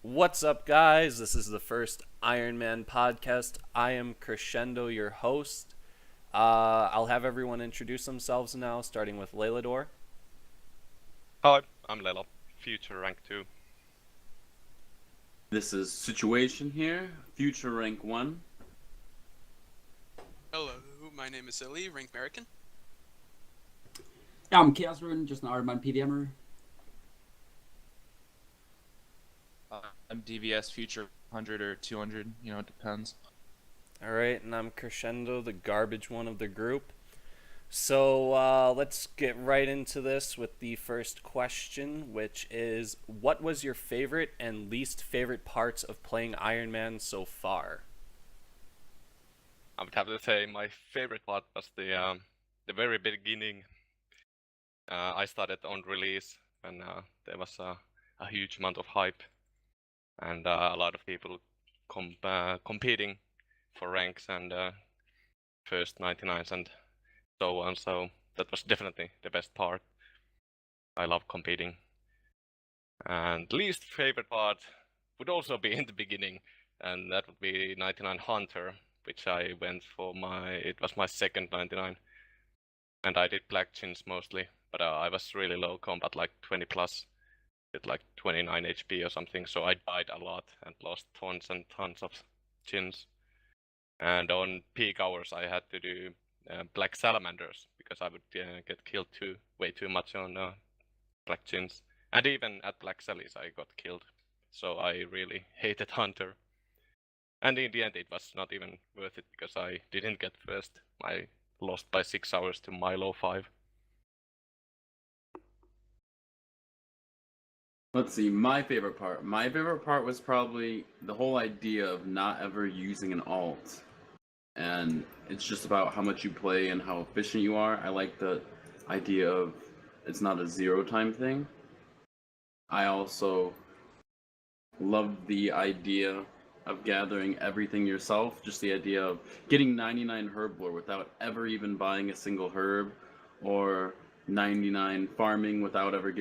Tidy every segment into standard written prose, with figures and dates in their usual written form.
What's up, guys? This is the first Ironman podcast. I am Crescendo, your host. I'll have everyone introduce themselves now, starting with Lelador. Hi, I'm Lela, future rank 2. This is Situation here, future rank 1. Hello, my name is Illy, rank American. Yeah, I'm Kiasrun, just an Ironman PVMer. I'm DVS future 100 or 200, it depends. Alright, and I'm Crescendo, the garbage one of the group. So let's get right into this with the first question, which is, what was your favorite and least favorite parts of playing Ironman so far? I would have to say my favorite part was the very beginning. I started on release when there was a huge amount of hype and a lot of people competing for ranks and first 99s and so on. So that was definitely the best part. I love competing. And least favorite part would also be in the beginning, and that would be 99 Hunter, which I went for it was my second 99. And I did black chins mostly, but I was really low combat, like 20 plus, with like 29 HP or something, so I died a lot and lost tons and tons of chins. And on peak hours I had to do black salamanders, because I would get killed way too much on black chins. And even at black sallies I got killed, so I really hated Hunter. And in the end it was not even worth it, because I didn't get first. I lost by 6 hours to Milo 5. Let's see, my favorite part. My favorite part was probably the whole idea of not ever using an alt. And it's just about how much you play and how efficient you are. I like the idea of it's not a zero time thing. I also love the idea of gathering everything yourself, just the idea of getting 99 herb lore without ever even buying a single herb, or 99 farming without ever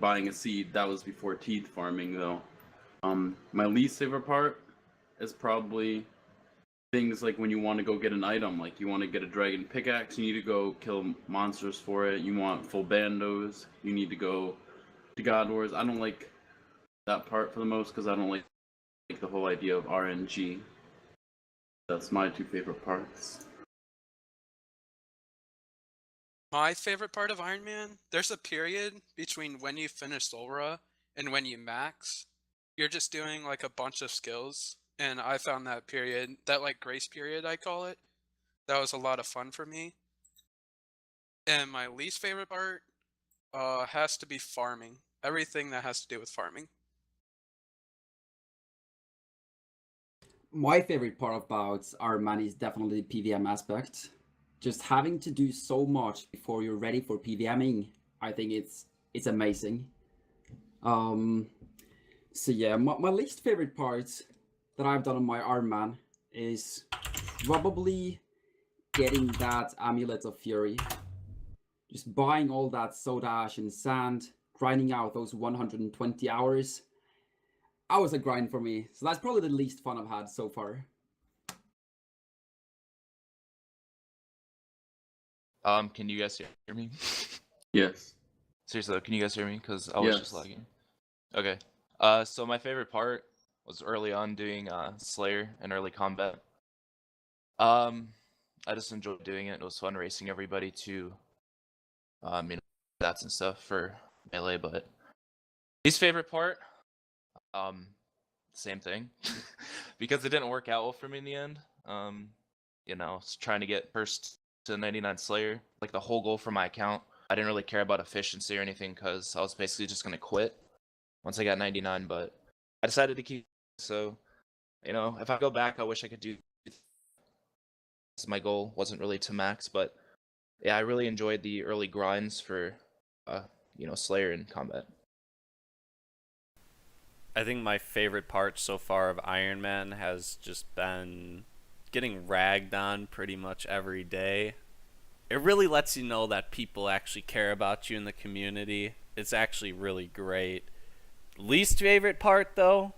buying a seed. That was before teeth farming though. My least favorite part is probably things like when you want to go get an item, like you want to get a dragon pickaxe, you need to go kill monsters for it, you want full bandos, you need to go to God Wars. I don't like that part for the most, because I don't like the whole idea of RNG. That's my two favorite parts. My favorite part of Iron Man, there's a period between when you finish Zulrah and when you max. You're just doing like a bunch of skills, and I found that period, that like grace period I call it, that was a lot of fun for me. And my least favorite part has to be farming. Everything that has to do with farming. My favorite part about Ironman is definitely the PVM aspect. Just having to do so much before you're ready for PVMing, I think it's amazing. So yeah, my least favorite part that I've done on my Ironman is probably getting that Amulet of Fury. Just buying all that soda ash and sand, grinding out those 120 hours. That was a grind for me, so that's probably the least fun I've had so far. Can you guys hear me? Yes. Seriously though, can you guys hear me? Because I was Yes. just lagging. Okay. So my favorite part was early on doing Slayer and early combat. I just enjoyed doing it. It was fun racing everybody to stats and stuff for melee, but least favorite part, same thing. Because it didn't work out well for me in the end. Trying to get first to 99 Slayer, like the whole goal for my account. I didn't really care about efficiency or anything, because I was basically just gonna quit once I got 99, but I decided to keep. So, if I go back, I wish I could do. My goal wasn't really to max, but yeah, I really enjoyed the early grinds for, Slayer and combat. I think my favorite part so far of Iron Man has just been getting ragged on pretty much every day. It really lets you know that people actually care about you in the community. It's actually really great. Least favorite part, though,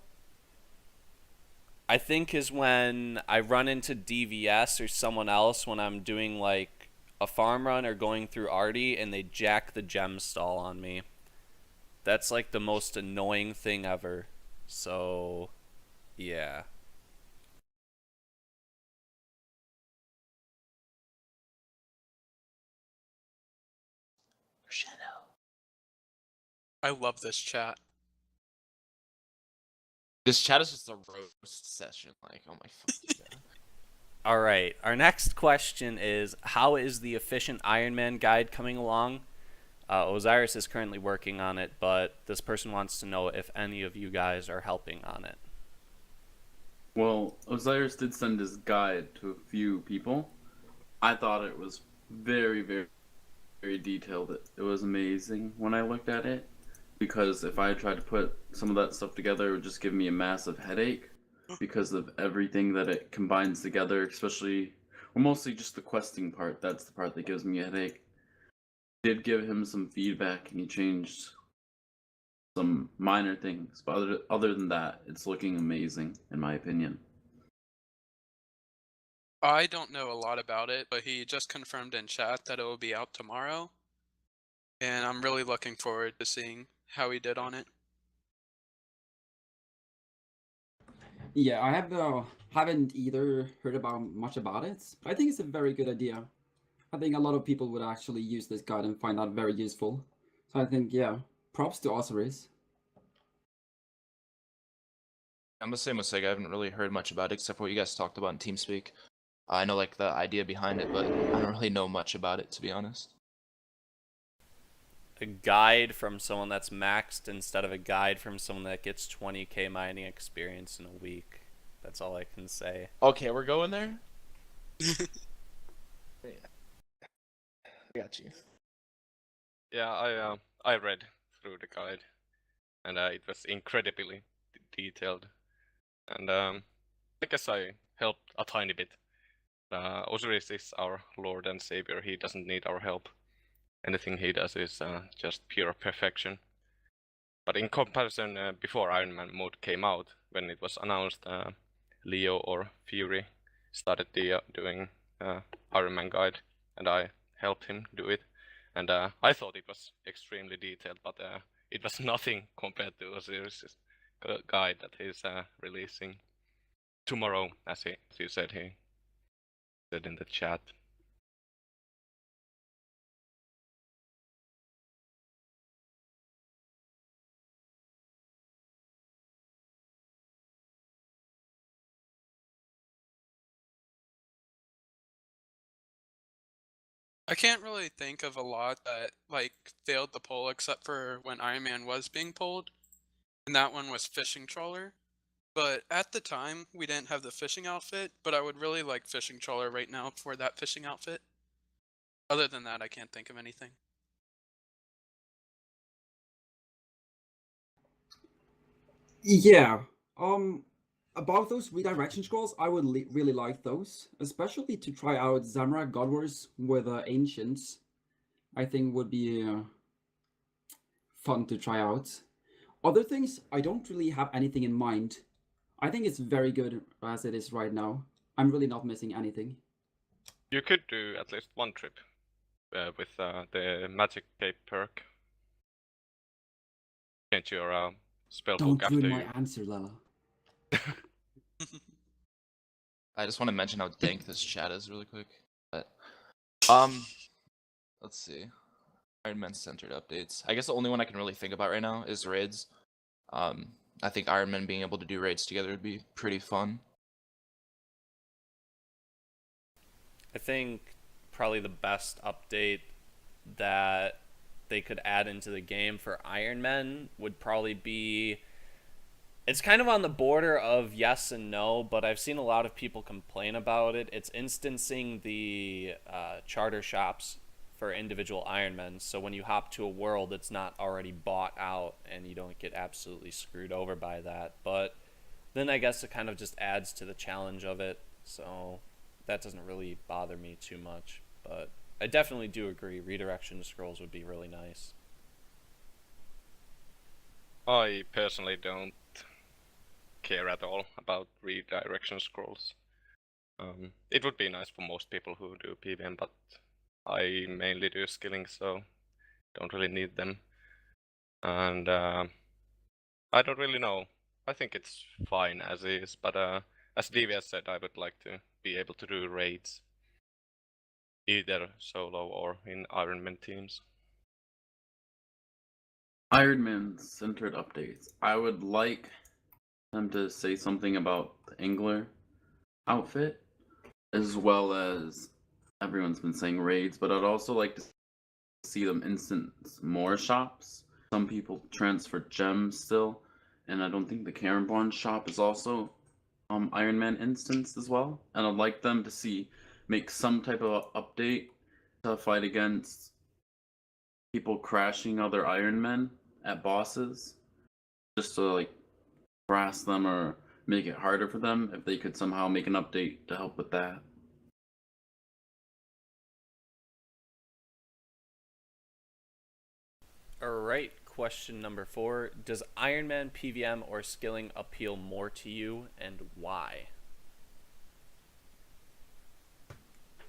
I think is when I run into DVS or someone else when I'm doing like a farm run or going through Arty and they jack the gem stall on me. That's like the most annoying thing ever. So, yeah. I love this chat. This chat is just a roast session. Like, oh my fucking god. All right. Our next question is, how is the Efficient Ironman guide coming along? OSRS is currently working on it, but this person wants to know if any of you guys are helping on it. Well, Osiris did send his guide to a few people. I thought it was very, very, very detailed. It was amazing when I looked at it, because if I tried to put some of that stuff together, it would just give me a massive headache because of everything that it combines together, especially, well, mostly just the questing part. That's the part that gives me a headache. Did give him some feedback and he changed some minor things, but other than that, it's looking amazing in my opinion. I don't know a lot about it, but he just confirmed in chat that it will be out tomorrow. And I'm really looking forward to seeing how he did on it. Yeah, I haven't either heard about much about it. But I think it's a very good idea. I think a lot of people would actually use this guide and find that very useful. So I think, yeah, props to OSRS. I'm the same with Sega. I haven't really heard much about it except for what you guys talked about in TeamSpeak. I know like the idea behind it, but I don't really know much about it, to be honest. A guide from someone that's maxed instead of a guide from someone that gets 20k mining experience in a week. That's all I can say. Okay, we're going there? Yeah. I got you. Yeah, I read through the guide, and it was incredibly detailed, and I guess I helped a tiny bit. Osiris is our Lord and Savior. He doesn't need our help. Anything he does is just pure perfection. But in comparison, before Ironman mode came out, when it was announced, Leo or Fury started doing Ironman guide, and I helped him do it. And I thought it was extremely detailed, but it was nothing compared to Osiris' guide that he's releasing tomorrow, as he said in the chat. I can't really think of a lot that like failed the poll except for when Iron Man was being pulled, and that one was fishing trawler. But at the time, we didn't have the fishing outfit, but I would really like fishing trawler right now for that fishing outfit. Other than that, I can't think of anything. Yeah. About those redirection scrolls, I would really like those, especially to try out Zamra God Wars with Ancients. I think would be fun to try out. Other things, I don't really have anything in mind. I think it's very good as it is right now. I'm really not missing anything. You could do at least one trip with the Magic Cape perk. Change your spellbook Don't after ruin you. my answer, Lela. I just want to mention how dank this chat is really quick. But let's see. Iron Man centered updates. I guess the only one I can really think about right now is raids. I think Iron Man being able to do raids together would be pretty fun. I think probably the best update that they could add into the game for Ironman would probably be, it's kind of on the border of yes and no, but I've seen a lot of people complain about it. It's instancing the charter shops for individual Ironmen, so when you hop to a world, it's not already bought out and you don't get absolutely screwed over by that. But then I guess it kind of just adds to the challenge of it, so that doesn't really bother me too much. But I definitely do agree redirection scrolls would be really nice. I personally don't care at all about redirection scrolls. It would be nice for most people who do PVM, but I mainly do skilling, so don't really need them. And I don't really know. I think it's fine as is, but as DVS said, I would like to be able to do raids, either solo or in Ironman teams. Ironman-centered updates. I would like them to say something about the Angler outfit, as well as everyone's been saying raids, but I'd also like to see them instance more shops. Some people transfer gems still, and I don't think the Caramborn shop is also Ironman instance as well. And I'd like them to make some type of update to fight against people crashing other Ironmen at bosses, just to like harass them or make it harder for them. If they could somehow make an update to help with that. Alright, question number 4. Does Ironman, PVM, or skilling appeal more to you, and why?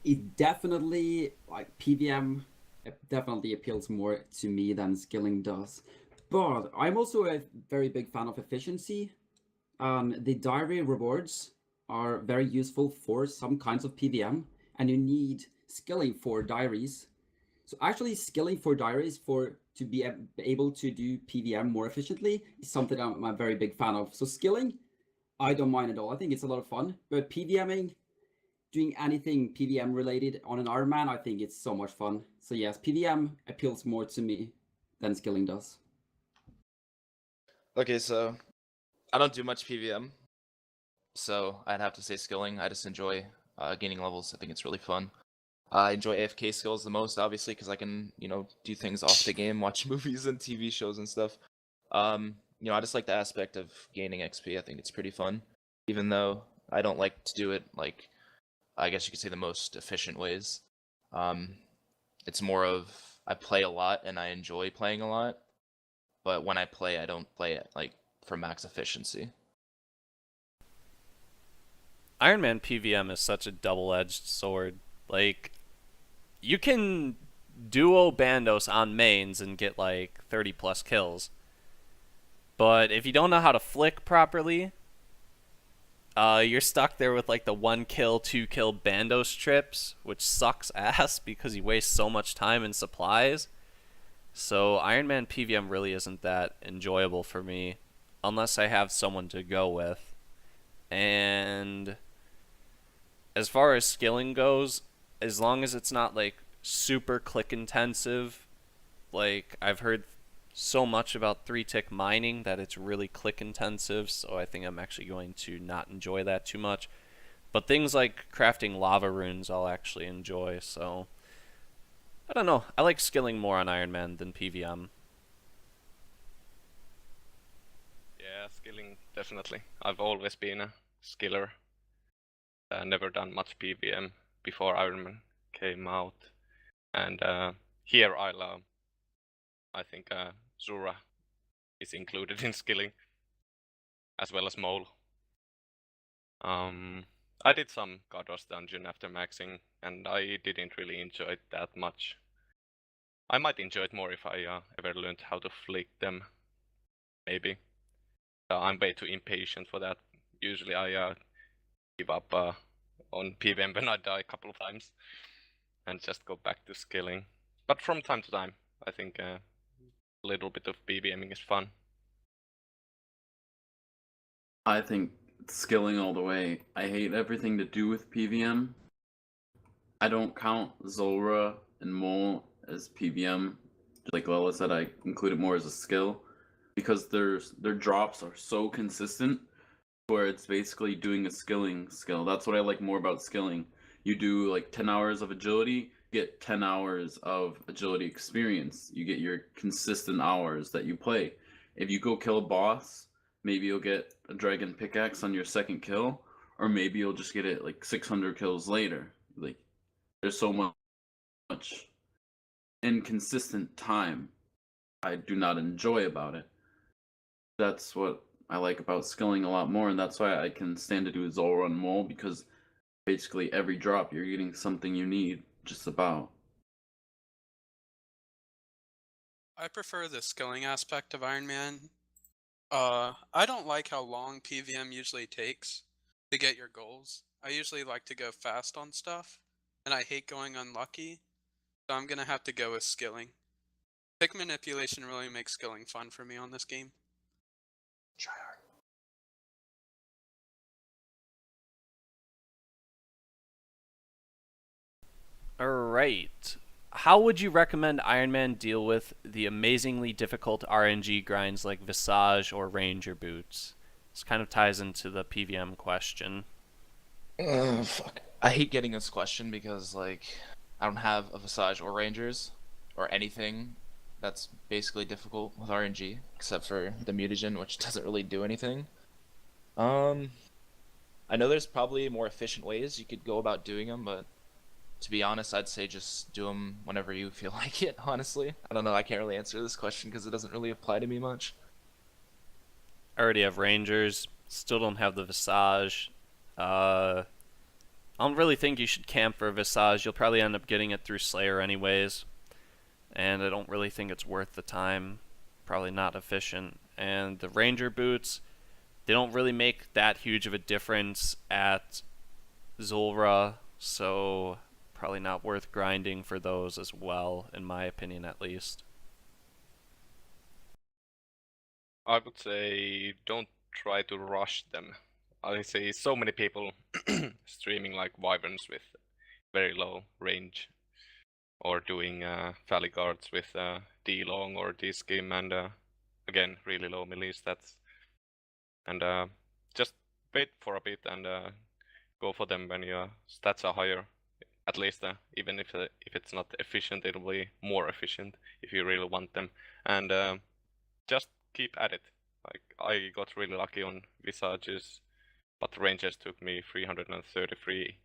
It definitely, like PVM, it definitely appeals more to me than skilling does. But I'm also a very big fan of efficiency. The diary rewards are very useful for some kinds of PVM, and you need skilling for diaries. So actually skilling for diaries to be able to do PVM more efficiently is something I'm a very big fan of. So skilling, I don't mind at all. I think it's a lot of fun. But PVMing, doing anything PVM related on an Ironman, I think it's so much fun. So yes, PVM appeals more to me than skilling does. Okay, so I don't do much PVM, so I'd have to say skilling. I just enjoy gaining levels. I think it's really fun. I enjoy AFK skills the most, obviously, because I can, do things off the game, watch movies and TV shows and stuff. I just like the aspect of gaining XP. I think it's pretty fun, even though I don't like to do it like, I guess you could say, the most efficient ways. It's more of I play a lot and I enjoy playing a lot, but when I play, I don't play it like for max efficiency. Ironman PVM is such a double-edged sword. Like, you can duo Bandos on mains and get like 30 plus kills. But if you don't know how to flick properly, you're stuck there with like the 1 kill, 2 kill Bandos trips, which sucks ass because you waste so much time and supplies. So Ironman PVM really isn't that enjoyable for me unless I have someone to go with. And as far as skilling goes, as long as it's not like super click intensive, like I've heard so much about 3-tick mining that it's really click intensive, so I think I'm actually going to not enjoy that too much. But things like crafting lava runes I'll actually enjoy, so I don't know. I like skilling more on Ironman than PVM. Yeah, skilling definitely. I've always been a skiller. Never done much PVM before Ironman came out, and here I think Zulrah is included in skilling, as well as Mole. I did some Godos dungeon after maxing, and I didn't really enjoy it that much. I might enjoy it more if I ever learned how to flick them, maybe. I'm way too impatient for that. Usually I give up on PVM when I die a couple of times, and just go back to skilling. But from time to time, I think a little bit of PVMing is fun. I think skilling all the way. I hate everything to do with PVM. I don't count Zulrah and Mole as PVM. Just like Lela said, I include it more as a skill because their drops are so consistent where it's basically doing a skilling skill. That's what I like more about skilling. You do like 10 hours of agility, get 10 hours of agility experience. You get your consistent hours that you play. If you go kill a boss, maybe you'll get a dragon pickaxe on your second kill, or maybe you'll just get it like 600 kills later. Like, there's so much inconsistent time I do not enjoy about it. That's what I like about skilling a lot more, and that's why I can stand to do Zulrah and Mole, because basically every drop you're getting something you need, just about. I prefer the skilling aspect of Ironman. I don't like how long PVM usually takes to get your goals. I usually like to go fast on stuff, and I hate going unlucky, so I'm gonna have to go with skilling. Pick manipulation really makes skilling fun for me on this game. Try hard. Alright. How would you recommend Ironman deal with the amazingly difficult RNG grinds like Visage or Ranger boots? This kind of ties into the PVM question. Fuck. I hate getting this question because, like, I don't have a Visage or Rangers or anything that's basically difficult with RNG, except for the mutagen, which doesn't really do anything. I know there's probably more efficient ways you could go about doing them, but to be honest, I'd say just do them whenever you feel like it, honestly. I don't know, I can't really answer this question because it doesn't really apply to me much. I already have Rangers, still don't have the Visage. I don't really think you should camp for Visage. You'll probably end up getting it through Slayer anyways. And I don't really think it's worth the time. Probably not efficient. And the Ranger boots, they don't really make that huge of a difference at Zulrah, so probably not worth grinding for those as well, in my opinion at least. I would say don't try to rush them. I see so many people streaming like wyverns with very low range, or doing Valley Guards with D-Long or D-Skim, and again, really low melee stats. And just wait for a bit and go for them when your stats are higher. At least, even if it's not efficient, it'll be more efficient if you really want them. And just keep at it. Like, I got really lucky on Visages, but Rangers took me 333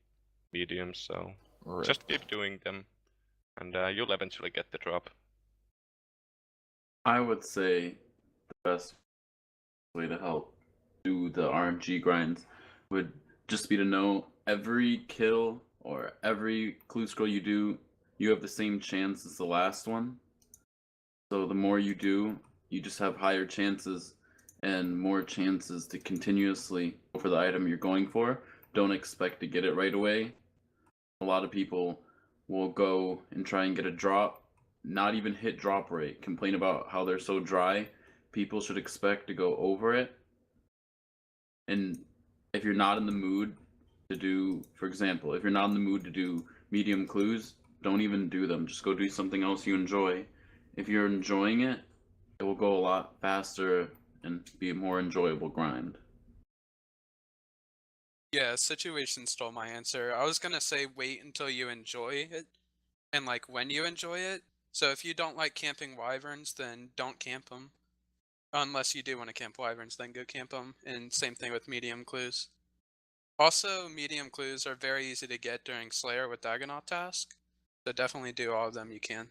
mediums, so Rip. just keep doing them, and you'll eventually get the drop. I would say the best way to help do the RNG grinds would just be to know every kill or every clue scroll you do, you have the same chance as the last one. So the more you do, you just have higher chances and more chances to continuously go for the item you're going for. Don't expect to get it right away. A lot of people will go and try and get a drop, not even hit drop rate, complain about how they're so dry. People should expect to go over it. And if you're not in the mood to do, for example, if you're not in the mood to do medium clues, don't even do them. Just go do something else you enjoy. If you're enjoying it, it will go a lot faster and be a more enjoyable grind. Yeah, situation stole my answer. I was gonna say wait until you enjoy it, and like when you enjoy it. So if you don't like camping wyverns, then don't camp them. Unless you do want to camp wyverns, then go camp them. And same thing with medium clues. Also, medium clues are very easy to get during Slayer with Dagonaut task, so definitely do all of them you can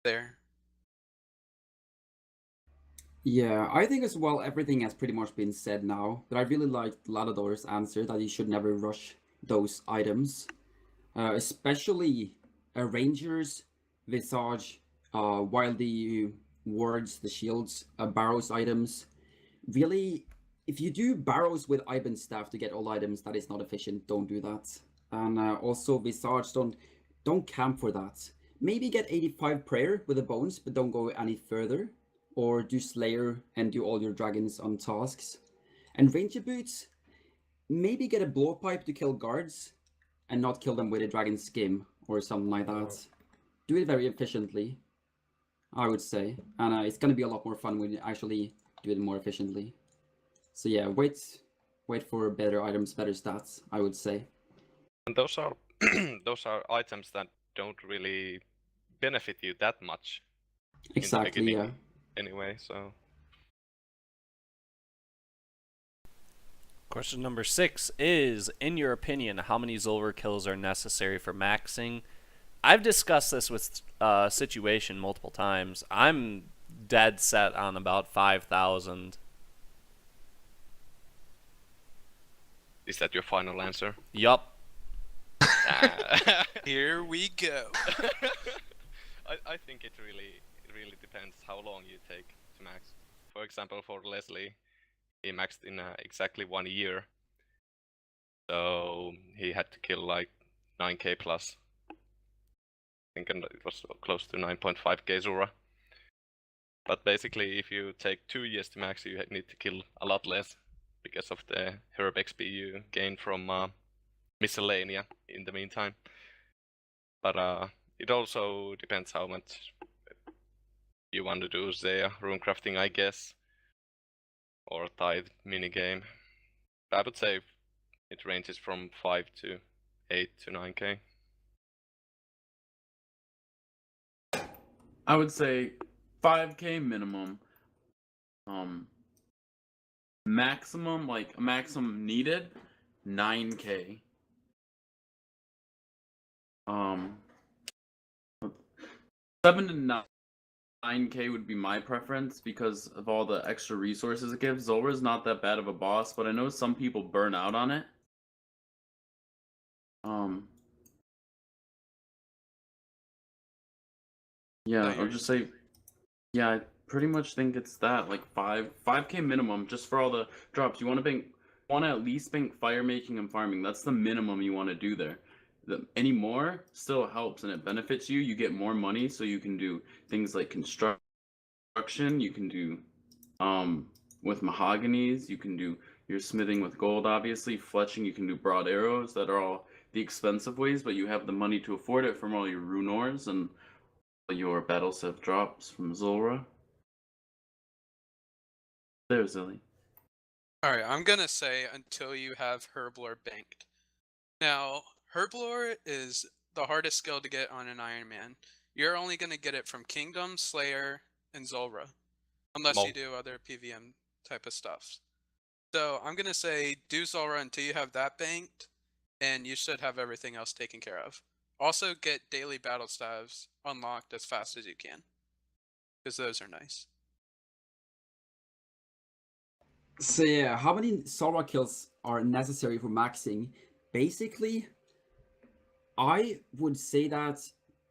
there. Yeah, I think as well everything has pretty much been said now, but I really liked Lelador's answer that you should never rush those items. Especially Rangers, Visage, while the wards, the shields, Barrows items. Really, if you do Barrows with Iban staff to get all items, that is not efficient, don't do that. And also Visage, don't camp for that. Maybe get 85 prayer with the bones, but don't go any further. Or do Slayer and do all your dragons on tasks. And Ranger Boots, maybe get a blowpipe to kill guards and not kill them with a dragon skim or something like that. Do it very efficiently, I would say. And it's going to be a lot more fun when you actually do it more efficiently. So yeah, wait for better items, better stats, I would say. And those are those are items that don't really benefit you that much Exactly, in the yeah. beginning anyway, so. Question number 6 is, in your opinion, how many Zulrah kills are necessary for maxing? I've discussed this with Situation multiple times. I'm dead set on about 5,000 Is that your final answer? Yup. Here we go. I think it really depends how long you take to max. For example, for Leslie, he maxed in exactly 1 year. So he had to kill like 9k plus. I think it was close to 9.5k Zulrah. But basically, if you take 2 years to max, you need to kill a lot less because of the herb XP you gain from miscellanea in the meantime. But it also depends how much you want to do the runecrafting, I guess, or tithe minigame. I would say it ranges from 5 to 8 to 9k. I would say 5k minimum. Maximum, like maximum needed, 9k. 7 to 9k would be my preference because of all the extra resources it gives. Zulrah's not that bad of a boss, but I know some people burn out on it. Yeah, I'll just say, yeah, I pretty much think it's that, like 5k minimum just for all the drops. You want to at least bank fire making and farming. That's the minimum you want to do there. Any more still helps and it benefits you. You get more money, so you can do things like construction. You can do with mahoganies. You can do your smithing with gold, obviously. Fletching, you can do broad arrows. That are all the expensive ways, but you have the money to afford it from all your rune ores and your battle civ drops from Zulrah. There, Zilly. Alright, I'm gonna say until you have Herblore banked. Now, Herblore is the hardest skill to get on an Iron Man. You're only gonna get it from Kingdom, Slayer, and Zulrah. Unless you do other PVM type of stuff. So I'm gonna say do Zulrah until you have that banked, and you should have everything else taken care of. Also get daily battle staves unlocked as fast as you can. Because those are nice. So yeah, how many Zulrah kills are necessary for maxing? Basically, I would say that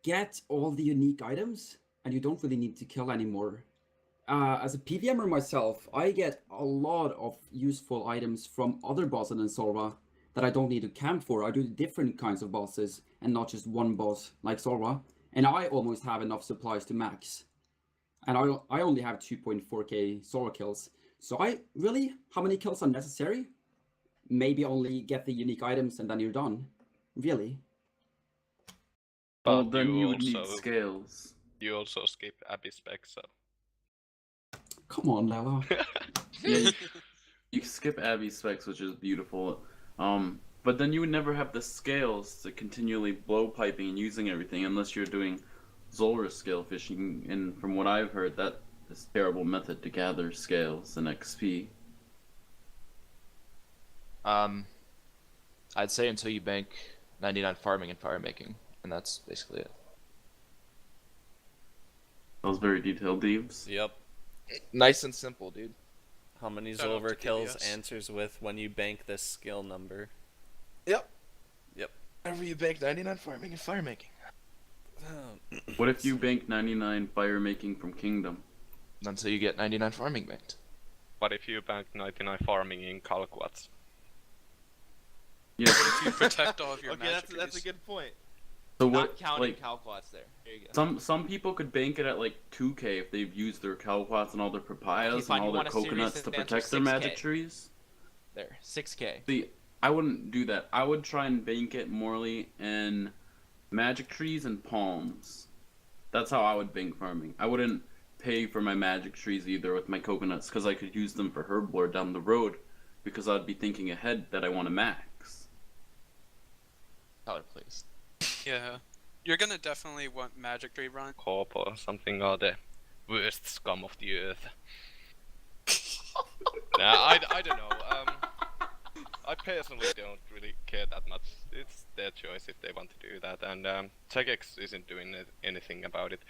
get all the unique items, and you don't really need to kill anymore. As a PVMer myself, I get a lot of useful items from other bosses than Zulrah that I don't need to camp for. I do different kinds of bosses and not just one boss like Zulrah, and I almost have enough supplies to max. And I only have 2.4k Zulrah kills. So how many kills are necessary? Maybe only get the unique items and then you're done. Really. Well, But then you would also need scales. you also skip Abbey spec, so Come on, Lela. Yeah, you skip Abby specs, which is beautiful. But then you would never have the scales to continually blow piping and using everything unless you're doing Zulrah scale fishing. And from what I've heard, that is a terrible method to gather scales and XP. I'd say until you bank 99 farming and fire making, and that's basically it. That was very detailed, Deeves. Yep. Nice and simple, dude. How many Shout out Zulrah to kills KBS. answers with when you bank this skill number. Yep. Yep. Whenever you bank 99 farming and fire making. What if you bank 99 fire making from Kingdom? Until you get 99 farming banked. what if you bank 99 farming in Calquats? Yeah. What if you protect all of your Okay, magic that's a trees? good point. So Not what? counting Like calquats there. There you go. some people could bank it at like 2k if they've used their Calquats and all their papayas Okay, fine, and you all their want a serious coconuts to answer, protect their magic 6K. trees. There, 6k. See, I wouldn't do that. I would try and bank it morely in magic trees and palms. That's how I would bank farming. I wouldn't pay for my magic trees either with my coconuts because I could use them for herblore down the road because I'd be thinking ahead that I want to max. Color, please. Yeah. You're gonna definitely want magic tree run. Corp or something are the worst scum of the earth. Nah, I don't know. I personally don't really care that much. It's their choice if they want to do that, and Tegex isn't doing anything about it.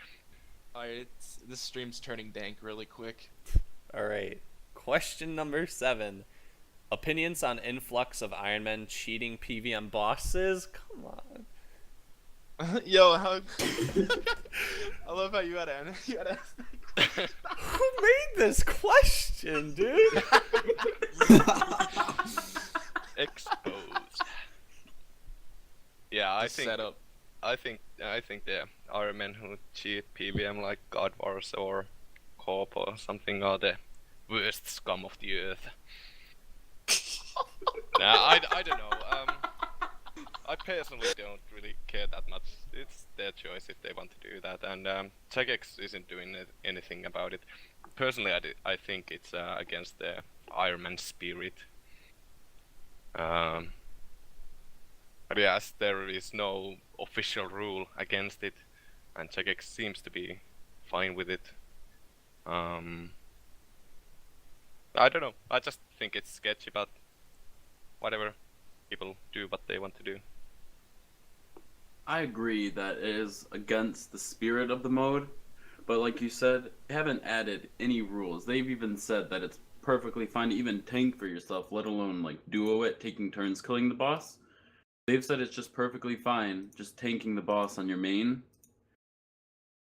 Alright, this stream's turning dank really quick. All right. Question number 7. Opinions on influx of Ironman cheating PVM bosses? Come on. Yo, how? I love how you had to Who made this question, dude? Exposed. Yeah, I think setup. I think the Ironmen who cheat PVM like God Wars or Corp or something are the worst scum of the earth. Nah, I don't know. I personally don't really care that much. It's their choice if they want to do that, and Jagex isn't doing anything about it. Personally, I think it's against the Ironman spirit. But yes, there is no official rule against it, and Jagex seems to be fine with it. I don't know. I just think it's sketchy, but whatever. People do what they want to do. I agree that it is against the spirit of the mode, but like you said, they haven't added any rules. They've even said that it's perfectly fine to even tank for yourself, let alone like duo it, taking turns killing the boss. They've said it's just perfectly fine, just tanking the boss on your main,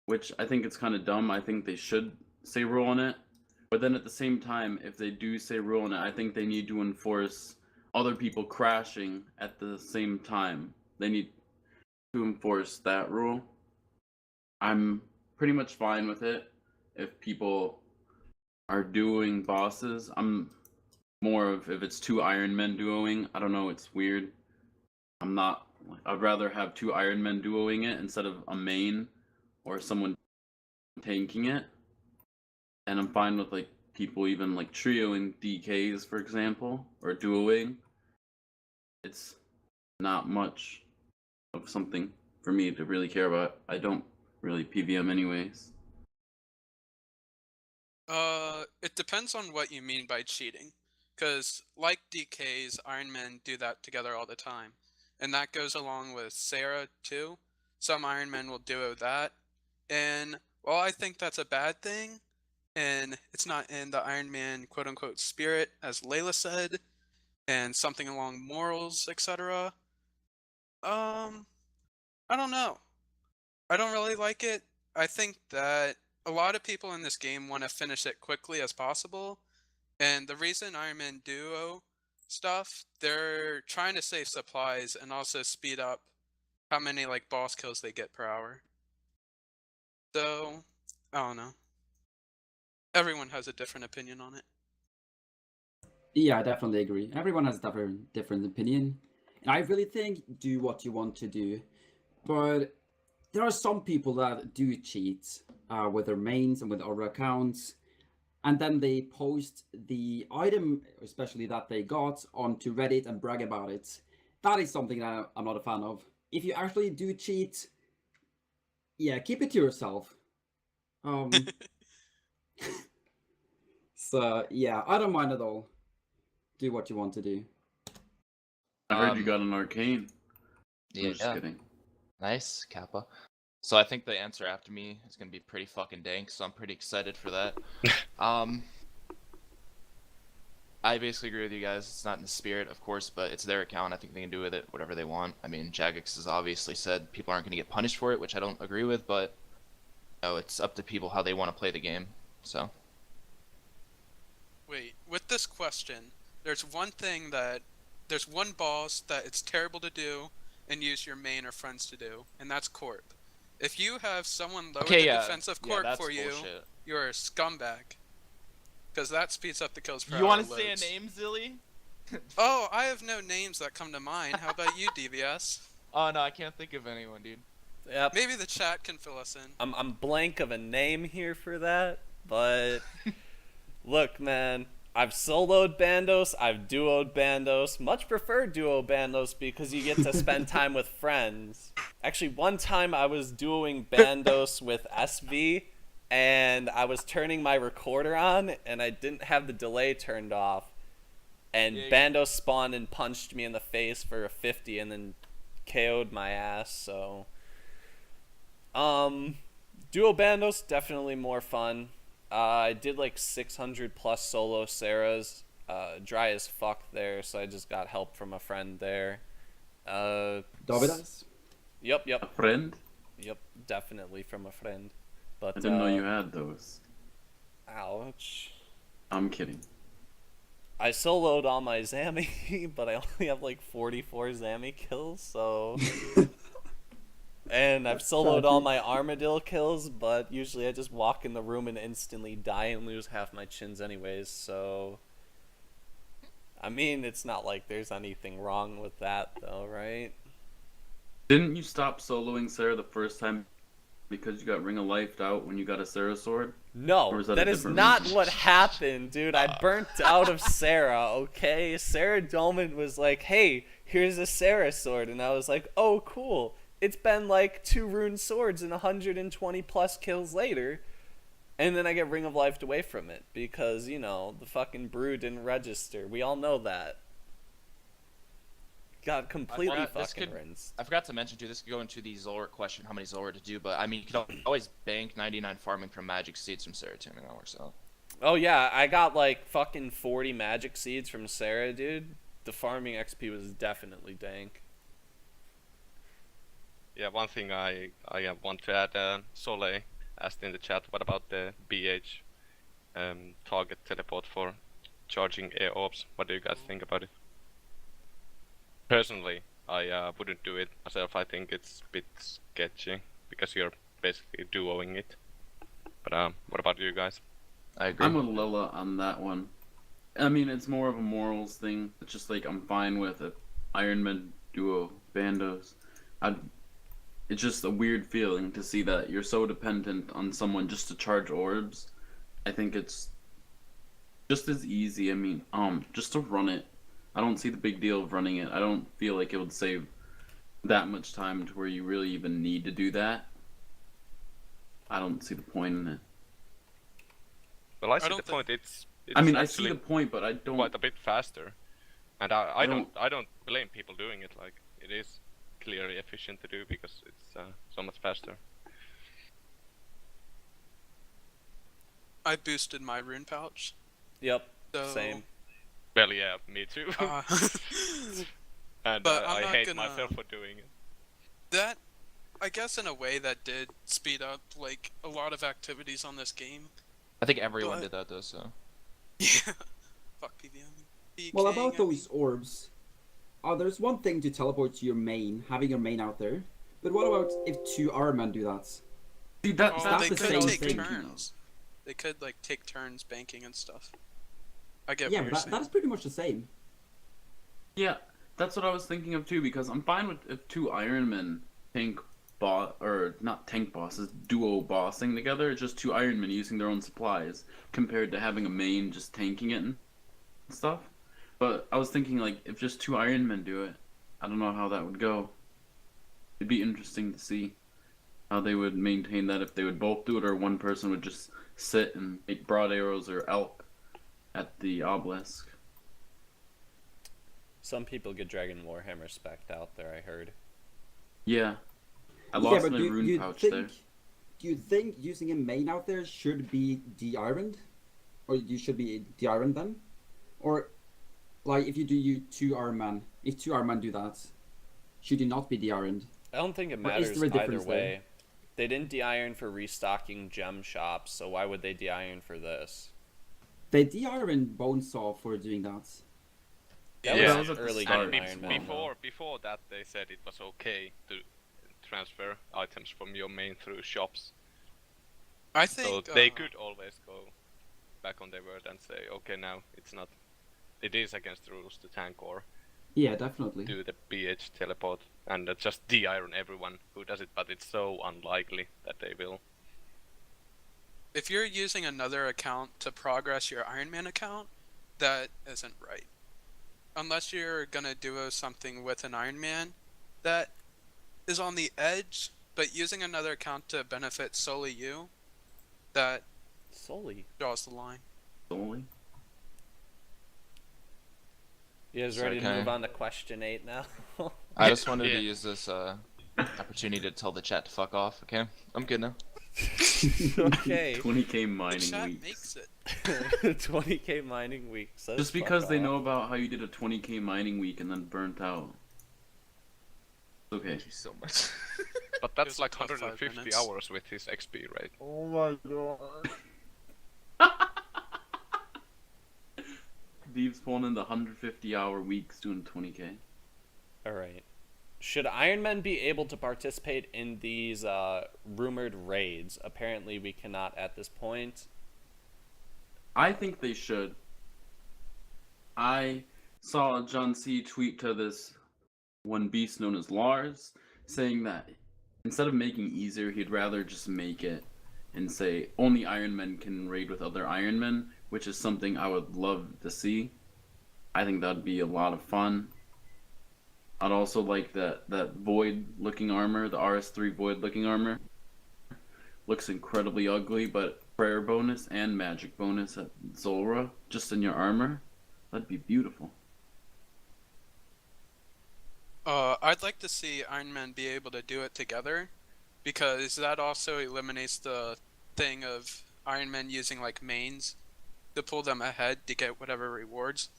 which I think it's kind of dumb. I think they should say rule on it, but then at the same time, if they do say rule on it, I think they need to enforce other people crashing at the same time. They need to enforce that rule. I'm pretty much fine with it if people are doing bosses. I'm more of if it's two Iron Men duoing. I don't know, it's weird. I'd rather have two Iron Men duoing it instead of a main or someone tanking it. And I'm fine with like people even like trioing DKs, for example, or duoing. It's not much of something for me to really care about. I don't really PVM anyways. It depends on what you mean by cheating. Because, like DKs, Iron Men do that together all the time. And that goes along with Sarah, too. Some Iron Men will duo that. And, well, I think that's a bad thing. And it's not in the Iron Man quote-unquote spirit, as Layla said. And something along morals, etc. I don't know. I don't really like it. I think that a lot of people in this game want to finish it quickly as possible. And the reason Iron Man Duo stuff, they're trying to save supplies and also speed up how many like boss kills they get per hour. So, I don't know. Everyone has a different opinion on it. Yeah, I definitely agree. Everyone has different opinion. And I really think do what you want to do. But there are some people that do cheat with their mains and with other accounts. And then they post the item, especially that they got, onto Reddit and brag about it. That is something that I'm not a fan of. If you actually do cheat, yeah, keep it to yourself. So, yeah, I don't mind at all. Do what you want to do. I heard you got an arcane. Yeah, I'm just kidding. Nice, Kappa. So I think the answer after me is gonna be pretty fucking dank, so I'm pretty excited for that. I basically agree with you guys. It's not in the spirit, of course, but it's their account. I think they can do with it whatever they want. I mean, Jagex has obviously said people aren't gonna get punished for it, which I don't agree with, but it's up to people how they want to play the game. So. Wait, with this question, there's one boss that it's terrible to do and use your main or friends to do, and that's Corp. If you have someone lower the defense of Corp for you, bullshit. You're a scumbag. Because that speeds up the kills per You want to say a name, Zilly? Oh, I have no names that come to mind. How about you, DVS? Oh no, I can't think of anyone, dude. Yep. Maybe the chat can fill us in. I'm blank of a name here for that, but look, man, I've soloed Bandos, I've duoed Bandos. Much prefer duo Bandos because you get to spend time with friends. Actually, one time I was duoing Bandos with SV, and I was turning my recorder on, and I didn't have the delay turned off. And Bandos spawned and punched me in the face for a 50 and then KO'd my ass, so... Duo Bandos, definitely more fun. I did like 600 plus solo Sarahs. dry as fuck there, so I just got help from a friend there. Davidas? Yep, A friend? yep, definitely from a friend. But I didn't know you had those. ouch. I'm kidding. I soloed all my Zammy, but I only have like 44 Zammy kills, so. And I've soloed all my Armadillo kills, but usually I just walk in the room and instantly die and lose half my chins anyways, so. I mean, it's not like there's anything wrong with that, though, right? Didn't you stop soloing Sarah the first time because you got Ring of Life'd out when you got a Sarah sword? No, Or is that that a is different not reason? what happened, dude. I burnt out of Sarah, okay? Sarah Dolman was like, hey, here's a Sarah sword. And I was like, oh, cool. It's been like 2 rune swords and 120 plus kills later. And then I get Ring of Life away from it because, you know, the fucking brew didn't register. We all know that. Got completely this fucking could- rinsed. I forgot to mention too. This could go into the Zulrah question, how many Zulrah to do. But I mean, you could always bank 99 farming from magic seeds from Sarah too. I mean, that works out. Oh yeah, I got like fucking 40 magic seeds from Sarah, dude. The farming XP was definitely dank. Yeah, one thing I want to add, Soleil asked in the chat, what about the BH target teleport for charging air orbs? What do you guys think about it? Personally, I wouldn't do it myself. I think it's a bit sketchy because you're basically duoing it. But what about you guys? I agree. I'm with Lila on that one. I mean, it's more of a morals thing. It's just like I'm fine with it. Ironman duo bandos. It's just a weird feeling to see that you're so dependent on someone just to charge orbs. I think it's just as easy. I mean, just to run it. I don't see the big deal of running it. I don't feel like it would save that much time to where you really even need to do that. I don't see the point in it. Well, I see don't the point. It's I mean, I actually see the point, but I don't. quite a bit faster, and I don't- don't blame people doing it. Like, it is clearly efficient to do because it's so much faster. I boosted my rune pouch. Yep, So, same. Well, yeah, me too. And but I'm I not hate gonna- myself for doing it. that, I guess in a way that did speed up like a lot of activities on this game. I think everyone But- did that though. So Yeah. Fuck PVM. Well, PKing, about I those orbs, there's one thing to teleport to your main, having your main out there. But what about if 2 Ironman do that? See, mean, that's they the could thing I was take thinking of. turns. They could like take turns banking and stuff. I get Yeah, what but you're that is saying. pretty much the same. Yeah, that's what I was thinking of too. Because I'm fine with if 2 Ironmen tank boss or not tank bosses, duo bossing together. It's just 2 Ironmen using their own supplies compared to having a main just tanking it and stuff. But I was thinking like if just 2 Ironmen do it, I don't know how that would go. It'd be interesting to see how they would maintain that if they would both do it or one person would just sit and make broad arrows or elk at the obelisk. Some people get Dragon Warhammer spec'd out there, I heard. Yeah. I Yeah, lost but my rune pouch there. do you think using a main out there should be de-ironed? Or you should be de-ironed then? Or, like, if you do 2 Ironman, if 2 Ironman do that, should you not be de-ironed? I don't think it Or is matters there a either difference there? way. They didn't de-iron for restocking gem shops, so why would they de-iron for this? They de-iron Bonesaw for doing that. That Yeah. was That was at the early start. game And Iron Man. Before that, they said it was okay to transfer items from your main through shops. I So think they could always go back on their word and say, okay, now it's not. It is against the rules to tank or Yeah, definitely. do the BH teleport and just de-iron everyone who does it, but it's so unlikely that they will. if you're using another account to progress your Iron Man account, that isn't right. Unless you're gonna do something with an Iron Man that is on the edge, but using another account to benefit solely you, that Solely. draws the line. Only. You guys Sorry, ready to can I- move on to question 8 now? I just wanted Yeah. to use this opportunity to tell the chat to fuck off. Okay, I'm good now. Okay. 20k The mining chat weeks. makes it. 20k mining week. Says Just fuck because they off. know about how you did a 20k mining week and then burnt out. Okay. Thank you so much. But It that's was a like tough 5 150 minutes. hours with his XP rate. Oh my god. Thieves pulling in the 150-hour weeks doing 20k. All right. Should Ironmen be able to participate in these rumored raids? Apparently, we cannot at this point. I think they should. I saw John C. tweet to this one beast known as Lars, saying that instead of making easier, he'd rather just make it and say only Ironmen can raid with other Ironmen, which is something I would love to see. I think that'd be a lot of fun. I'd also like that void looking armor, the RS3 void looking armor. Looks incredibly ugly, but prayer bonus and magic bonus at Zulrah, just in your armor, that'd be beautiful. I'd like to see Iron Man be able to do it together, because that also eliminates the thing of Iron Man using like mains to pull them ahead to get whatever rewards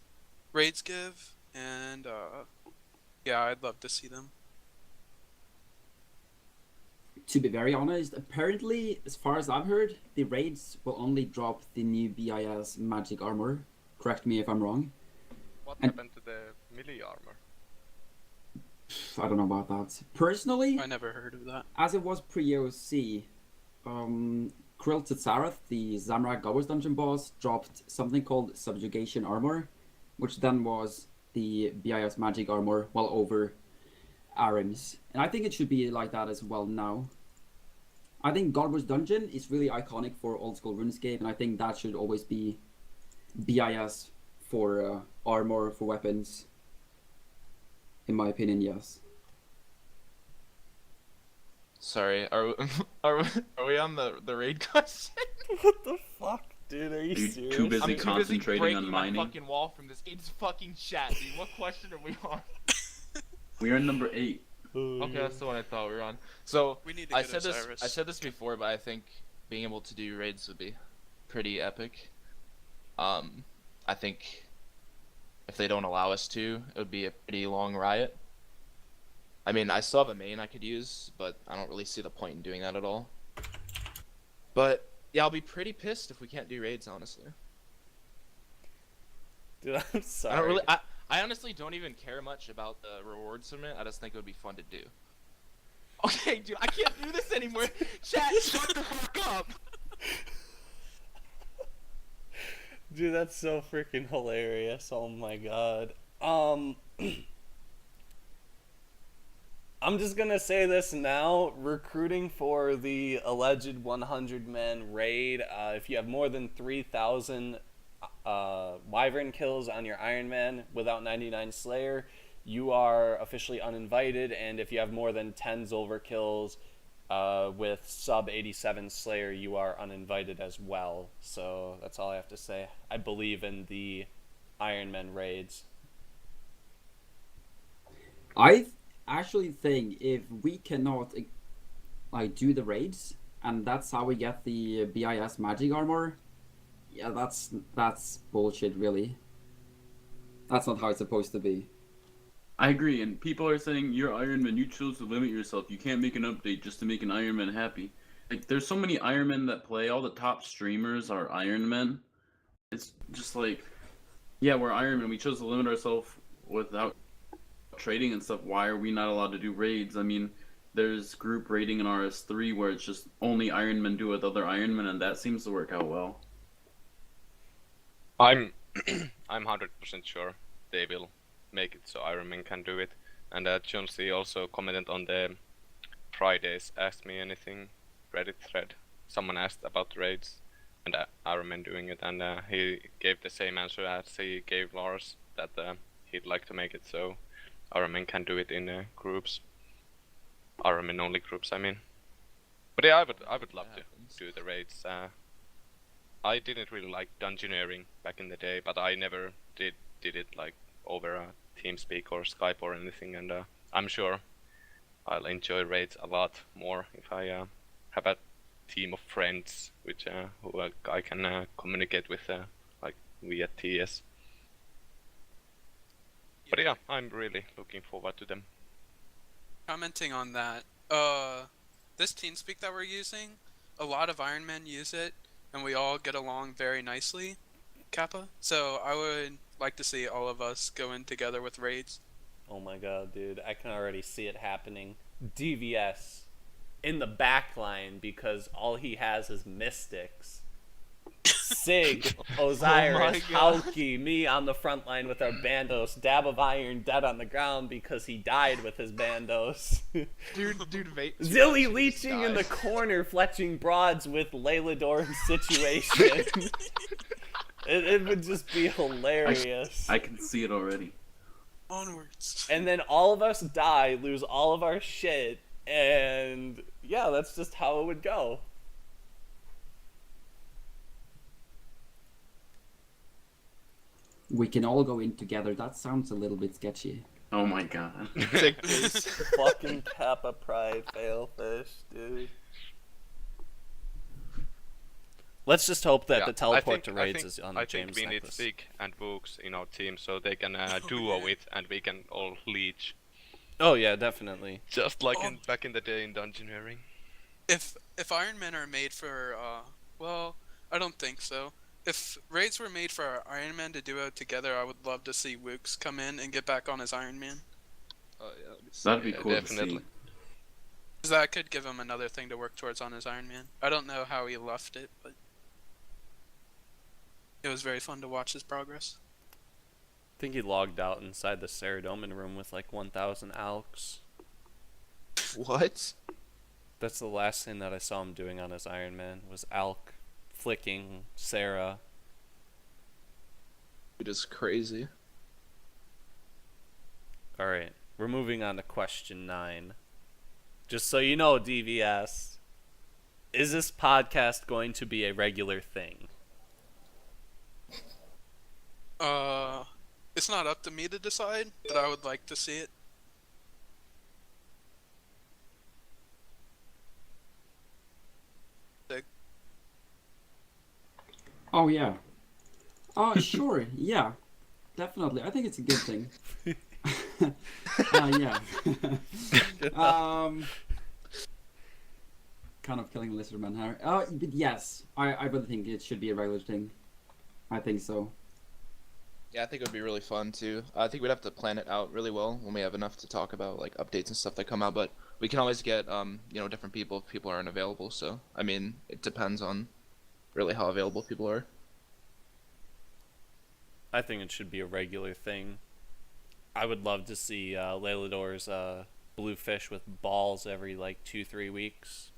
raids give, and yeah, I'd love to see them. To be very honest, apparently, as far as I've heard, the raids will only drop the new BIS magic armor. Correct me if I'm wrong. What And- happened to the melee armor? I don't know about that. Personally, I never heard of that. as it was pre-OC, Krill Tzarath, the Zamrak Gobos dungeon boss, dropped something called Subjugation Armor, which then was the BIS magic armor well over Arim's. And I think it should be like that as well now. I think Gobos dungeon is really iconic for old school RuneScape, and I think that should always be BIS for armor, for weapons. In my opinion, yes. Sorry, are we on the raid question? What the fuck, dude? Are you Are you serious? too busy I'm too busy concentrating breaking on my mining? fucking wall from this game's fucking chat, dude. What question are we on? We are number 8. Okay, that's the one I thought we were on. So We need to I get said this. Osiris. I said this before, but I think being able to do raids would be pretty epic. I think if they don't allow us to, it would be a pretty long riot. I mean, I still have a main I could use, but I don't really see the point in doing that at all. But yeah, I'll be pretty pissed if we can't do raids, honestly. Dude, I'm sorry. I don't really. I honestly don't even care much about the reward submit. I just think it would be fun to do. Okay, dude, I can't do this anymore. Chat, shut the fuck up. Dude, that's so freaking hilarious. Oh my god. I'm just gonna say this now. Recruiting for the alleged 100-man raid, if you have more than 3,000 Wyvern kills on your Iron Man without 99 Slayer, you are officially uninvited, and if you have more than 10 Zulrah kills with sub 87 Slayer, you are uninvited as well. So that's all I have to say. I believe in the Iron Man raids. I actually think if we cannot like do the raids, and that's how we get the BIS magic armor, yeah, that's bullshit, really. That's not how it's supposed to be. I agree, and people are saying you're Ironman, you chose to limit yourself. You can't make an update just to make an Ironman happy. Like, there's so many Ironmen that play. All the top streamers are Ironmen. It's just like, yeah, we're Ironmen. We chose to limit ourselves without trading and stuff. Why are we not allowed to do raids? I mean, there's group raiding in RS3 where it's just only Ironmen do it with other Ironmen, and that seems to work out well. I'm 100% sure they will make it so Ironman can do it. And John C also commented on the Fridays Ask Me Anything Reddit thread. Someone asked about the raids and Ironman doing it, and he gave the same answer as he gave Lars, that he'd like to make it so Ironman can do it in groups. Ironman only groups, I mean. But yeah, I would love to do the raids. I didn't really like dungeoneering back in the day, but I never did it like over TeamSpeak or Skype or anything, and I'm sure I'll enjoy raids a lot more if I have a team of friends, which who I can communicate with like via TS. But yeah, I'm really looking forward to them. Commenting on that, this TeamSpeak that we're using, a lot of Ironmen use it, and we all get along very nicely, Kappa. So I would like to see all of us go in together with raids. Oh my god, dude. I can already see it happening. DVS in the back line because all he has is mystics. Sig, Osiris, God. Hauki, me on the front line with our bandos, Dab of Iron dead on the ground because he died with his bandos. Dude, Zilly leeching in the corner, fletching broads with Lelador situation. It would just be hilarious. I can see it already. Onwards. And then all of us die, lose all of our shit, and yeah, that's just how it would go. We can all go in together. That sounds a little bit sketchy. Oh my god. Fucking Kappa Pride failfish, dude. Let's just hope that the teleport to raids is on the James I think we necklace. need Sig and Books in our team so they can duo it and we can all leech. Oh yeah, definitely. Just like back in the day in Dungeoneering. If Ironmen are made for, well, I don't think so. If raids were made for Iron Man to duo together, I would love to see Wooks come in and get back on his Iron Man. Oh, yeah, That'd be cool definitely. to see. Because that could give him another thing to work towards on his Iron Man. I don't know how he left it, but it was very fun to watch his progress. I think he logged out inside the Saradomin room with like 1,000 alks. What? That's the last thing that I saw him doing on his Iron Man was alk, flicking Sarah. It is crazy. Alright, we're moving on to question 9. Just so you know, DVS, is this podcast going to be a regular thing? It's not up to me to decide, but I would like to see it. Oh yeah. Sure. Yeah. Definitely. I think it's a good thing. Yeah. Kind of killing Lizardman here. But yes, I really think it should be a regular thing. I think so. Yeah, I think it would be really fun too. I think we'd have to plan it out really well when we have enough to talk about like updates and stuff that come out. But we can always get different people if people aren't available. So I mean, it depends on really how available people are. I think it should be a regular thing. I would love to see Lelador's blue fish with balls every like 2-3 weeks.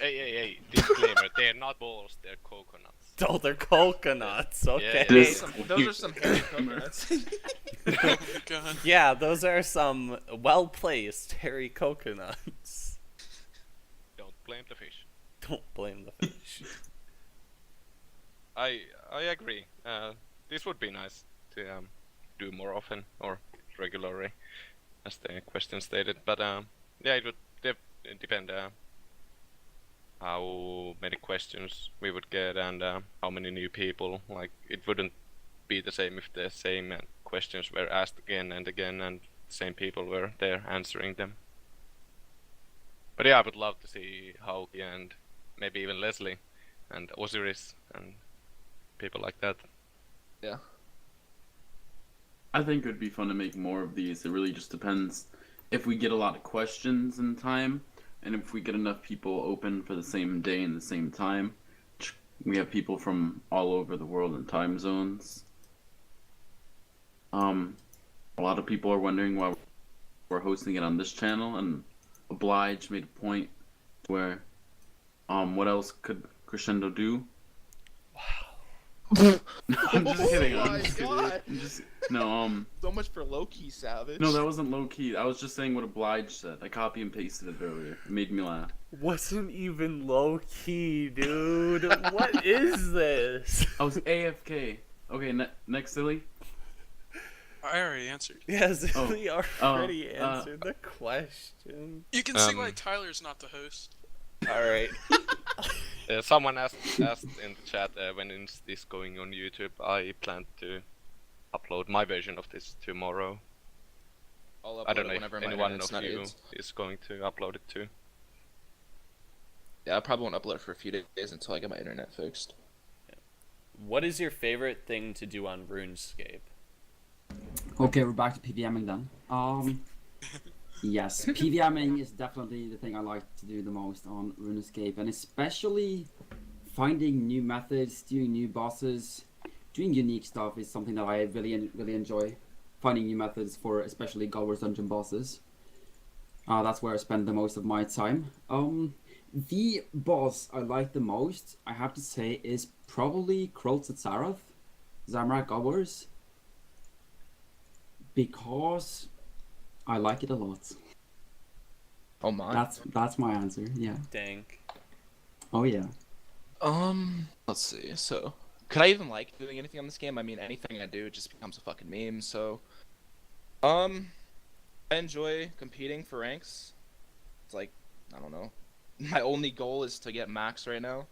Hey, disclaimer, they're not balls, they're coconuts. Oh, they're coconuts. Okay. Yeah. Those are some hairy coconuts. Oh my god. Yeah, those are some well-placed hairy coconuts. Don't blame the fish. Don't blame the fish. I agree. This would be nice to do more often or regularly, as the question stated. But yeah, it would depend how many questions we would get and how many new people. Like, it wouldn't be the same if the same questions were asked again and again and the same people were there answering them. But yeah, I would love to see Hauki and maybe even Leslie and Osiris and people like that. Yeah. I think it would be fun to make more of these. It really just depends if we get a lot of questions in time, and if we get enough people open for the same day and the same time. We have people from all over the world in time zones. A lot of people are wondering why we're hosting it on this channel, and Oblige made a point where, what else could Crescendo do? No, I'm just kidding. Oh I'm my just kidding. God. So much for low-key savage. No, that wasn't low key. I was just saying what Oblige said. I copy and pasted it earlier. It made me laugh. Wasn't even low key, dude. What is this? I was AFK. Okay, next, silly. I already answered. Yeah, Zilly already Oh, answered the question. You can see why Tyler's not the host. All right. Someone asked in the chat when is this going on YouTube. I plan to upload my version of this tomorrow. I'll I upload don't it know whenever if my anyone internet's of not you AIDS. is going to upload it too. Yeah, I probably won't upload it for a few days until I get my internet fixed. What is your favorite thing to do on RuneScape? Okay, we're back to PVMing then. Yes, PVMing is definitely the thing I like to do the most on RuneScape, and especially finding new methods, doing new bosses, doing unique stuff is something that I really enjoy. Finding new methods for especially God Wars Dungeon bosses. That's where I spend the most of my time. The boss I like the most, I have to say, is probably Krolz at Zarath, Zamorak God Wars, because I like it a lot. Oh my. That's my answer. Yeah. Dank. Oh yeah. Let's see. So, could I even like doing anything on this game? I mean, anything I do just becomes a fucking meme. So, I enjoy competing for ranks. It's like, I don't know. My only goal is to get max right now,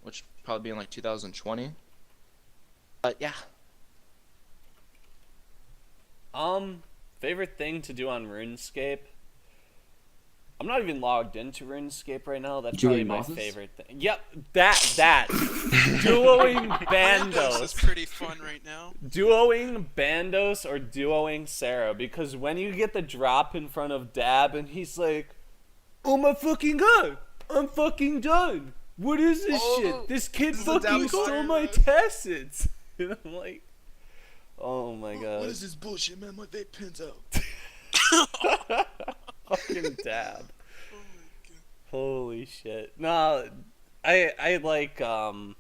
which will probably be in like 2020. But yeah. Favorite thing to do on RuneScape? I'm not even logged into RuneScape right now. That's probably Doing my bosses? favorite thing. Yep, that. Duoing Randos is Bandos. pretty fun right now. Duoing Bandos or duoing Sarah, because when you get the drop in front of Dab and he's like, "Oh my fucking god, I'm fucking done. What is this shit? This kid this is a fucking Dab stole fire my rush." tacits." And I'm like, oh my god. What is this bullshit, man? My vape pin's out. Fucking Dab. Holy shit. No, I like the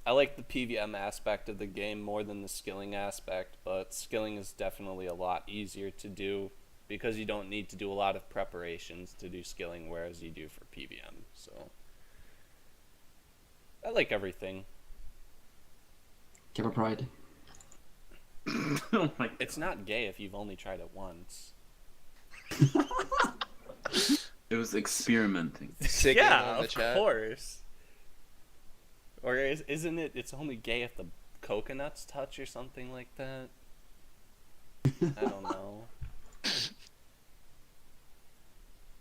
PVM aspect of the game more than the skilling aspect, but skilling is definitely a lot easier to do because you don't need to do a lot of preparations to do skilling, whereas you do for PVM. So I like everything. Give a pride. Oh my It's not gay if you've only tried it once. It was experimenting. Sick Yeah, in the of chat. course. Or isn't it? It's only gay if the coconuts touch or something like that. I don't know.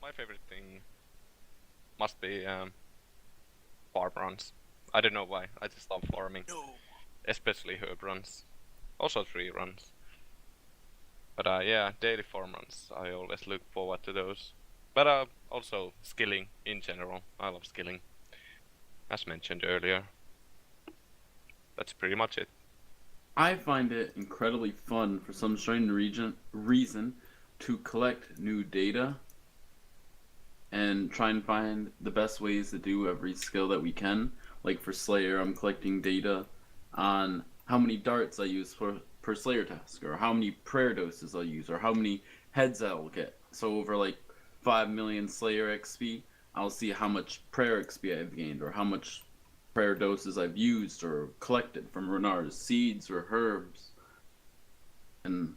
My favorite thing must be farm runs. I don't know why. I just love farming, No. especially herb runs, also tree runs. But yeah, daily farm runs. I always look forward to those. But also skilling in general. I love skilling, as mentioned earlier. That's pretty much it. I find it incredibly fun for some strange reason to collect new data and try and find the best ways to do every skill that we can. Like for Slayer, I'm collecting data on how many darts I use per Slayer task, or how many prayer doses I'll use, or how many heads I'll get. So over like 5 million Slayer XP, I'll see how much prayer XP I've gained, or how much prayer doses I've used or collected from Renar's seeds or herbs, and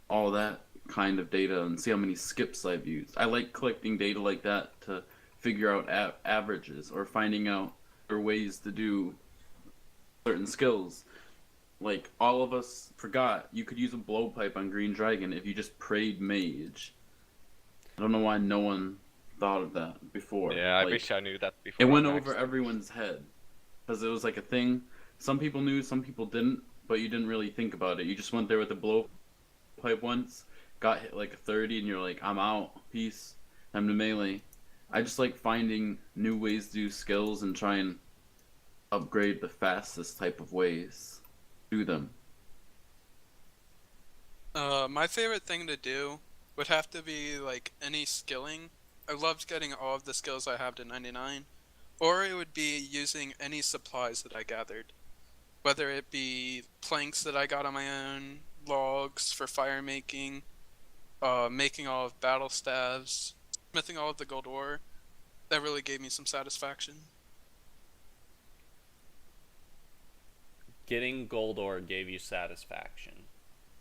all that kind of data, and see how many skips I've used. I like collecting data like that to figure out averages, or finding out other ways to do certain skills. Like, all of us forgot you could use a blowpipe on Green Dragon if you just prayed mage. I don't know why no one thought of that before. Yeah, I Like, wish I knew that before. it went I over maxed. everyone's head because it was like a thing. Some people knew, some people didn't, but you didn't really think about it. You just went there with a blowpipe once, got hit like a 30, and you're like, I'm out, peace, time to melee. I just like finding new ways to do skills and try and upgrade the fastest type of ways to do them. My favorite thing to do would have to be like any skilling. I loved getting all of the skills I have to 99, or it would be using any supplies that I gathered, whether it be planks that I got on my own, logs for fire making, making all of battle staves, smithing all of the gold ore. That really gave me some satisfaction. Getting gold ore gave you satisfaction.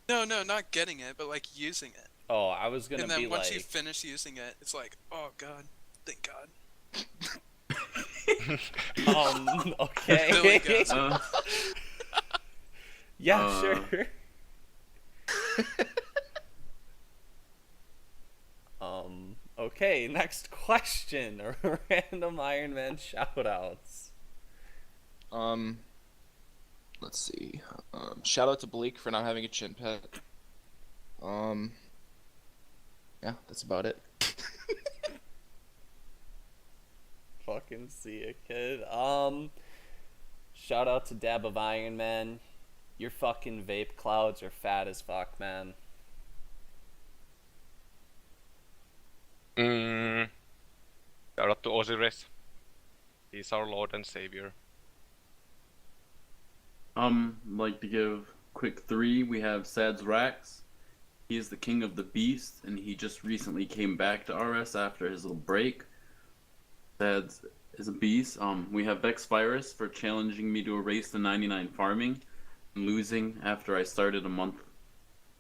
No, not getting it, but like using it. Oh, I was gonna And then be once like, you finish using it, it's like, oh god, thank god. Okay. Billy goes, Yeah, Uh, sure. Okay, next question. Random Ironman shoutouts. Let's see. Shout out to Bleak for not having a chin pet. Yeah, that's about it. Fucking see it, kid. Shout out to Dab of Ironman. Your fucking vape clouds are fat as fuck, man. Shout out to OSRS. He's our Lord and Savior. Like to give quick 3. We have Sad's Rax. He is the king of the beast, and he just recently came back to RS after his little break. Sad's is a beast. We have Vex Virus for challenging me to a race to 99 farming and losing after I started a month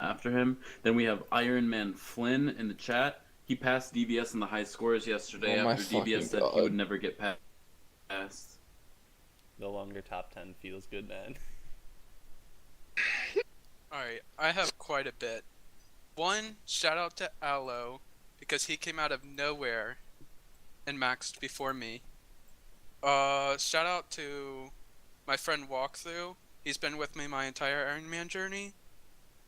after him. Then we have Iron Man Flynn in the chat. He passed DVS in the high scores yesterday Oh my after DVS fucking said he God. would never get past. No longer top 10 feels good, man. alright, I have quite a bit. One, shout out to Aloe, because he came out of nowhere and maxed before me. Shout out to my friend Walkthrough. He's been with me my entire Ironman journey.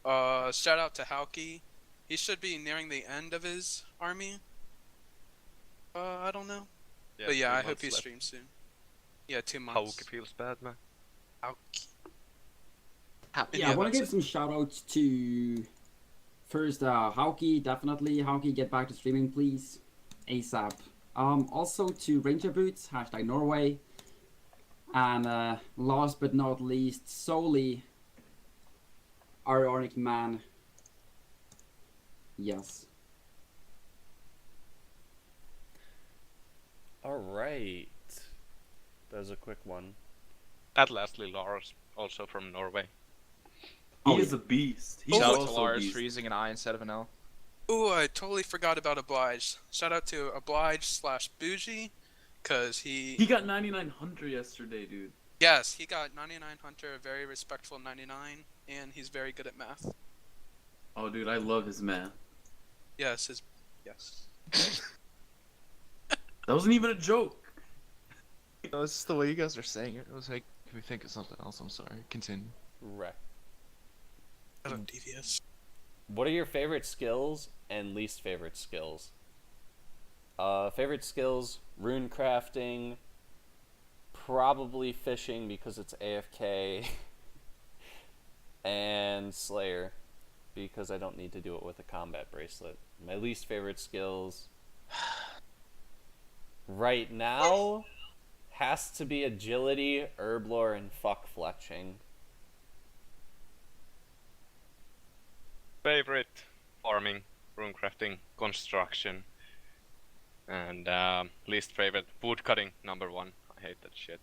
Shout out to Hauke. He should be nearing the end of his army. I don't know. But yeah, I hope he streams soon. Yeah, 2 months. Hauke feels bad, man. Hauke. Yeah, I want to give some shout outs to first Hauke, definitely. Hauke, get back to streaming, please. ASAP. Also to Ranger Boots, #Norway. And last but not least, solely Ironic Man. Yes. Alright. That was a quick one. And lastly, Lars, also from Norway. He Oh, is a beast. He's Shout out to also a Lars beast. for using an I instead of an L. Ooh, I totally forgot about Oblige. Shout out to Oblige/Bougie, cause He got 99 Hunter yesterday, dude. yes, he got 99 Hunter, a very respectful 99, and he's very good at math. Oh, dude, I love his math. Yes, yes. That wasn't even a joke. No, it's just the way you guys are saying it. It was making me think of something else. I'm sorry. Continue. Wreck. I love DVS. What are your favorite skills and least favorite skills? Favorite skills, rune crafting, probably fishing because it's AFK, and Slayer because I don't need to do it with a combat bracelet. My least favorite skills right now has to be agility, herblore, and fuck fletching. Favorite: farming, rune crafting, construction, and least favorite: wood cutting. Number 1. I hate that shit.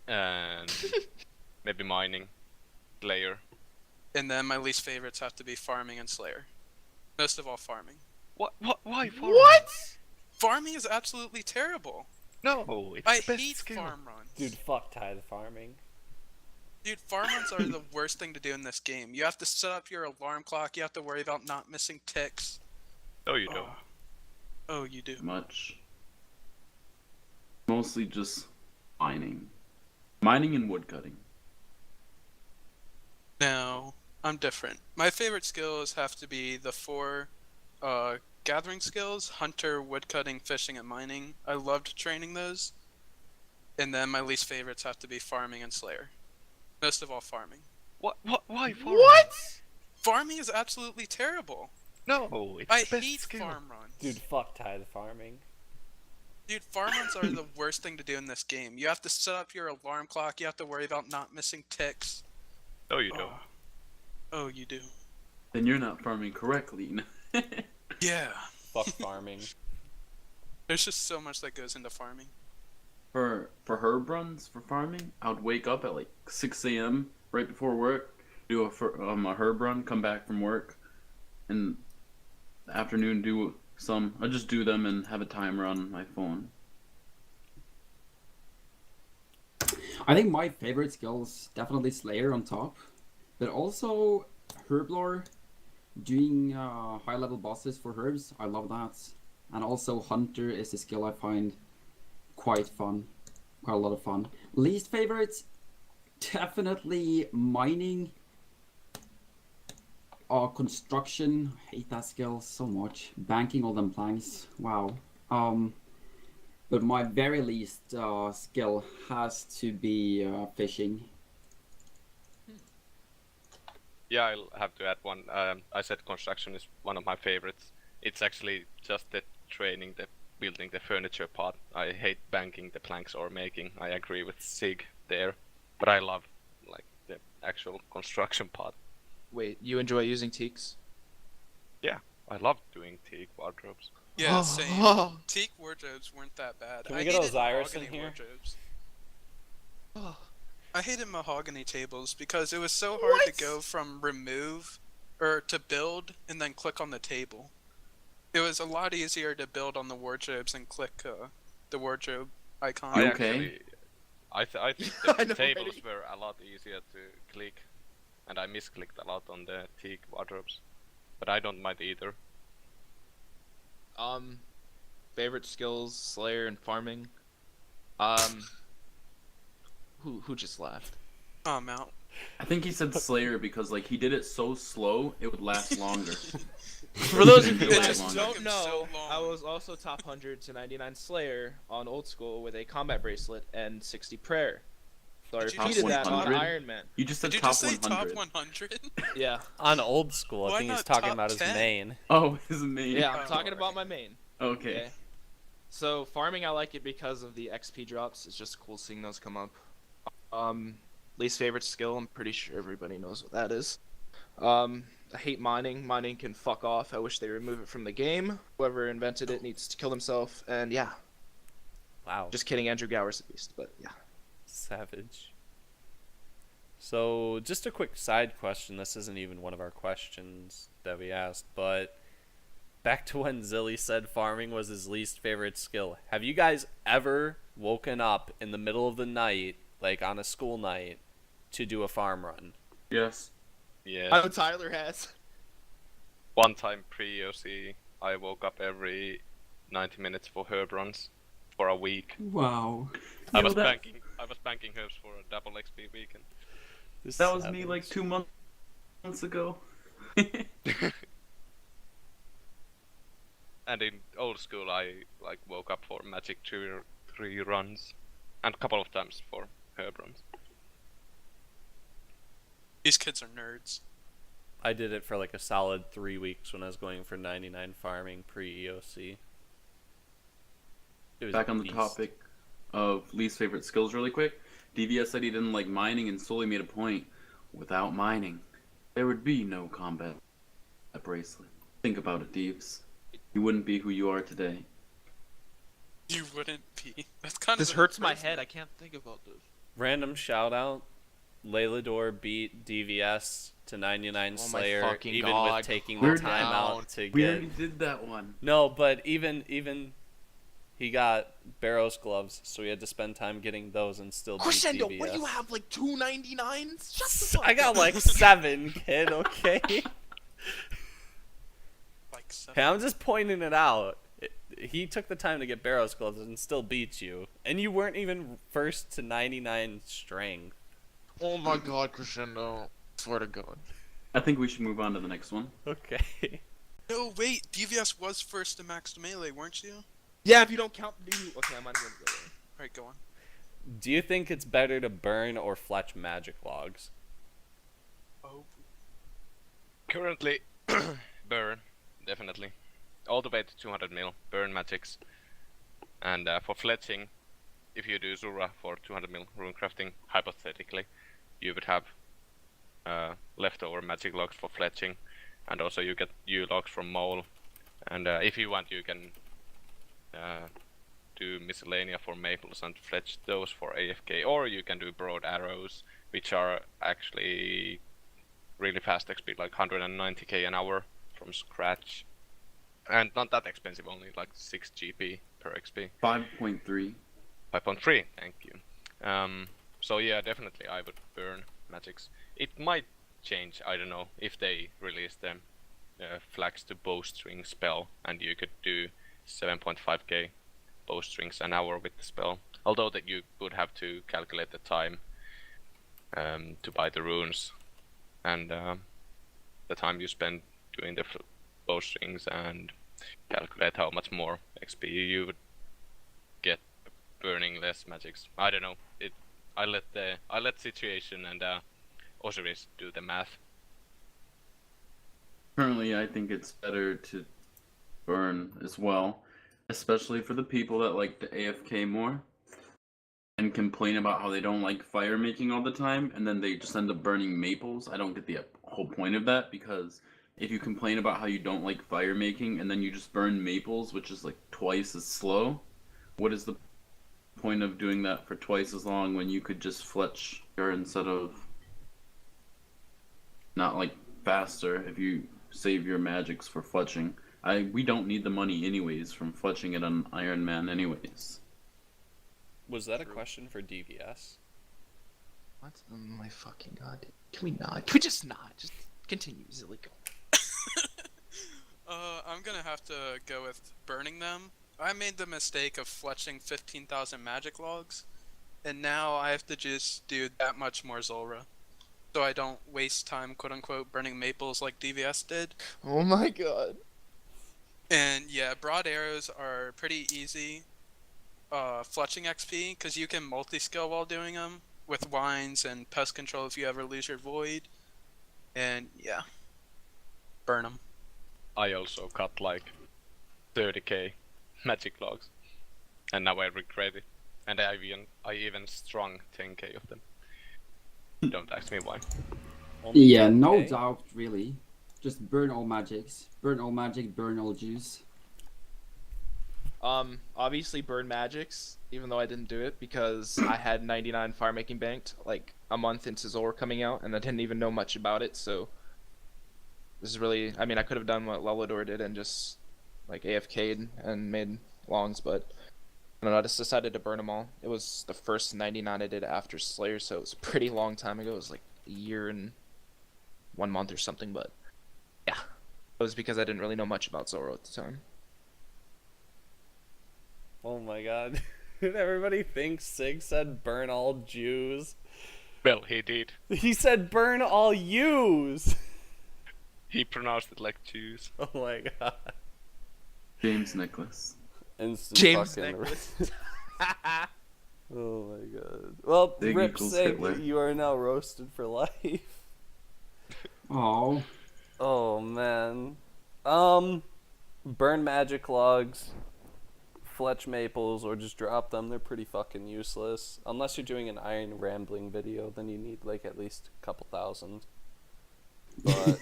And maybe mining, Slayer. And then my least favorites have to be farming and Slayer. Most of all, farming. What? Why farming? What? Farming is absolutely terrible. No, it's I the best hate skill. farm runs. Dude, fuck tithe farming. Dude, farm runs are the worst thing to do in this game. You have to set up your alarm clock. You have to worry about not missing ticks. No, you don't. Oh, you do. Much. Mostly just mining. Mining and woodcutting. No, I'm different. My favorite skills have to be the 4 gathering skills: hunter, woodcutting, fishing, and mining. I loved training those. And then my least favorites have to be farming and Slayer. Most of all, farming. What? Why farming? What? Farming is absolutely terrible. No, it's I the best hate skill. farm runs. Dude, fuck tithe farming. Dude, farm runs are the worst thing to do in this game. You have to set up your alarm clock. You have to worry about not missing ticks. No, you don't. Oh, you do. Then you're not farming correctly. Yeah. Fuck farming. There's just so much that goes into farming. For herb runs for farming, I would wake up at like 6 a.m. right before work, do a herb run, come back from work, and the afternoon do some. I just do them and have a timer on my phone. I think my favorite skill is definitely Slayer on top, but also Herblore, doing high level bosses for herbs. I love that. And also Hunter is a skill I find quite fun, quite a lot of fun. Least favorite, definitely mining. Construction, I hate that skill so much. Banking all them planks, wow. But my very least skill has to be fishing. Yeah, I'll have to add one. I said construction is one of my favorites. It's actually just the training, the building the furniture part. I hate banking the planks or making. I agree with Sig there, but I love like the actual construction part. Wait, you enjoy using teaks? Yeah, I love doing teak wardrobes. Yeah, same. Teak wardrobes weren't that bad. Can we I get hated Osiris in mahogany here? wardrobes. I hated mahogany tables because it was so hard to go from remove or to build and then click on the table. It was a lot easier to build on the wardrobes and click the wardrobe icon. You I okay? actually, I think I the know, tables right? were a lot easier to click, and I misclicked a lot on the teak wardrobes, but I don't mind either. Favorite skills, Slayer and farming. Who just laughed? Oh, Mount. I think he said Slayer because like he did it so slow it would last longer. For those of you It that just took don't him know, so long. I was also top 100 to 99 Slayer on Old School with a combat bracelet and 60 prayer. So I Did you repeated just that say on top Ironman. You just said Did you top just say 100. top 100? Yeah. On old school, I Why think he's not talking top about his 10? main. Oh, his me. Yeah, I'm Oh, talking about alright. my main. Okay. Okay. So farming, I like it because of the XP drops. It's just cool seeing those come up. Least favorite skill, I'm pretty sure everybody knows what that is. I hate mining. Mining can fuck off. I wish they remove it from the game. Whoever invented it needs to kill himself. And yeah, Wow. just kidding. Andrew Gower's a beast, but yeah. Savage. So, just a quick side question. This isn't even one of our questions that we asked, but back to when Zilly said farming was his least favorite skill. Have you guys ever woken up in the middle of the night, like on a school night, to do a farm run? Yes. Yes. I know Tyler has. One time pre-OC, I woke up every 90 minutes for herb runs for a week. Wow. I Yo, was that- banking herbs for a double XP weekend. That was me like 2 months ago. And in old school, I like woke up for magic tree runs, and a couple of times for herb runs. These kids are nerds. I did it for like a solid 3 weeks when I was going for 99 farming pre-EOC. It was Back a on the beast. topic of least favorite skills really quick. DVS said he didn't like mining and solely made a point. Without mining, there would be no combat bracelet. Think about it, Deeps. You wouldn't be who you are today. You wouldn't be. That's kind This of hurts my head. I can't think about this. Random shout out. Lelador beat DVS to 99 Oh my Slayer, fucking even God. with taking We're the time down. out to We get. already did that one. No, but even he got Barrows gloves, so he had to spend time getting those and still beat Crescendo, DVS. what do you have, like 299s? Shut the fuck I got up. like 7, kid. Okay. like Hey, I'm just pointing it out. He took the time to get Barrows gloves and still beat you, and you weren't even first to 99 strength. Oh my God, Crescendo. Swear to God. I think we should move on to the next one. Okay. No, wait. DVS was first to max melee, weren't you? Yeah, if you don't count the new. Okay, I'm not even gonna go there. Alright, go on. Do you think it's better to burn or fletch magic logs? Oh. Currently, burn, definitely. All the way to 200 mil, burn magics. And for fletching, if you do Zulrah for 200 mil rune crafting, hypothetically, you would have leftover magic logs for fletching. And also you get U logs from Mole. And if you want, you can do miscellanea for maples and fletch those for AFK. Or you can do broad arrows, which are actually really fast XP, like 190k an hour from scratch. And not that expensive, only like 6 GP per XP. 5.3. 5.3, thank you. So yeah, definitely I would burn magics. It might change, I don't know, if they release the flags to bowstring spell and you could do 7.5k bowstrings an hour with the spell. Although that you would have to calculate the time to buy the runes and the time you spend doing the bowstrings and calculate how much more XP you would get burning less magics. I don't know. I let situation and OSRS do the math. Currently, I think it's better to burn as well, especially for the people that like to AFK more and complain about how they don't like fire making all the time, and then they just end up burning maples. I don't get the whole point of that, because if you complain about how you don't like fire making and then you just burn maples, which is like twice as slow, what is the point of doing that for twice as long when you could just fletch instead of not like faster if you save your magics for fletching? We don't need the money anyways from fletching it on Ironman anyways. Was that a question for DVS? What? Oh my fucking god. Can we not? Can we just not? Just continue, Zilly. Go. I'm gonna have to go with burning them. I made the mistake of fletching 15,000 magic logs, and now I have to just do that much more Zulrah. So I don't waste time, quote unquote, burning maples like DVS did. Oh my god. And yeah, broad arrows are pretty easy fletching XP, because you can multi-skill while doing them with wines and pest control if you ever lose your void. And yeah, burn them. I also cut like 30k magic logs, and now I regret it. And I even strung 10k of them. Don't ask me why. Only Yeah, no 10K? doubt, really. Just burn all magics. Burn all magic, burn all juice. Obviously burn magics, even though I didn't do it because I had 99 fire making banked like a month into Zulrah coming out, and I didn't even know much about it. So this is really, I mean, I could have done what Lelador did and just like AFK'd and made longs, but I don't know. I just decided to burn them all. It was the first 99 I did after Slayer, so it was a pretty long time ago. It was like a year and 1 month or something, but yeah, it was because I didn't really know much about Zulrah at the time. Oh my god. Everybody thinks Sig said burn all Jews. Well, he did. He said burn all Jews. He pronounced it like Jews. Oh my god. James Nicholas. Instant James fucking Nicholas. Oh my god. Well, Big Rip equals Sig, Hitler. you are now roasted for life. Oh, Oh man. Burn magic logs, fletch maples, or just drop them. They're pretty fucking useless. Unless you're doing an iron rambling video, then you need like at least a couple thousand. But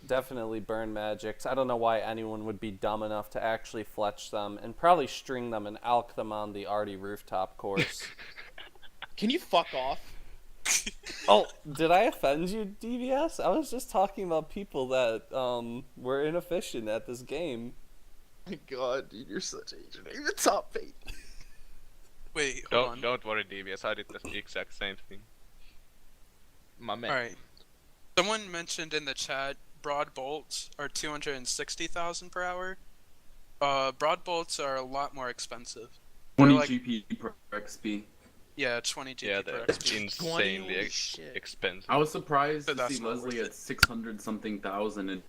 definitely burn magics. I don't know why anyone would be dumb enough to actually fletch them and probably string them and alch them on the Arty rooftop course. Can you fuck off? Oh, did I offend you, DVS? I was just talking about people that were inefficient at this game. My god, dude, you're such a agent. Even top fate. Wait, hold on. Don't worry, DVS. I did the exact same thing. My man. Alright. Someone mentioned in the chat broad bolts are 260,000 per hour. Broad bolts are a lot more expensive. 20 like- GP per XP. Yeah, 20 GP Yeah, per they're XP. insanely Holy shit. expensive. I was surprised But to that's see not Leslie worth at it. 600 something thousand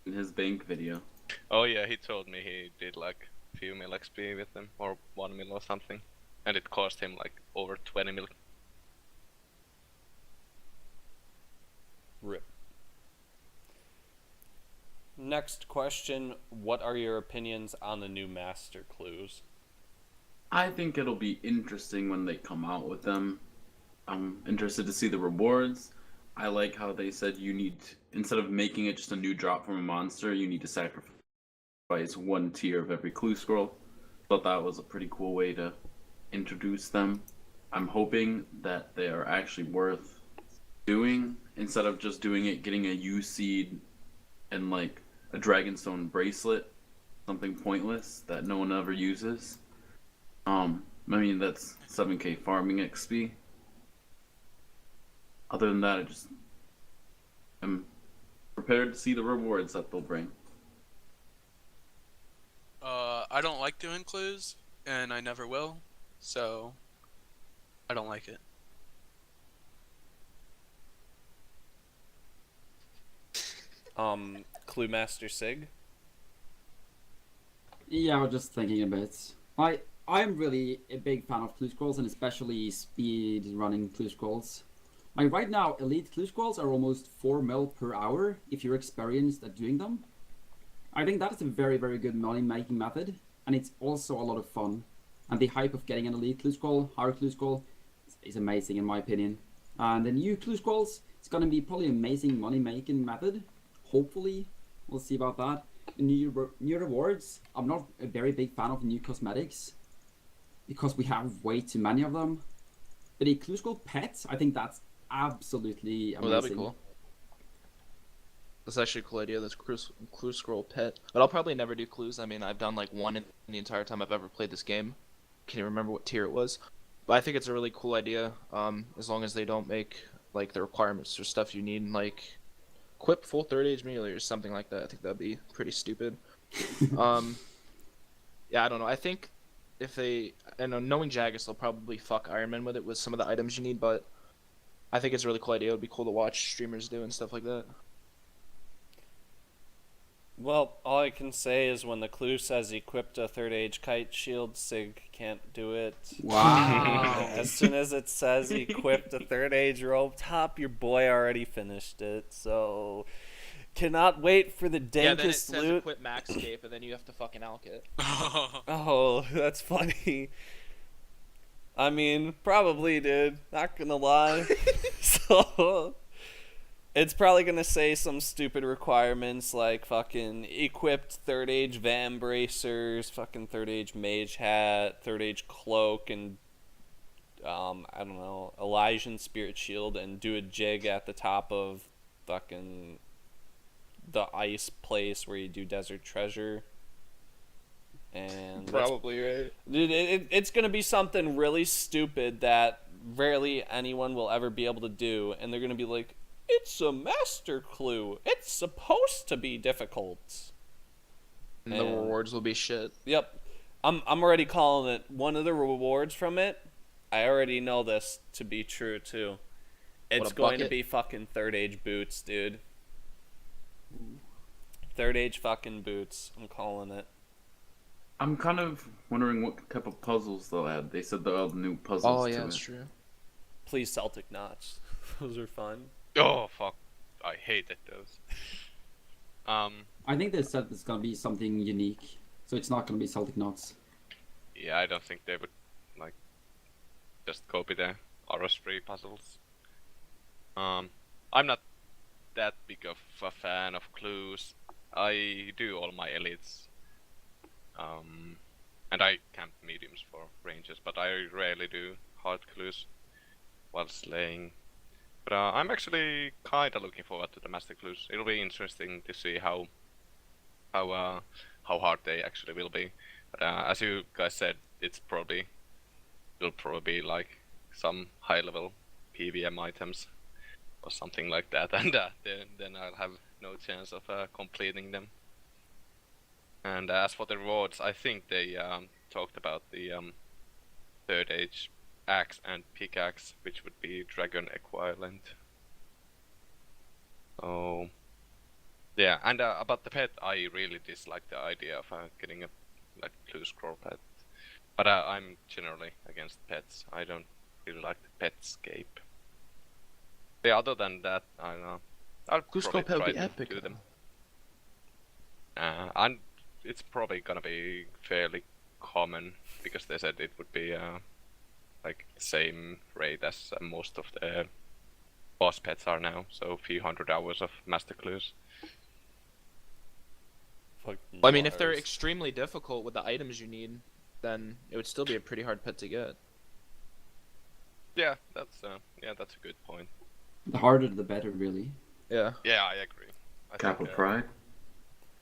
in his bank video. Oh yeah, he told me he did like a few mil XP with them, or 1 mil or something, and it cost him like over 20 mil. Rip. Next question. What are your opinions on the new master clues? I think it'll be interesting when they come out with them. I'm interested to see the rewards. I like how they said you need, instead of making it just a new drop from a monster, you need to sacrifice one tier of every clue scroll. Thought that was a pretty cool way to introduce them. I'm hoping that they are actually worth doing, instead of just doing it, getting a U seed and like a Dragonstone bracelet, something pointless that no one ever uses. I mean, that's 7k farming XP. Other than that, I just am prepared to see the rewards that they'll bring. I don't like doing clues, and I never will, so I don't like it. Clue Master Sig. Yeah, I was just thinking a bit. I'm really a big fan of clue scrolls, and especially speed running clue scrolls. Like right now, elite clue scrolls are almost 4 mil per hour if you're experienced at doing them. I think that is a very, very good money making method, and it's also a lot of fun. And the hype of getting an elite clue scroll, hard clue scroll, is amazing in my opinion. And the new clue scrolls, it's gonna be probably an amazing money making method. Hopefully, we'll see about that. New rewards, I'm not a very big fan of new cosmetics because we have way too many of them. But a clue scroll pet, I think that's absolutely amazing. Oh, that'd be cool. That's actually a cool idea, this clue scroll pet. But I'll probably never do clues. I mean, I've done like one in the entire time I've ever played this game. Can't even remember what tier it was. But I think it's a really cool idea, as long as they don't make like the requirements or stuff you need, like equip full third age melee or something like that. I think that'd be pretty stupid. Yeah, I don't know. I think if they, I know, knowing Jagus, they'll probably fuck Ironman with it with some of the items you need, but I think it's a really cool idea. It would be cool to watch streamers do and stuff like that. Well, all I can say is when the clue says equipped a third age kite shield, Sig can't do it. Wow. As soon as it says equipped a third age rope top, your boy already finished it. So, cannot wait for the dankest Yeah, then it says loot. equip Maxscape, and then you have to fucking alk it. Oh, that's funny. I mean, probably, dude. Not gonna lie. So, it's probably gonna say some stupid requirements like fucking equipped third age van bracers, fucking third age mage hat, third age cloak, and I don't know, Elysian spirit shield, and do a jig at the top of fucking the ice place where you do desert treasure. And Probably, right? dude, it's gonna be something really stupid that rarely anyone will ever be able to do, and they're gonna be like, it's a master clue. It's supposed to be difficult. And the rewards will be shit. Yep. I'm already calling it. One of the rewards from it, I already know this to be true too. It's a going to bucket? be fucking third age boots, dude. Third age fucking boots. I'm calling it. I'm kind of wondering what type of puzzles they'll add. They said they'll add new puzzles Oh, to yeah, it. that's true. Please Celtic knots. Those are fun. Oh fuck, I hated those. I think they said it's gonna be something unique, so it's not gonna be Celtic knots. Yeah, I don't think they would like just copy the RS3 puzzles. I'm not that big of a fan of clues. I do all my elites. And I camp mediums for ranges, but I rarely do hard clues while slaying. But I'm actually kinda looking forward to the master clues. It'll be interesting to see how hard they actually will be. But as you guys said, it'll probably be like some high level PVM items or something like that, and then I'll have no chance of completing them. And as for the rewards, I think they talked about the third age axe and pickaxe, which would be dragon equivalent. So yeah, and about the pet, I really dislike the idea of getting a like clue scroll pet. But I'm generally against pets. I don't really like the petscape. Yeah, other than that, I don't know. I'll Clue probably scroll pet would try be to epic, do them. though. And it's probably gonna be fairly common because they said it would be like the same rate as most of the boss pets are now, so a few hundred hours of master clues. Fucking Well, I mean, if they're Lars. extremely difficult with the items you need, then it would still be a pretty hard pet to get. Yeah, that's a good point. The harder the better, really. Yeah. Yeah, I agree. Capital Pride.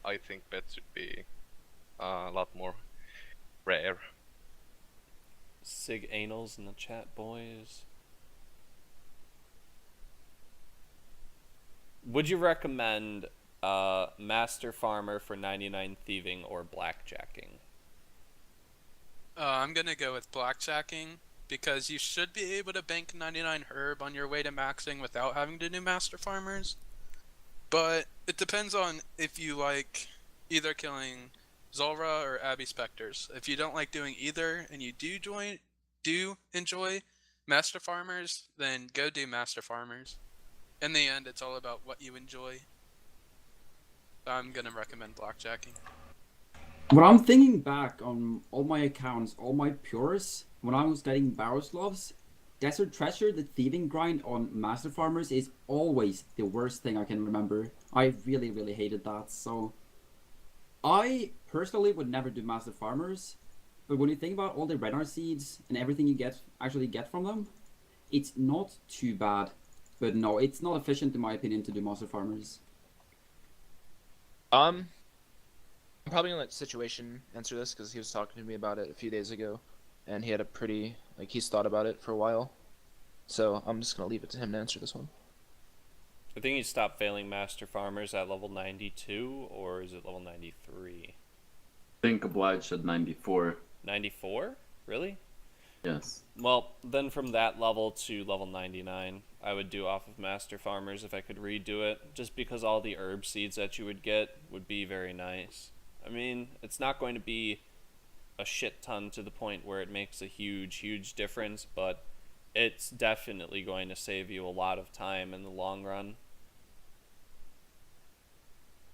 I think pets should be a lot more rare. Sig Anals in the chat, boys. Would you recommend Master Farmer for 99 Thieving or Blackjacking? I'm gonna go with blackjacking because you should be able to bank 99 herb on your way to maxing without having to do master farmers. But it depends on if you like either killing Zulrah or Abbey Specters. If you don't like doing either and you do enjoy master farmers, then go do master farmers. In the end, it's all about what you enjoy. I'm gonna recommend blackjacking. When I'm thinking back on all my accounts, all my pures, when I was getting Barrowslavs, Desert Treasure, the thieving grind on Master Farmers is always the worst thing I can remember. I really, really hated that. So I personally would never do Master Farmers, but when you think about all the Renar seeds and everything you actually get from them, it's not too bad. But no, it's not efficient in my opinion to do Master Farmers. I'm probably gonna let Situation answer this because he was talking to me about it a few days ago, and he had a pretty he's thought about it for a while. So I'm just gonna leave it to him to answer this one. I think you stopped failing Master Farmers at level 92, or is it level 93? I think Obliged at 94. 94? Really? Yes. Well, then from that level to level 99, I would do off of Master Farmers if I could redo it, just because all the herb seeds that you would get would be very nice. I mean, it's not going to be a shit ton to the point where it makes a huge difference, but it's definitely going to save you a lot of time in the long run.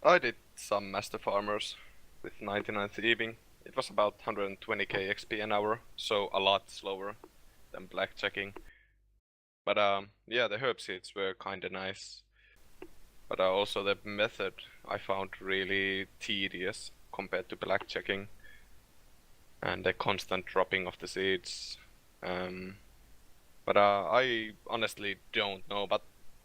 I did some Master Farmers with 99 Thieving. It was about 120k XP an hour, so a lot slower than blackjacking. But yeah, the herb seeds were kinda nice. But also the method I found really tedious compared to blackjacking. And the constant dropping of the seeds. But I honestly don't know but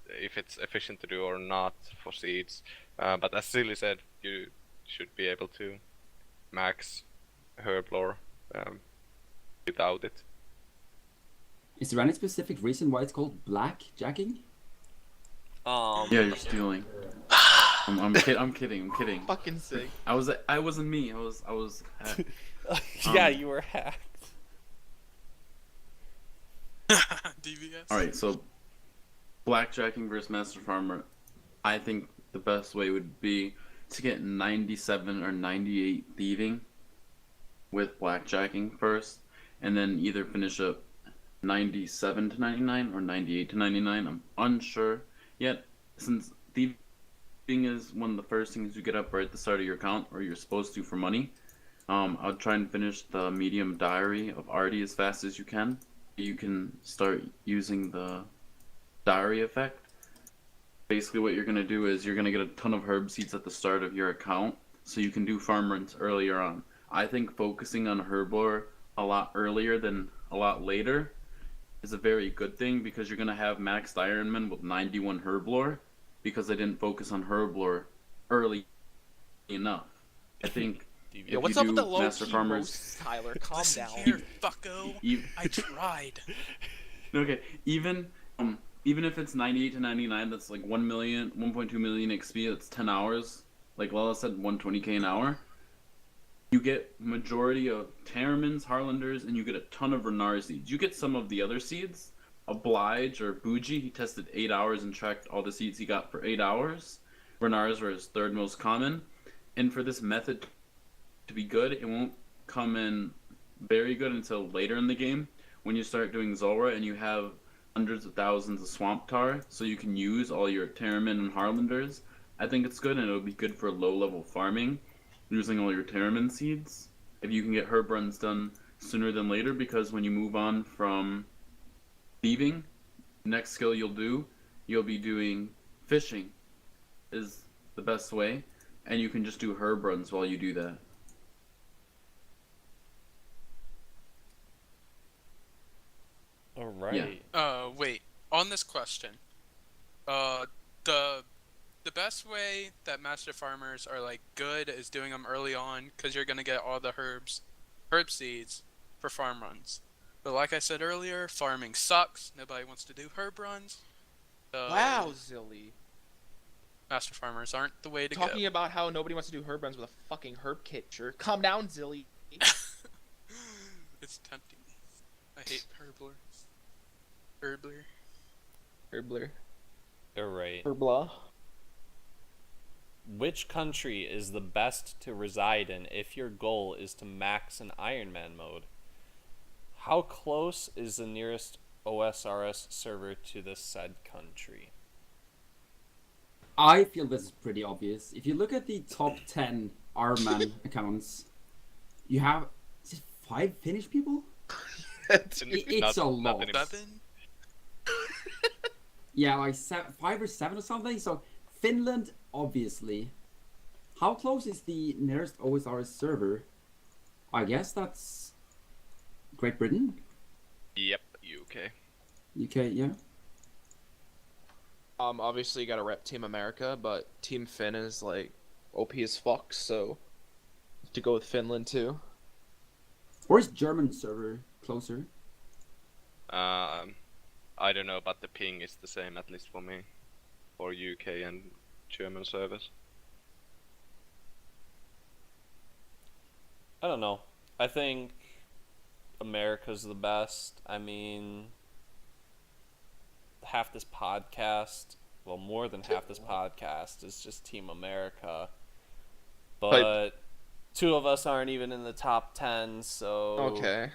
if it's efficient to do or not for seeds. But as Silly said, you should be able to max herb lore without it. Is there any specific reason why it's called blackjacking? Yeah, you're stealing. I'm kidding. Fucking sick. I wasn't me. I was. Yeah, you were hacked. DVS. All right, so blackjacking versus Master Farmer. I think the best way would be to get 97 or 98 thieving with blackjacking first, and then either finish up 97 to 99 or 98 to 99. I'm unsure yet, since thieving is one of the first things you get up right at the start of your account, or you're supposed to for money. I'll try and finish the medium diary of Artie as fast as you can. You can start using the diary effect. Basically what you're going to do is you're going to get a ton of herb seeds at the start of your account, so you can do farm runs earlier on. I think focusing on herb lore a lot earlier than a lot later is a very good thing, because you're going to have maxed Ironman with 91 herb lore because they didn't focus on herb lore early enough. I think DVS. Yo, what's you up with do the low Master key Farmers- roasts, Tyler? Calm Listen down. here, fucko. E- I tried. Okay, even if it's 98 to 99, that's like 1.2 million XP. That's 10 hours. Like Lela said, 120k an hour. You get majority of Terramins, Harlanders, and you get a ton of Renar seeds. You get some of the other seeds. Oblige or Bougie, he tested 8 hours and tracked all the seeds he got for 8 hours. Renars were his third most common. And for this method to be good, it won't come in very good until later in the game, when you start doing Zulrah and you have hundreds of thousands of Swamp Tar, so you can use all your Terramin and Harlanders. I think it's good, and it'll be good for low-level farming, using all your Terramin seeds. If you can get herb runs done sooner than later, because when you move on from thieving, next skill you'll be doing fishing is the best way, and you can just do herb runs while you do that. All right. Wait. On this question, the best way that Master Farmers are like good is doing them early on, because you're gonna get all the herb seeds for farm runs. But like I said earlier, farming sucks. Nobody wants to do herb runs. So Wow, Zilly. master farmers aren't the way to Talking go. about how nobody wants to do herb runs with a fucking herb catcher. Calm down, Zilly. It's tempting. I hate herblers. Herbler. Herbler. You're right. Herbla. Which country is the best to reside in if your goal is to max an Ironman mode? How close is the nearest OSRS server to the said country? I feel this is pretty obvious. If you look at the top 10 Ironman accounts, you have is it 5 Finnish people? It's a lot. anymore. 7? Yeah, like 5 or 7 or something. So Finland, obviously. How close is the nearest OSRS server? I guess that's Great Britain, Yep, UK. UK. Yeah. Obviously you gotta rep Team America, but Team Finn is like OP as fuck, so to go with Finland too. Or is German server closer? I don't know, but the ping is the same, at least for me, for UK and German servers. I don't know. I think America's the best. I mean, half this podcast, well, more than half this podcast is just Team America. But two of us aren't even in the top 10, so... Okay.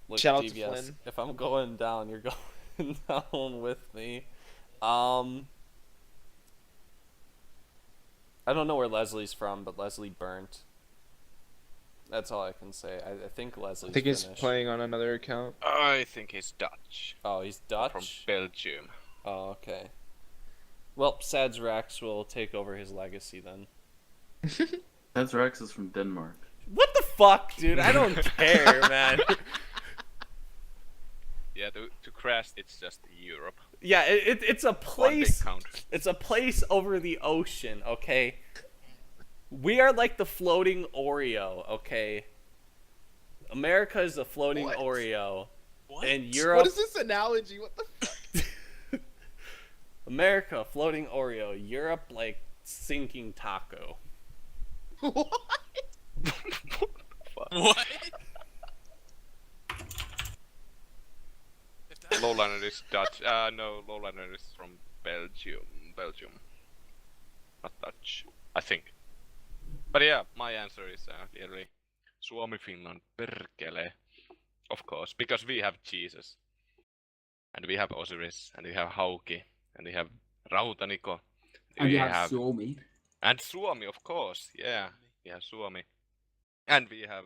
Look, Shout out to GBS, Flynn. if I'm going down, you're going down with me. I don't know where Leslie's from, but Leslie burnt. That's all I can say. I think Leslie's I think he's Finnish. playing on another account. I think he's Dutch. Oh, he's From Dutch? Belgium. Oh, okay. Well, Sads Rex will take over his legacy then. That's Rex is from Denmark. What the fuck, dude? I don't care, man. Yeah, to Crest, it's just Europe. Yeah, it's a One big place. country. It's a place over the ocean, okay? We are like the floating Oreo, okay? America is the floating What? Oreo. What? And Europe... What is this analogy? What the fuck? America, floating Oreo. Europe, like, sinking taco. What? What? If that- Lowlander is Dutch. No, Lowlander is from Belgium. Not Dutch, I think. But yeah, my answer is clearly Suomi, Finland, perkele. Of course, because we have Jesus. And we have Osiris, and we have Hauki, and we have Rautaniko. And we you have Suomi. And Suomi, of course, yeah. We have Suomi. And we have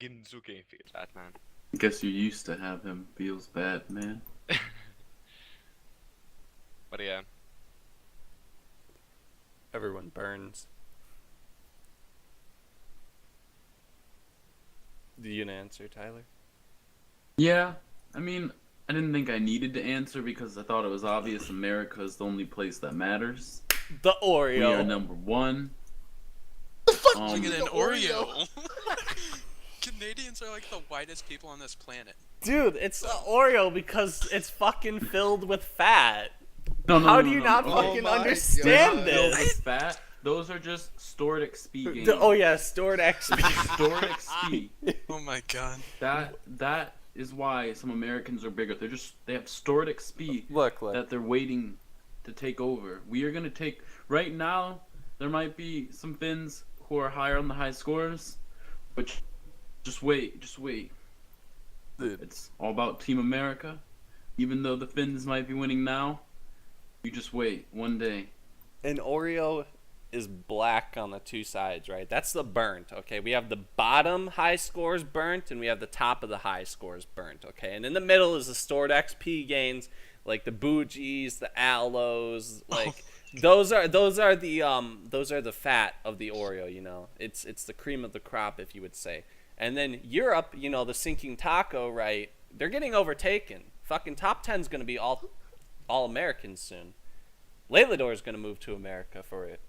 Ginzuki, feels bad, man. Guess you used to have him. Feels bad, man. But yeah, Everyone burns. Do you answer, Tyler? Yeah, I mean, I didn't think I needed to answer because I thought it was obvious America is the only place that matters. The We are Oreo. number one. Look at an The Oreo. Canadians are like the whitest people on this planet. Dude, it's the Oreo because it's fucking filled with fat. No, How do you not okay. fucking my understand God. Filled this? with fat. Those are just stored XP games. Oh yeah, stored XP. Stored XP. Oh my god. That is why some Americans are bigger. They have stored XP Look. that they're waiting to take over. We are gonna take right now. There might be some Finns who are higher on the high scores, but just wait. Dude. It's all about Team America. Even though the Finns might be winning now, you just wait one day. An Oreo is black on the two sides, right? That's the burnt, okay? We have the bottom high scores burnt, and we have the top of the high scores burnt, okay? And in the middle is the stored XP gains, like the bougies, the aloes, like those are the fat of the Oreo, you know. It's the cream of the crop, if you would say. And then Europe, you know, the sinking taco, right? They're getting overtaken. Fucking top 10's gonna be all Americans soon. Lelador is gonna move to America for it.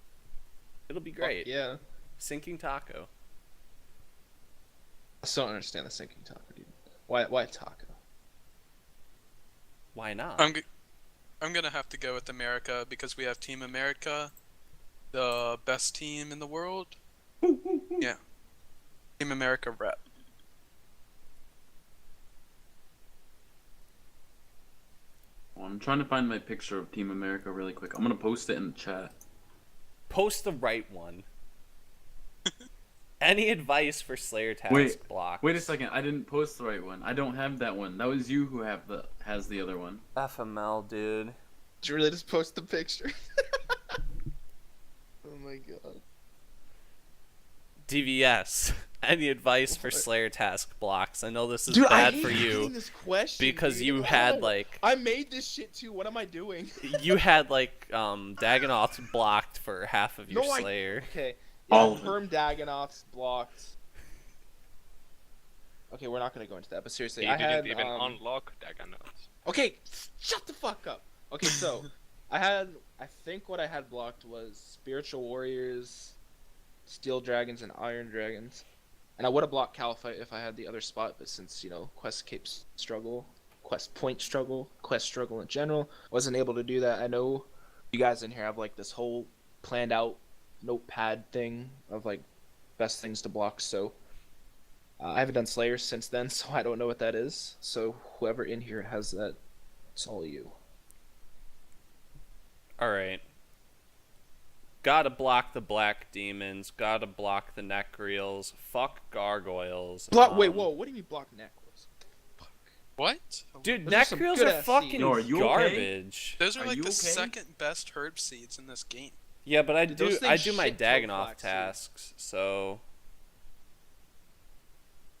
It'll be great. Yeah. Sinking taco. still don't understand the sinking taco, dude. Why taco? Why not? I'm gonna have to go with America because we have Team America, the best team in the world. Yeah, Team America rep. I'm trying to find my picture of Team America really quick. I'm gonna post it in the chat. Post the right one. Any advice for Slayer task Wait, blocks? Wait a second, I didn't post the right one. I don't have that one. That was you who has the other one. FML, dude. Did you really just post the picture? Oh my god. DVS. Any advice for Slayer task blocks? I know this is Dude, bad I hate for you getting this question, because dude. you had like I made this shit too. What am I doing? you had like Dagonoths blocked for half of your No, Slayer. Okay. All Yeah, of Perm Dagonoths blocked. Okay, we're not gonna go into that, but seriously, He I didn't had even unlock Dagonoths. Okay, shut the fuck up. Okay, so I think what I had blocked was Spiritual Warriors, Steel Dragons, and Iron Dragons. And I would have blocked Caliphite if I had the other spot, but since, you know, quest point struggle, quest struggle in general, wasn't able to do that. I know you guys in here have like this whole planned out notepad thing of like best things to block, so I haven't done Slayers since then, so I don't know what that is. So whoever in here has that, it's all you. Alright. Gotta block the black demons. Gotta block the necreals. Fuck gargoyles. Wait, whoa, what do you mean block necros? What? Dude, Those are some necreals good-ass are fucking seeds. Yo, are you okay? garbage. Those are Are like you the okay? second best herb seeds in this game. Yeah, but I Dude, those do things my shit toe Dagonoth flax, dude. tasks, so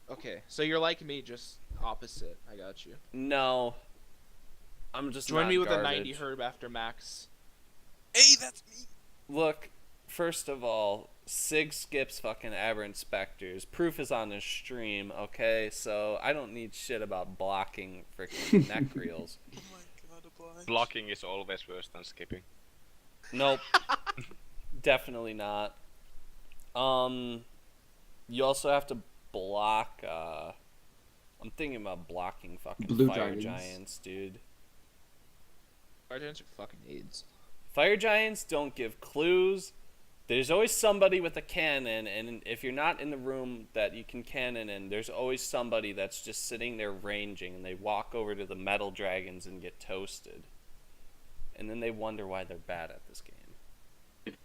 Okay, so you're like me, just opposite. I got you. no. I'm just Join not me with garbage. a 90 herb after max. Hey, that's me. Look, first of all, Sig skips fucking aberrant specters. Proof is on his stream, okay? So I don't need shit about blocking freaking necreals. Oh my god, oblige. Blocking is always worse than skipping. Nope. Definitely not. You also have to block, I'm thinking about blocking fucking Blue fire dragons. giants, dude. Fire giants are fucking AIDS. Fire giants don't give clues. There's always somebody with a cannon, and if you're not in the room that you can cannon in, there's always somebody that's just sitting there ranging, and they walk over to the metal dragons and get toasted. And then they wonder why they're bad at this game. If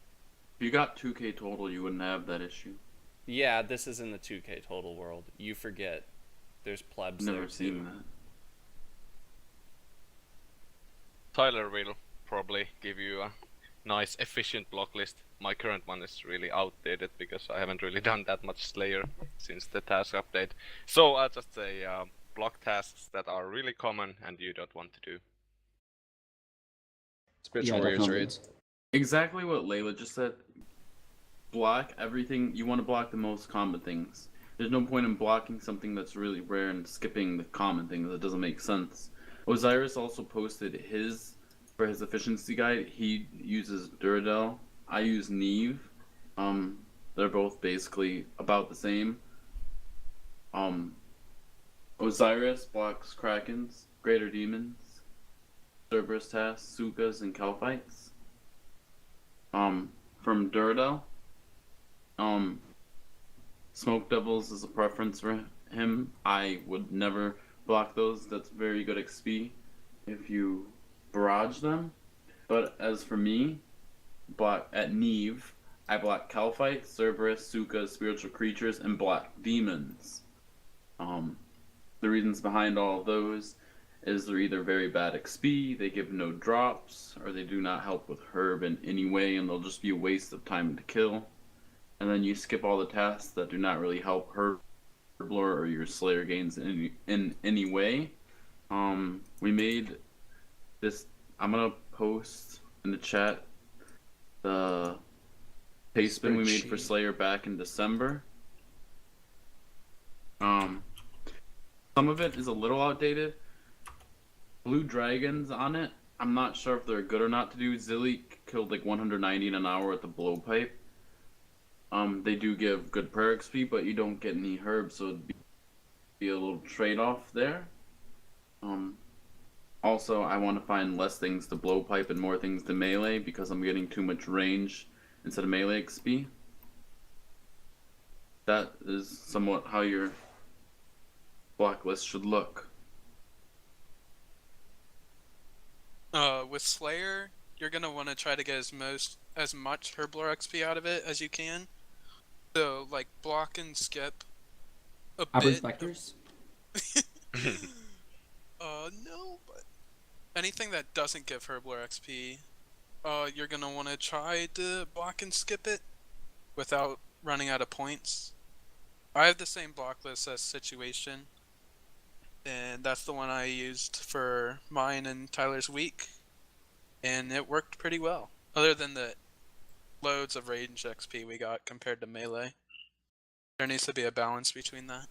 you got 2K total, you wouldn't have that issue. Yeah, this is in the 2K total world. You forget. There's plebs Never there seen too. that. Tyler will probably give you a nice efficient block list. My current one is really outdated because I haven't really done that much Slayer since the task update. So I'll just say block tasks that are really common and you don't want to do. Spiritual Yeah, Warriors definitely. raids. Exactly what Layla just said. Block everything. You want to block the most common things. There's no point in blocking something that's really rare and skipping the common things. That doesn't make sense. OSRS also posted for his efficiency guide. He uses Duradel. I use Neve. They're both basically about the same. Osiris blocks Krakens, Greater Demons, Cerberus tasks, Sukas, and Calphites. From Duradel. Smoke Devils is a preference for him. I would never block those. That's very good XP if you barrage them. But as for me, at Neve, I block Calphites, Cerberus, Sukas, spiritual creatures, and black demons. The reasons behind all of those is they're either very bad XP, they give no drops, or they do not help with herb in any way, and they'll just be a waste of time to kill. And then you skip all the tasks that do not really help herb lore or your Slayer gains in any way. We made this. I'm gonna post in the chat the pay spin we made for Spreadsheet. Slayer back in December. Some of it is a little outdated. Blue dragons on it. I'm not sure if they're good or not to do. Zilly killed like 190 in an hour with the blowpipe. They do give good prayer XP, but you don't get any herbs, so it'd be be a little trade-off there. Also, I want to find less things to blowpipe and more things to melee because I'm getting too much range instead of melee XP. That is somewhat how your block list should look. With Slayer, you're gonna want to try to get as much Herblore XP out of it as you can. So, like, block and skip a Average bit. vectors? No, but anything that doesn't give Herblore XP, you're gonna want to try to block and skip it without running out of points. I have the same block list as Situation, and that's the one I used for mine and Tyler's week, and it worked pretty well. Other than the loads of range XP we got compared to melee, there needs to be a balance between that.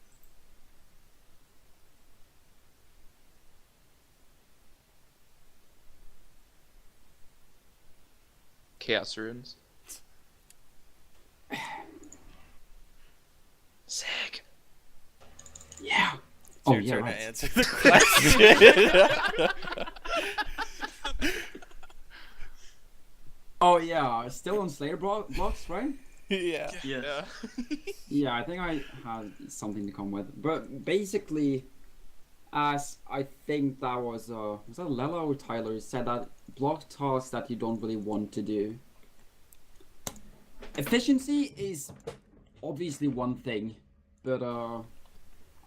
Chaos runes. Sick. Yeah. It's Oh, your yeah, turn right. to answer the question. Oh, yeah. Still on Slayer blocks, right? Yeah. Yeah. Yeah, I think I had something to come with. But basically, as I think that was that Lela or Tyler said that block tasks that you don't really want to do. Efficiency is obviously one thing, but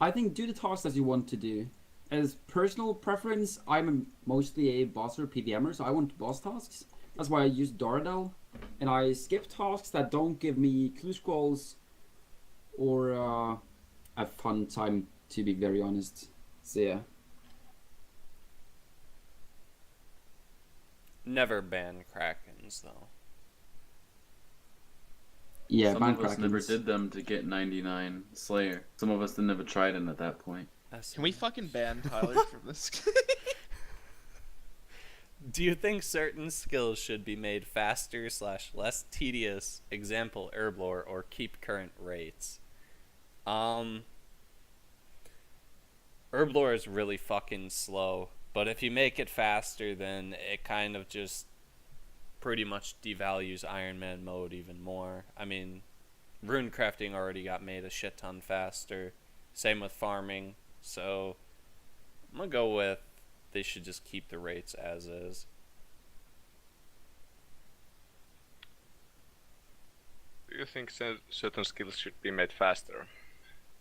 I think do the tasks that you want to do. As personal preference, I'm mostly a boss or PVMer, so I want boss tasks. That's why I use Doradel, and I skip tasks that don't give me clue scrolls or a fun time, to be very honest. So yeah. Never ban Krakens, though. Yeah, Some of us never Krakens. did them to get 99 Slayer. Some of us never tried it at that point. Can we fucking ban Tyler from this? Do you think certain skills should be made faster / less tedious? Example, Herblore, or keep current rates? Herblore is really fucking slow, but if you make it faster, then it kind of just pretty much devalues Ironman mode even more. I mean, rune crafting already got made a shit ton faster. Same with farming. So I'm gonna go with they should just keep the rates as is. Do you think certain skills should be made faster?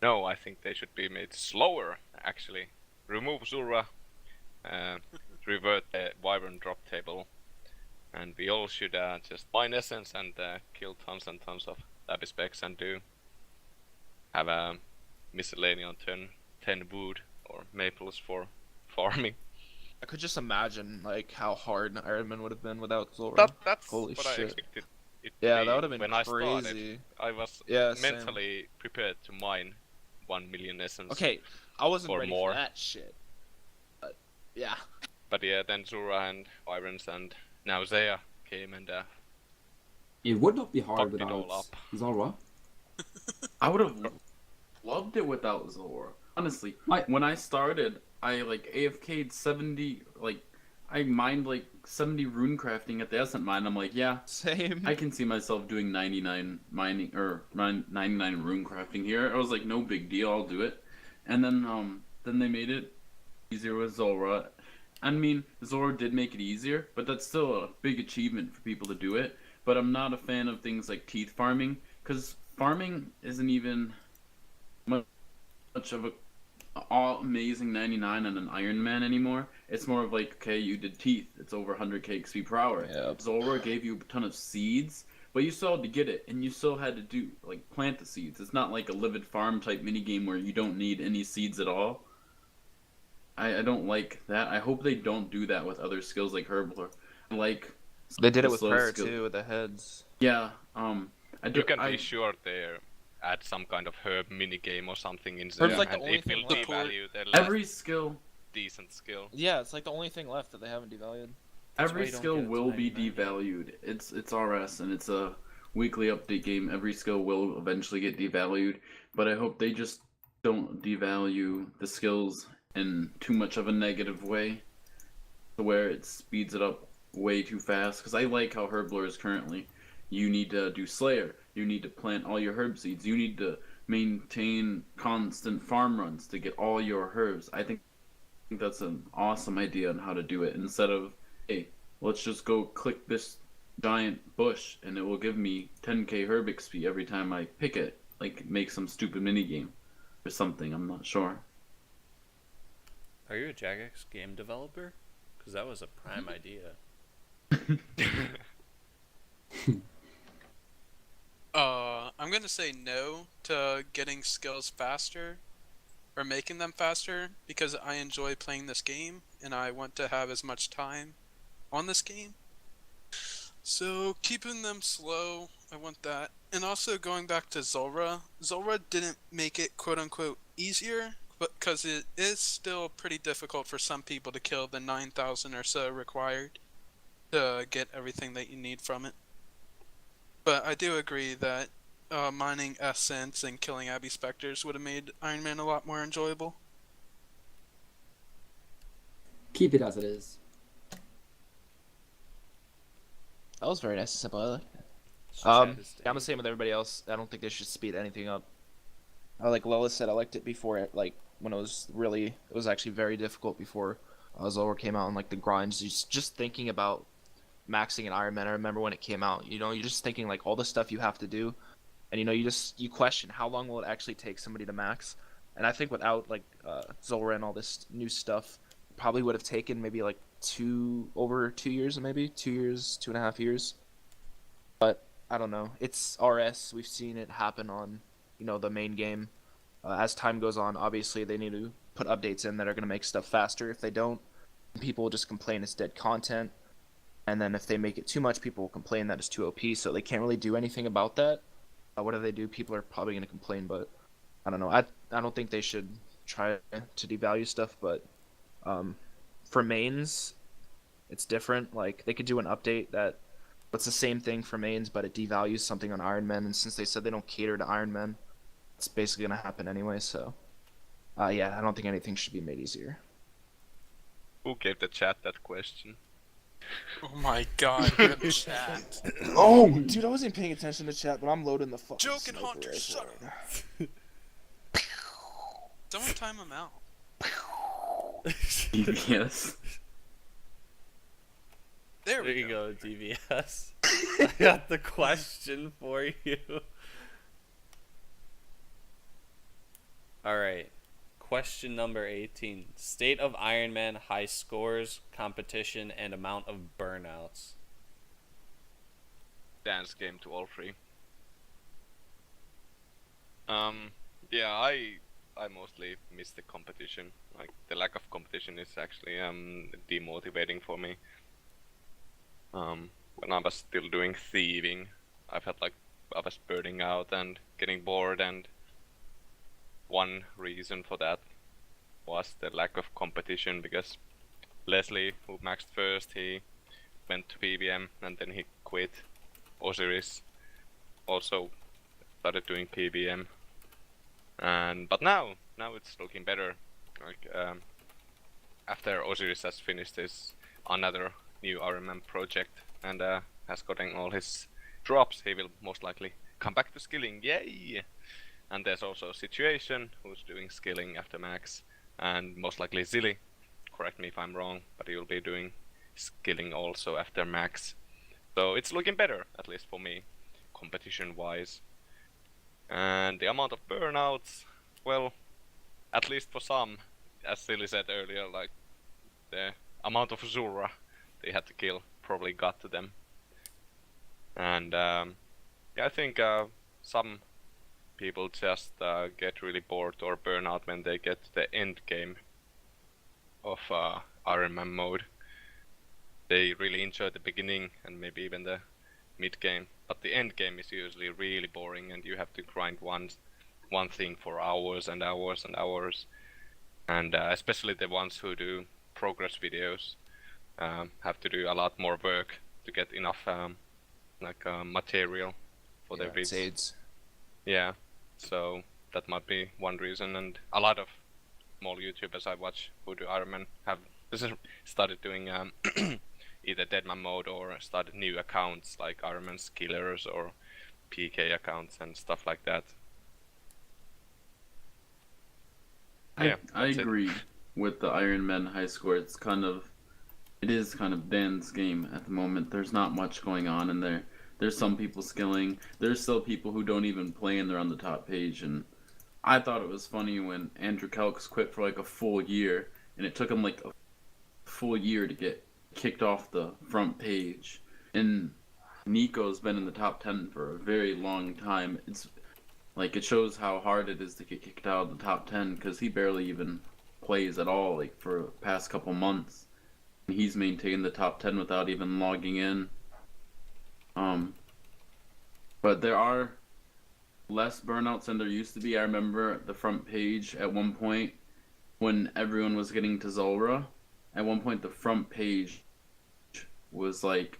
No, I think they should be made slower, actually. Remove Zulrah, revert the Wyvern drop table, and we all should just mine essence and kill tons and tons of Abbey specs and have a miscellaneous 10 wood or maples for farming. I could just imagine like how hard an Ironman would have been without Zulrah. That's Holy what I shit. expected it to Yeah, be that would have been when I started. crazy. I was Yeah, same. mentally prepared to mine 1 million essence. Okay, I wasn't Or ready more. for that shit. But yeah. But yeah, then Zulrah and Irons and now Zaya came and It would not be hard Fucked it without all up. Zulrah. I would have loved it without Zulrah. Honestly, Like- when I started, I like AFK'd 70, like I mined like 70 rune crafting at the Essence mine. I'm like, yeah, Same. I can see myself doing 99 mining or 99 rune crafting here. I was like, no big deal, I'll do it. And then they made it easier with Zulrah. I mean, Zulrah did make it easier, but that's still a big achievement for people to do it. But I'm not a fan of things like teeth farming, because farming isn't even much of a all amazing 99 on an Ironman anymore. It's more of like, okay, you did teeth, it's over 100k XP per hour. Yeah. Zulrah gave you a ton of seeds, but you still had to get it, and you still had to do like plant the seeds. It's not like a livid farm type minigame where you don't need any seeds at all. I don't like that. I hope they don't do that with other skills like Herblore. Like They did the it with slow prayer skill- too, with the heads. Yeah, I do. you can I, be sure they add some kind of herb minigame or something in Herb's Zaya, like the and only it will thing left. devalue their every skill. decent skill. Yeah, it's like the only thing left that they haven't devalued. That's why Every you don't skill get it to will be 99. devalued. It's RS and it's a weekly update game. Every skill will eventually get devalued, but I hope they just don't devalue the skills in too much of a negative way, to where it speeds it up way too fast. Because I like how Herblore is currently. You need to do Slayer. You need to plant all your herb seeds. You need to maintain constant farm runs to get all your herbs. I think that's an awesome idea on how to do it. Instead of, hey, let's just go click this giant bush and it will give me 10k herb XP every time I pick it. Like, make some stupid mini game or something. I'm not sure. Are you a Jagex game developer? Because that was a prime idea. I'm gonna say no to getting skills faster or making them faster because I enjoy playing this game and I want to have as much time on this game. So keeping them slow, I want that. And also going back to Zulrah, Zulrah didn't make it quote unquote easier, but because it is still pretty difficult for some people to kill the 9,000 or so required to get everything that you need from it. But I do agree that mining Essence and killing Abbey Specters would have made Ironman a lot more enjoyable. Keep it as it is. That was very nice and simple. I like it. It's just Yeah, I'm devastating. the same with everybody else. I don't think they should speed anything up. Like Lola said, I liked it before it, like when it was actually very difficult before Zulrah came out, and like the grinds. Just thinking about maxing an Ironman. I remember when it came out. You know, you're just thinking like all the stuff you have to do, and you know, you question how long will it actually take somebody to max. And I think without like Zulrah and all this new stuff, probably would have taken maybe like over 2 years, maybe 2 years, 2.5 years. But I don't know. It's RS. We've seen it happen on, you know, the main game. As time goes on, obviously they need to put updates in that are going to make stuff faster. If they don't, people will just complain it's dead content. And then if they make it too much, people will complain that it's too OP. So they can't really do anything about that. What do they do? People are probably going to complain, but I don't know. I don't think they should try to devalue stuff. But for mains, it's different. Like they could do an update that's the same thing for mains, but it devalues something on Ironman. And since they said they don't cater to Ironman, it's basically going to happen anyway. So yeah, I don't think anything should be made easier. Who gave the chat that question? Oh my god, rip chat. Oh, dude, I wasn't paying attention to chat, but I'm loading the fucking Joke and sniper Hunter, rifle shut right up. Don't time him out. Yes. There There we you go. go, DVS. I got the question for you. Alright. Question number 18. State of Ironman high scores, competition, and amount of burnouts. Dance game to all three. Yeah, I mostly miss the competition. Like the lack of competition is actually demotivating for me. When I was still doing thieving, I felt like I was burning out and getting bored, and one reason for that was the lack of competition, because Leslie, who maxed first, he went to PBM and then he quit. OSRS also started doing PBM, but now it's looking better. Like after OSRS has finished his another new Ironman project and has gotten all his drops, he will most likely come back to skilling. Yay! And there's also Situation, who's doing skilling after max, and most likely Zilly, correct me if I'm wrong, but he will be doing skilling also after max. So it's looking better, at least for me, competition wise. And the amount of burnouts, well, at least for some, as Zilly said earlier, like the amount of Zulrah they had to kill probably got to them. And yeah, I think some people just get really bored or burn out when they get to the end game of Ironman mode. They really enjoy the beginning and maybe even the mid game, but the end game is usually really boring, and you have to grind one thing for hours and hours and hours. And especially the ones who do progress videos have to do a lot more work to get enough material for their vids. AIDS. Yeah, so that might be one reason. And a lot of small YouTubers I watch who do Ironman have started doing either Deadman mode or started new accounts like Ironman Skillers or PK accounts and stuff like that. I agree with the Ironman high score. It is kind of Dan's game at the moment. There's not much going on in there. There's some people skilling. There's still people who don't even play and they're on the top page. And I thought it was funny when Andrew Kelks quit for like a full year, and it took him like a full year to get kicked off the front page. And Nico's been in the top 10 for a very long time. It shows how hard it is to get kicked out of the top 10 because he barely even plays at all, like for the past couple months. And he's maintained the top 10 without even logging in. But there are less burnouts than there used to be. I remember the front page at one point when everyone was getting to Zulrah. At one point, the front page was like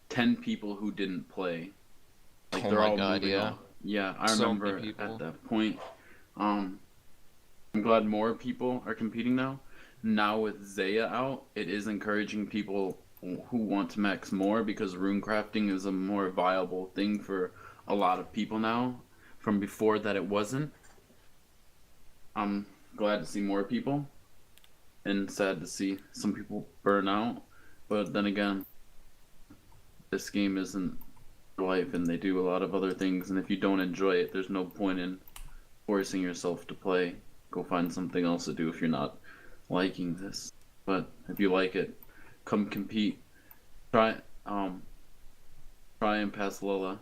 10 people who didn't play. Like they're all moving on. Yeah, I remember at that point. I'm glad more people are competing now. Now with Zaya out, it is encouraging people who want to max more because rune crafting is a more viable thing for a lot of people now. From before that it wasn't. I'm glad to see more people and sad to see some people burn out. But then again, this game isn't life and they do a lot of other things, and if you don't enjoy it, there's no point in forcing yourself to play. Go find something else to do if you're not liking this. But if you like it, come compete. Try and pass Lola.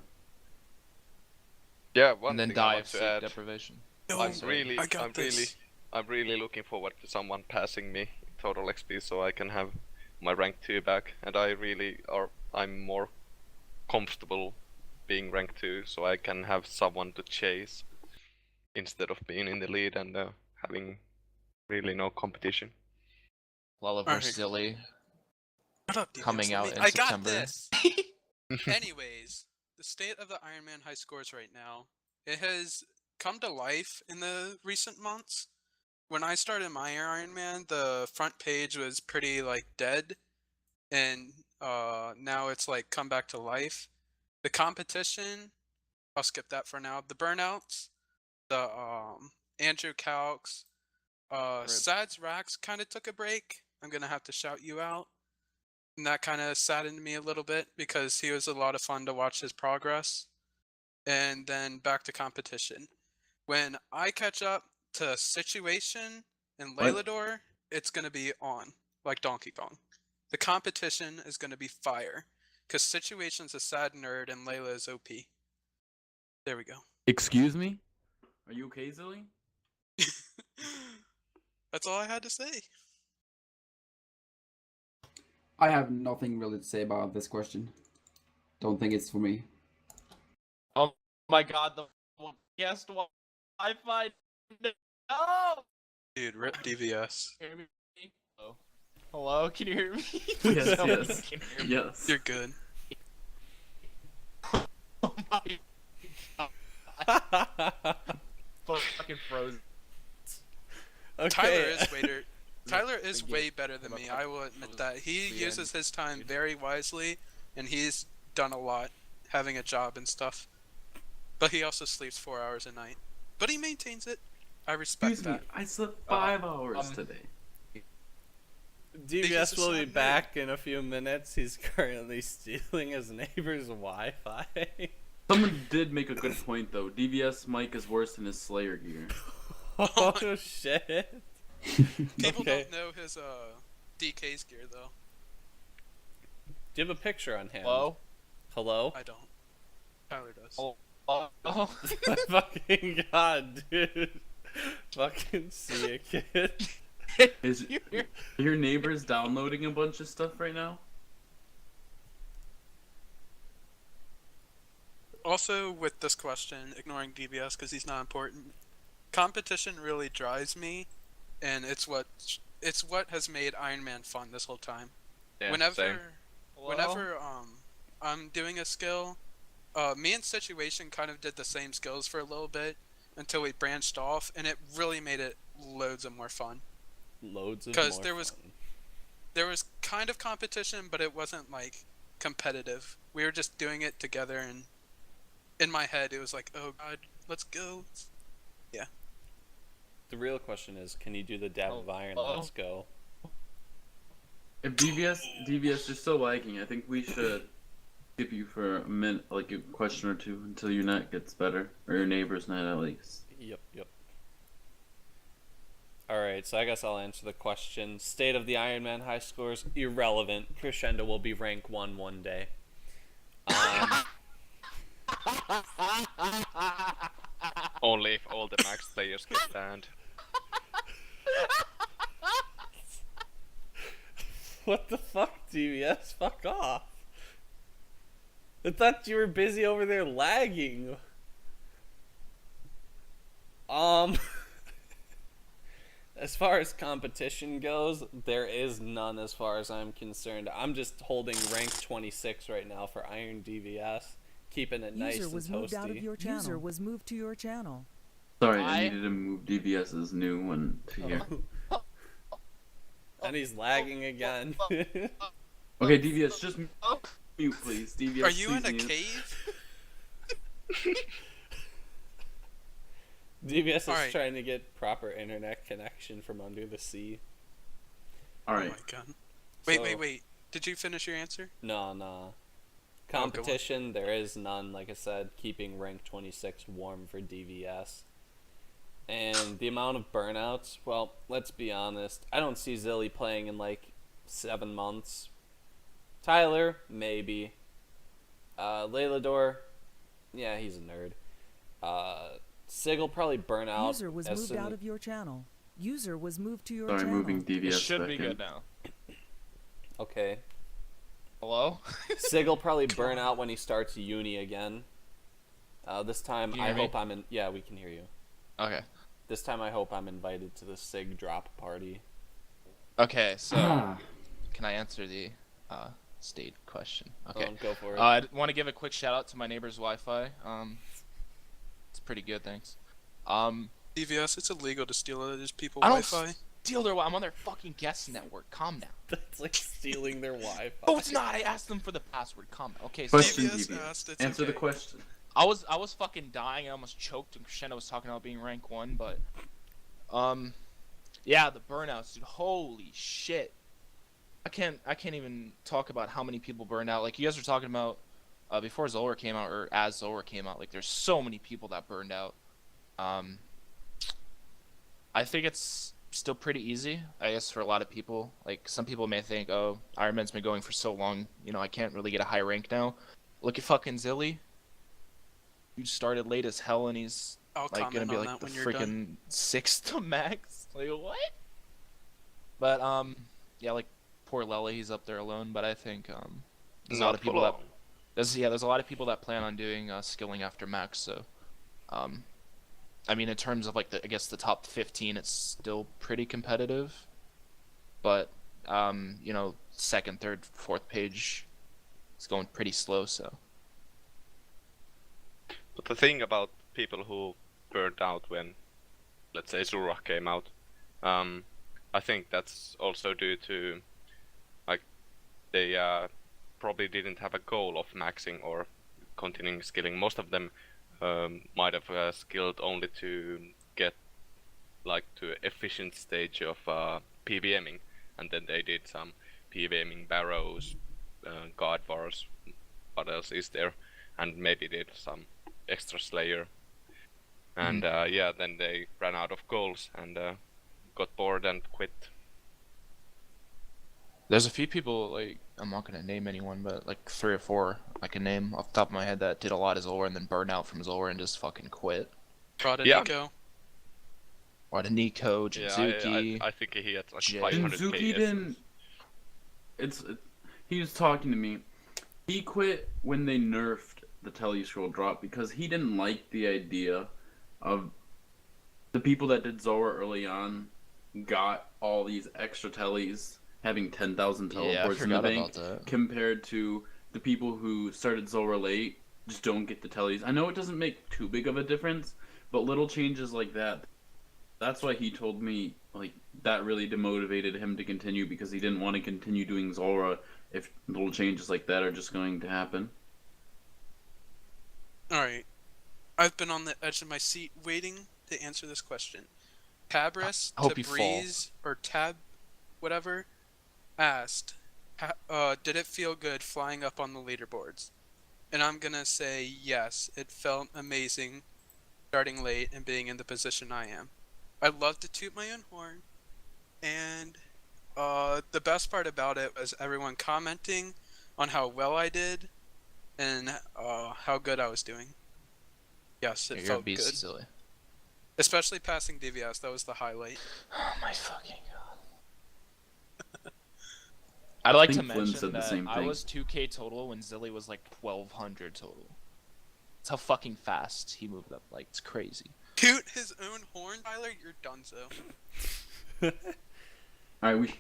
Yeah, one And then thing die I want of to sleep add, deprivation. I'm really looking forward to someone passing me in total XP so I can have my rank 2 back, and I'm more comfortable being rank 2 so I can have someone to chase instead of being in the lead and having really no competition. Lala versus Zilly Shut up, DBS, coming out in I got September. this. Anyways, the state of the Ironman high scores right now, it has come to life in the recent months. When I started my Ironman, the front page was pretty dead, and now it's come back to life. The competition, I'll skip that for now. The burnouts, the Andrew Calcs, Sad's Racks kind of took a break. I'm gonna have to shout you out. And that kind of saddened me a little bit because he was a lot of fun to watch his progress. And then back to competition. When I catch up to Situation and Lelador, it's going to be on, like Donkey Kong. The competition is going to be fire. Because Situation's a sad nerd and Layla is OP. There we go. Excuse me? Are you okay, Zilly? That's all I had to say. I have nothing really to say about this question. Don't think it's for me. Oh my god, the guest Wi-Fi. No! Dude, rip DVS. Hear me? Hello? Hello? Can you hear me? Yes, Tell me yes. you can hear me. Yes. You're good. Oh my god. Fucking frozen. Okay. Tyler is way better than me, I will admit that. He uses his time very wisely, and he's done a lot, having a job and stuff. But he also sleeps 4 hours a night. But he maintains it. I respect Excuse me, that. I slept 5 hours today. DVS will be back in a few minutes. He's currently stealing his neighbor's Wi-Fi. Someone did make a good point though. DVS mic is worse than his Slayer gear. Oh shit. People Okay. don't know his DK's gear though. Do you have a picture on hand? Hello? Hello? I don't. Tyler does. Oh. Fucking god, dude. Fucking see it, kid. Is your neighbors downloading a bunch of stuff right now? Also, with this question, ignoring DBS because he's not important, competition really drives me, and it's what has made Ironman fun this whole time. Yeah, whenever same. whenever I'm doing a skill, me and Situation kind of did the same skills for a little bit, until we branched off, and it really made it loads of more fun. Loads of 'Cause more there was- fun. There was kind of competition, but it wasn't like competitive. We were just doing it together, and in my head, it was like, oh god, let's go. The real question is, can you do the dab of iron? Oh. Let's go. If DVS, you're still lagging. I think we should skip you for a minute, like a question or two, until your net gets better, or your neighbor's net at least. Yep. Alright, so I guess I'll answer the question. State of the Ironman high scores, irrelevant. Crescendo will be rank 1 one day. Only if all the max players get banned. What the fuck, DVS? Fuck off. I thought you were busy over there lagging. As far as competition goes, there is none as far as I'm concerned. I'm just holding rank 26 right now for Iron DVS, keeping it nice User and was moved out of toasty. your channel. User was moved to your channel. Sorry, I I- needed to move DVS's new one to here. And he's lagging again. Okay, DVS, just mute, please. DVS, Are you in please a mute. cave? DVS is Alright. trying to get proper internet connection from under the sea. Oh Alright. my god. Wait, So- wait. Did you finish your answer? No. Oh, go on. Competition, there is none, like I said, keeping rank 26 warm for DVS. And the amount of burnouts, well, let's be honest, I don't see Zilly playing in like 7 months. Tyler, maybe. Lelador, yeah, he's a nerd. Sig will probably burn out. User was as moved soon- out of your channel. User was moved to your Sorry, channel. moving It DVS should back be in. good now. Okay. Hello? Sig will probably burn out when he starts uni again. This time, Can you I hear me? hope I'm in. Yeah, we can hear you. Okay. This time, I hope I'm invited to the Sig drop party. Okay, so Ah, can I answer the state question? Okay. Go for it. I want to give a quick shout out to my neighbor's Wi-Fi. It's pretty good, thanks. DVS, it's illegal to steal other people's I don't Wi-Fi. steal their. I'm on their fucking guest network. Calm down. That's like stealing their Wi-Fi. Oh, it's not. I asked them for the password. Calm down. Okay, so Question, DVS DVS. asked, it's Answer the okay. question. I was fucking dying. I almost choked when Crescendo was talking about being rank 1, but yeah, the burnouts, dude. Holy shit. I can't even talk about how many people burned out. Like you guys were talking about before Zulrah came out, or as Zulrah came out, like there's so many people that burned out. I think it's still pretty easy, I guess, for a lot of people. Like some people may think, oh, Ironman's been going for so long, you know, I can't really get a high rank now. Look at fucking Zilly. He started late as hell and he's I'll like gonna comment be on like that the when you're done. freaking 6th to max. Like what? But yeah, like poor Lely, he's up there alone. But I think there's a lot Not of for people that long. there's a lot of people that plan on doing skilling after max. So I mean, in terms of like I guess the top 15, it's still pretty competitive. But you know, second, third, fourth page, it's going pretty slow. So But the thing about people who burned out when, let's say, Zulrah came out, I think that's also due to, like, they probably didn't have a goal of maxing or continuing skilling. Most of them might have skilled only to get, like, to efficient stage of PBMing, and then they did some PBMing barrows, guard bars, what else is there, and maybe did some extra slayer, and yeah, then they ran out of goals and got bored and quit. there's a few people, like I'm not gonna name anyone, but like 3 or 4 I can name off the top of my head that did a lot of Zulrah and then burned out from Zulrah and just fucking quit. Brought Yeah. Nico. What a Nico, Yeah, Jinzuki. I think he had like Jay. 500 Jinzuki KS. didn't. He was talking to me. He quit when they nerfed the telescroll drop because he didn't like the idea of the people that did Zulrah early on got all these extra tellies, having 10,000 Yeah, I teleports in the forgot bank, about that. compared to the people who started Zulrah late just don't get the tellies. I know it doesn't make too big of a difference, But little changes like that, that's why he told me, like, that really demotivated him to continue, because he didn't want to continue doing Zulrah if little changes like that are just going to happen. Alright. I've been on the edge of my seat waiting to answer this question. Tabris, I hope you fall. Tabriz, or Tab, whatever, asked, did it feel good flying up on the leaderboards? And I'm gonna say yes, it felt amazing starting late and being in the position I am. I love to toot my own horn, and the best part about it was everyone commenting on how well I did and how good I was doing. Yes, it You're a felt beast, good. silly. Especially passing DVS, that was the highlight. Oh my fucking god. I'd like to think Flynn mention said the that same I thing. was 2K total when Zilly was like 1200 total. That's how fucking fast he moved up. Like, it's crazy. Toot his own horn, Tyler? You're donezo. Alright, we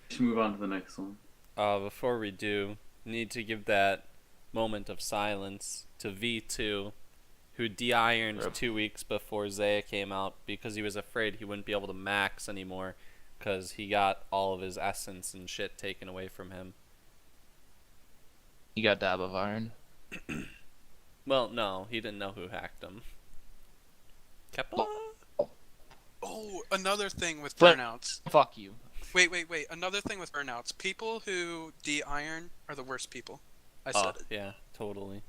should move on to the next one. Before we do, need to give that moment of silence to V2, who de-ironed Rip. 2 weeks before Zaya came out because he was afraid he wouldn't be able to max anymore because he got all of his essence and shit taken away from him. He got dab of iron. Well, no, he didn't know who hacked him. Kepler? Oh, another thing with Flynn. burnouts. Fuck you. Wait. Another thing with burnouts. People who de-iron are the worst people. I said it. Yeah, totally.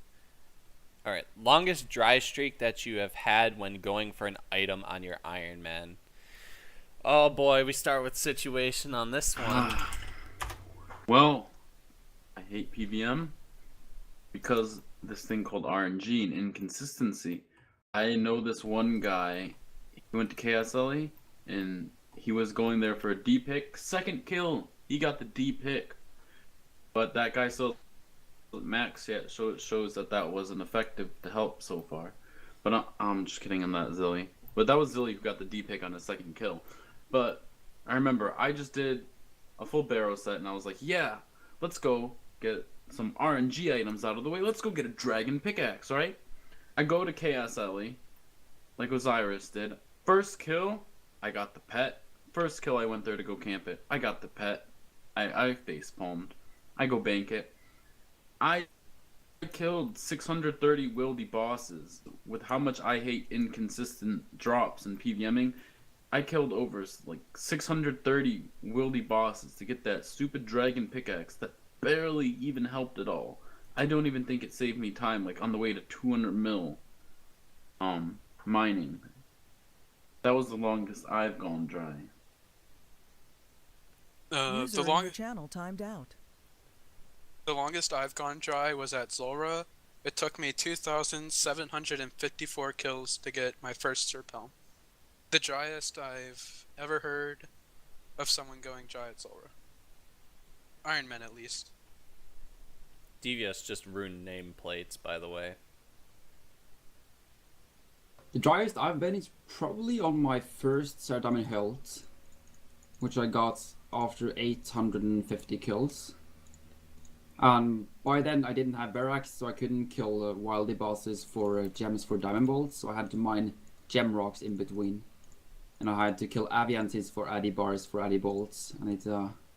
Alright, longest dry streak that you have had when going for an item on your Ironman. Oh boy, we start with situation on this one. Well, I hate PVM because this thing called RNG and inconsistency. I know this one guy, he went to KSLE and he was going there for a D pick. Second kill, he got the D pick. But that guy still hasn't maxed yet, so it shows that that wasn't effective to help so far. But I'm just kidding on that, Zilly. But that was Zilly who got the D pick on his second kill. But I remember I just did a full barrow set and I was like, yeah, let's go get some RNG items out of the way. Let's go get a dragon pickaxe, right? I go to KSLE, like Osiris did. First kill, I got the pet. First kill, I went there to go camp it. I got the pet. I face palmed. I go bank it. I killed 630 wildy bosses. With how much I hate inconsistent drops and PVMing, I killed over like 630 wildy bosses to get that stupid dragon pickaxe that barely even helped at all. I don't even think it saved me time, like on the way to 200 mil mining. That was the longest I've gone dry. User in your channel timed out. The longest I've gone dry was at Zulrah. It took me 2,754 kills to get my first Serpelm. The driest I've ever heard of someone going dry at Zulrah. Ironman, at least. Devious just ruined nameplates, by the way. The driest I've been is probably on my first Sardamian Hilt, which I got after 850 kills. And by then I didn't have barracks, so I couldn't kill wildy bosses for gems for diamond bolts, so I had to mine gem rocks in between. And I had to kill aviantis for addy bars for addy bolts, and it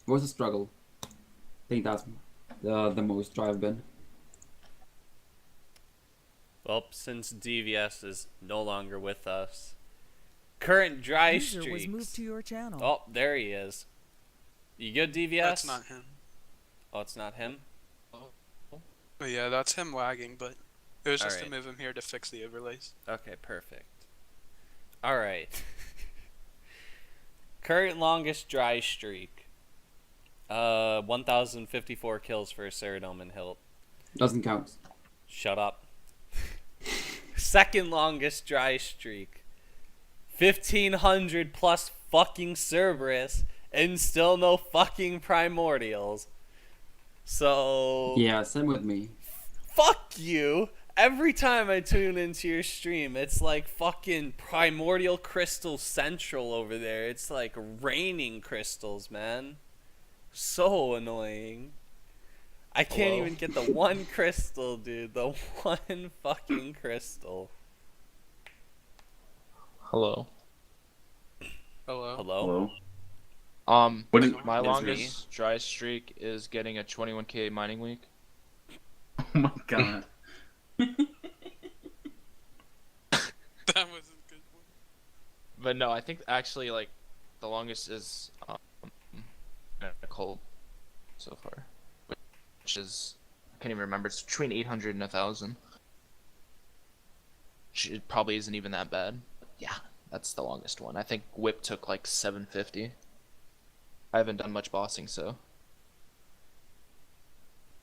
was a struggle. I think that's the most dry I've been. Well, since DVS is no longer with us, current dry User streaks. was moved to your channel. Oh, there he is. You good, DVS? That's not him. Oh, it's not him? But yeah, that's him lagging, but it was just to Alright. move him here to fix the overlays. Okay, perfect. Alright. Current longest dry streak. 1,054 kills for Ceradome and Hilt. Doesn't count. Shut up. Second longest dry streak. 1,500 plus fucking Cerberus and still no fucking Primordials. So... Yeah, same with me. Fuck you! Every time I tune into your stream, it's like fucking Primordial Crystal Central over there. It's like raining crystals, man. So annoying. I can't Hello? even get the one crystal, dude. The one fucking crystal. Hello. Hello. Hello? Hello? What is, My It's me. longest dry streak is getting a 21k mining week. oh my god. That was a good one. But no, I think actually like the longest is cold so far, which is I can't even remember. It's between 800 and 1,000. It probably isn't even that bad. Yeah, that's the longest one. I think whip took like 750. I haven't done much bossing, so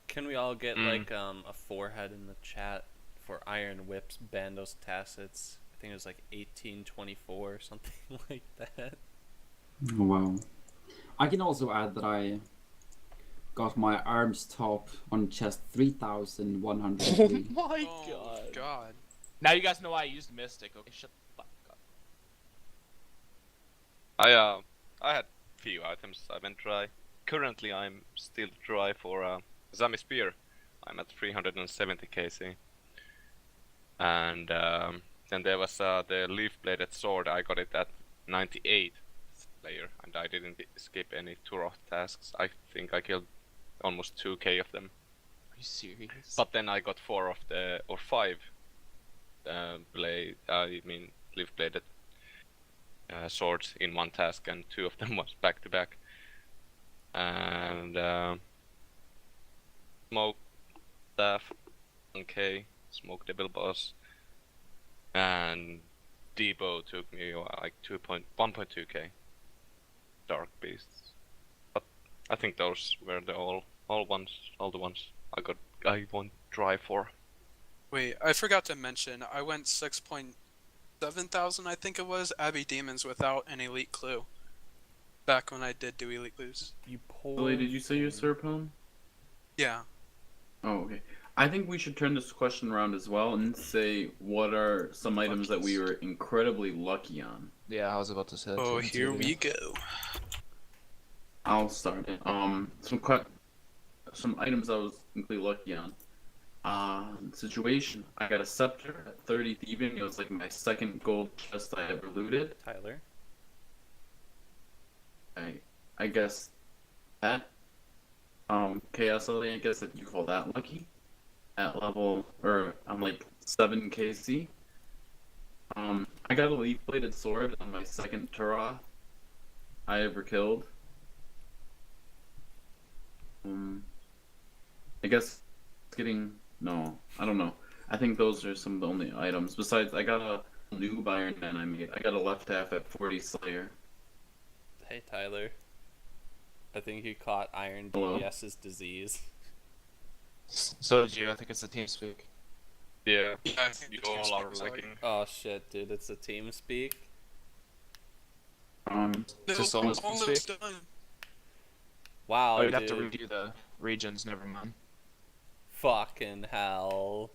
Can we all get like a forehead in the chat for Iron Whips, Bandos, Tacits? I think it was like 1824 or something like that. Oh, wow. I can also add that I got my arms top on chest 3,103. my Oh god. Now you guys know why I used Mystic. Okay, shut the fuck up. I had few items I went dry. Currently I'm still dry for Zami Spear. I'm at 370 kc. And then there was the leaf-bladed sword. I got it at 98 Slayer, and I didn't skip any tour tasks. I think I killed almost 2k of them. Are you serious? But then I got 5 leaf-bladed swords in one task, and 2 of them was back to back. And smoke staff, 1k, smoke devil boss, and Debo took me like 1.2k dark beasts. But I think those were all the ones I won't try for. Wait, I forgot to mention, I went 6,700, I think it was, Abbey Demons without an elite clue. Back when I did do elite clues. You poor Lily, did you say your thing. Serpone? Yeah. Oh, okay. I think we should turn this question around as well and say what are some items that we were incredibly lucky on. Yeah, I was about to say that. Oh, too. here we go. I'll start it. Some items I was incredibly lucky on. Situation. I got a scepter at 30 thieving. It was like my second gold chest I ever looted. Tyler? I guess that. Chaos Lily, I guess that you call that lucky. At level, or I'm like 7 KC. I got a leaf bladed sword on my second Turah I ever killed. I guess no, I don't know. I think those are some of the only items. Besides, I got a new Ironman I made. I got a left half at 40 Slayer. Hey, Tyler. I think you caught Iron Hello? DBS's disease. So did you. I think it's a team speak. Yeah, Yeah, I think you the team all are speaks like- lagging. Oh shit, dude, it's a team speak. Just No, almost almost speak. done. Wow, Oh, you'd dude. have to redo the regions. Never mind. Fucking hell.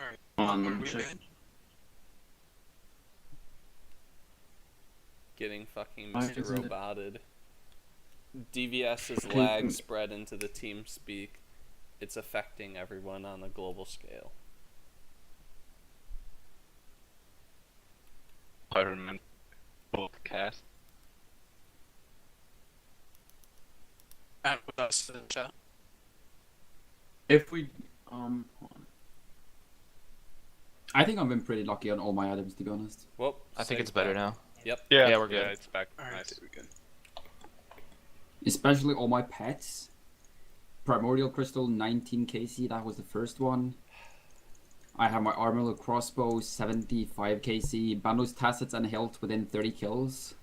Alright. On Are we check. good? Getting fucking Why Mr. isn't it- Roboted. DVS's Okay. lag spread into the team speak. It's affecting everyone on a global scale. Ironman podcast. Add with us in the chat. If we hold on. I think I've been pretty lucky on all my items, to be honest. Whoop. I think say it's better that. now. Yep. Yeah, we're good. Yeah, it's back. Alright, Nice. there we go. Especially all my pets. Primordial Crystal 19 KC, that was the first one. I have my Armor Crossbow 75 KC, Bandos, Tacits, and Health within 30 kills.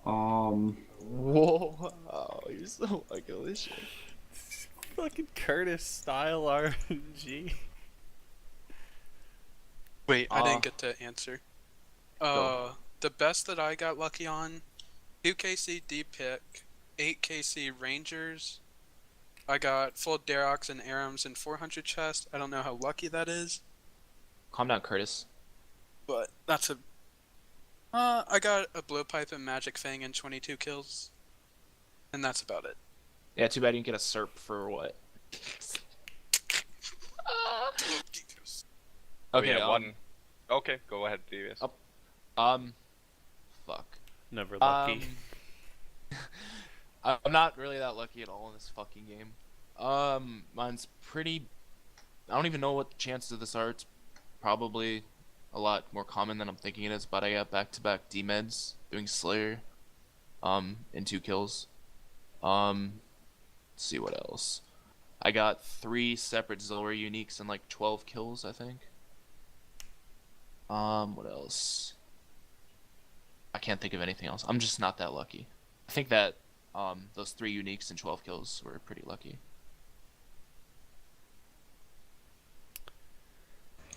Whoa, you're so delicious. Fucking Curtis style RNG. Wait, I didn't get to answer. Go. The best that I got lucky on, 2 KC D-Pick, 8 KC Rangers. I got full Darox and Arams and 400 chest. I don't know how lucky that is, Calm down, Curtis. but that's a... I got a Blowpipe and Magic Fang and 22 kills. And that's about it. Yeah, too bad you didn't get a SERP for what? Okay, yeah, one. Okay, go ahead, DVS. Fuck. Never lucky. I'm not really that lucky at all in this fucking game. Mine's pretty. I don't even know what the chances of this are. It's probably a lot more common than I'm thinking it is. But I got back-to-back D-meds doing Slayer, in 2 kills. Let's see what else. I got 3 separate Zulrah uniques and like 12 kills, I think. What else? I can't think of anything else. I'm just not that lucky. I think that those 3 uniques and 12 kills were pretty lucky.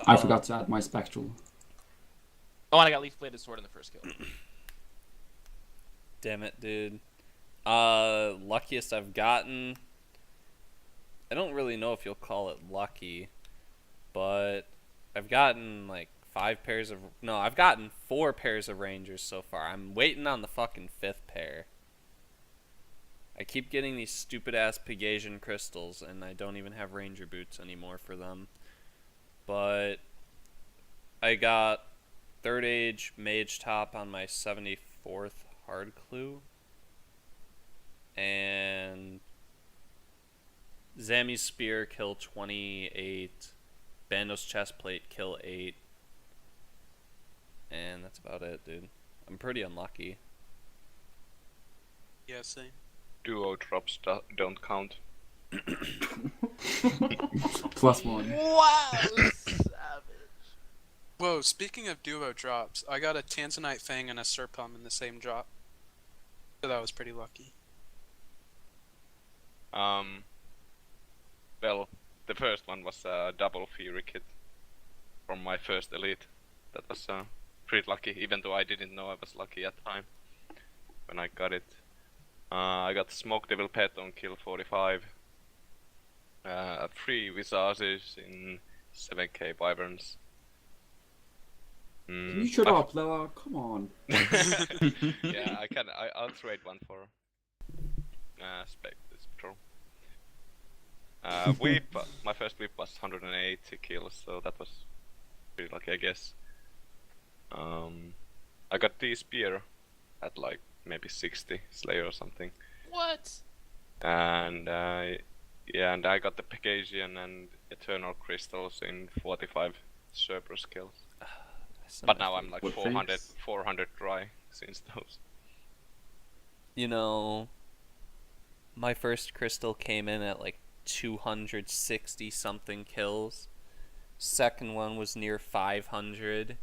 I forgot to add my spectral. Oh, and I got leaf bladed sword in the first kill. Damn it, dude. Luckiest I've gotten. I don't really know if you'll call it lucky, but I've gotten like 5 pairs of. No, I've gotten 4 pairs of Rangers so far. I'm waiting on the fucking 5th pair. I keep getting these stupid ass Pegasian crystals, and I don't even have Ranger boots anymore for them. But I got 3rd Age Mage Top on my 74th Hard Clue. And Zami's Spear kill 28. Bando's Chestplate kill 8. And that's about it, dude. I'm pretty unlucky. Yeah, same. Duo drops don't count. +1. Wow, savage. Whoa, speaking of duo drops, I got a Tanzanite Fang and a Serpum in the same drop. So that was pretty lucky. Well, the first one was a double Fury kit from my first elite. That was pretty lucky, even though I didn't know I was lucky at the time when I got it. I got Smoke Devil Pet on kill 45. 3 Visages in 7k Wyverns. Can you shut up, Lela? Come on. Yeah, I'll trade one for Spectral. Whip, my first whip was 180 kills, so that was pretty lucky, I guess. I got the spear at like maybe 60 Slayer or something. What? And yeah, and I got the Pegasian and Eternal Crystals in 45 Cerberus kills. But now I'm like What 400 dry since those. You know, my first crystal came in at like 260 something kills. Second one was near 500.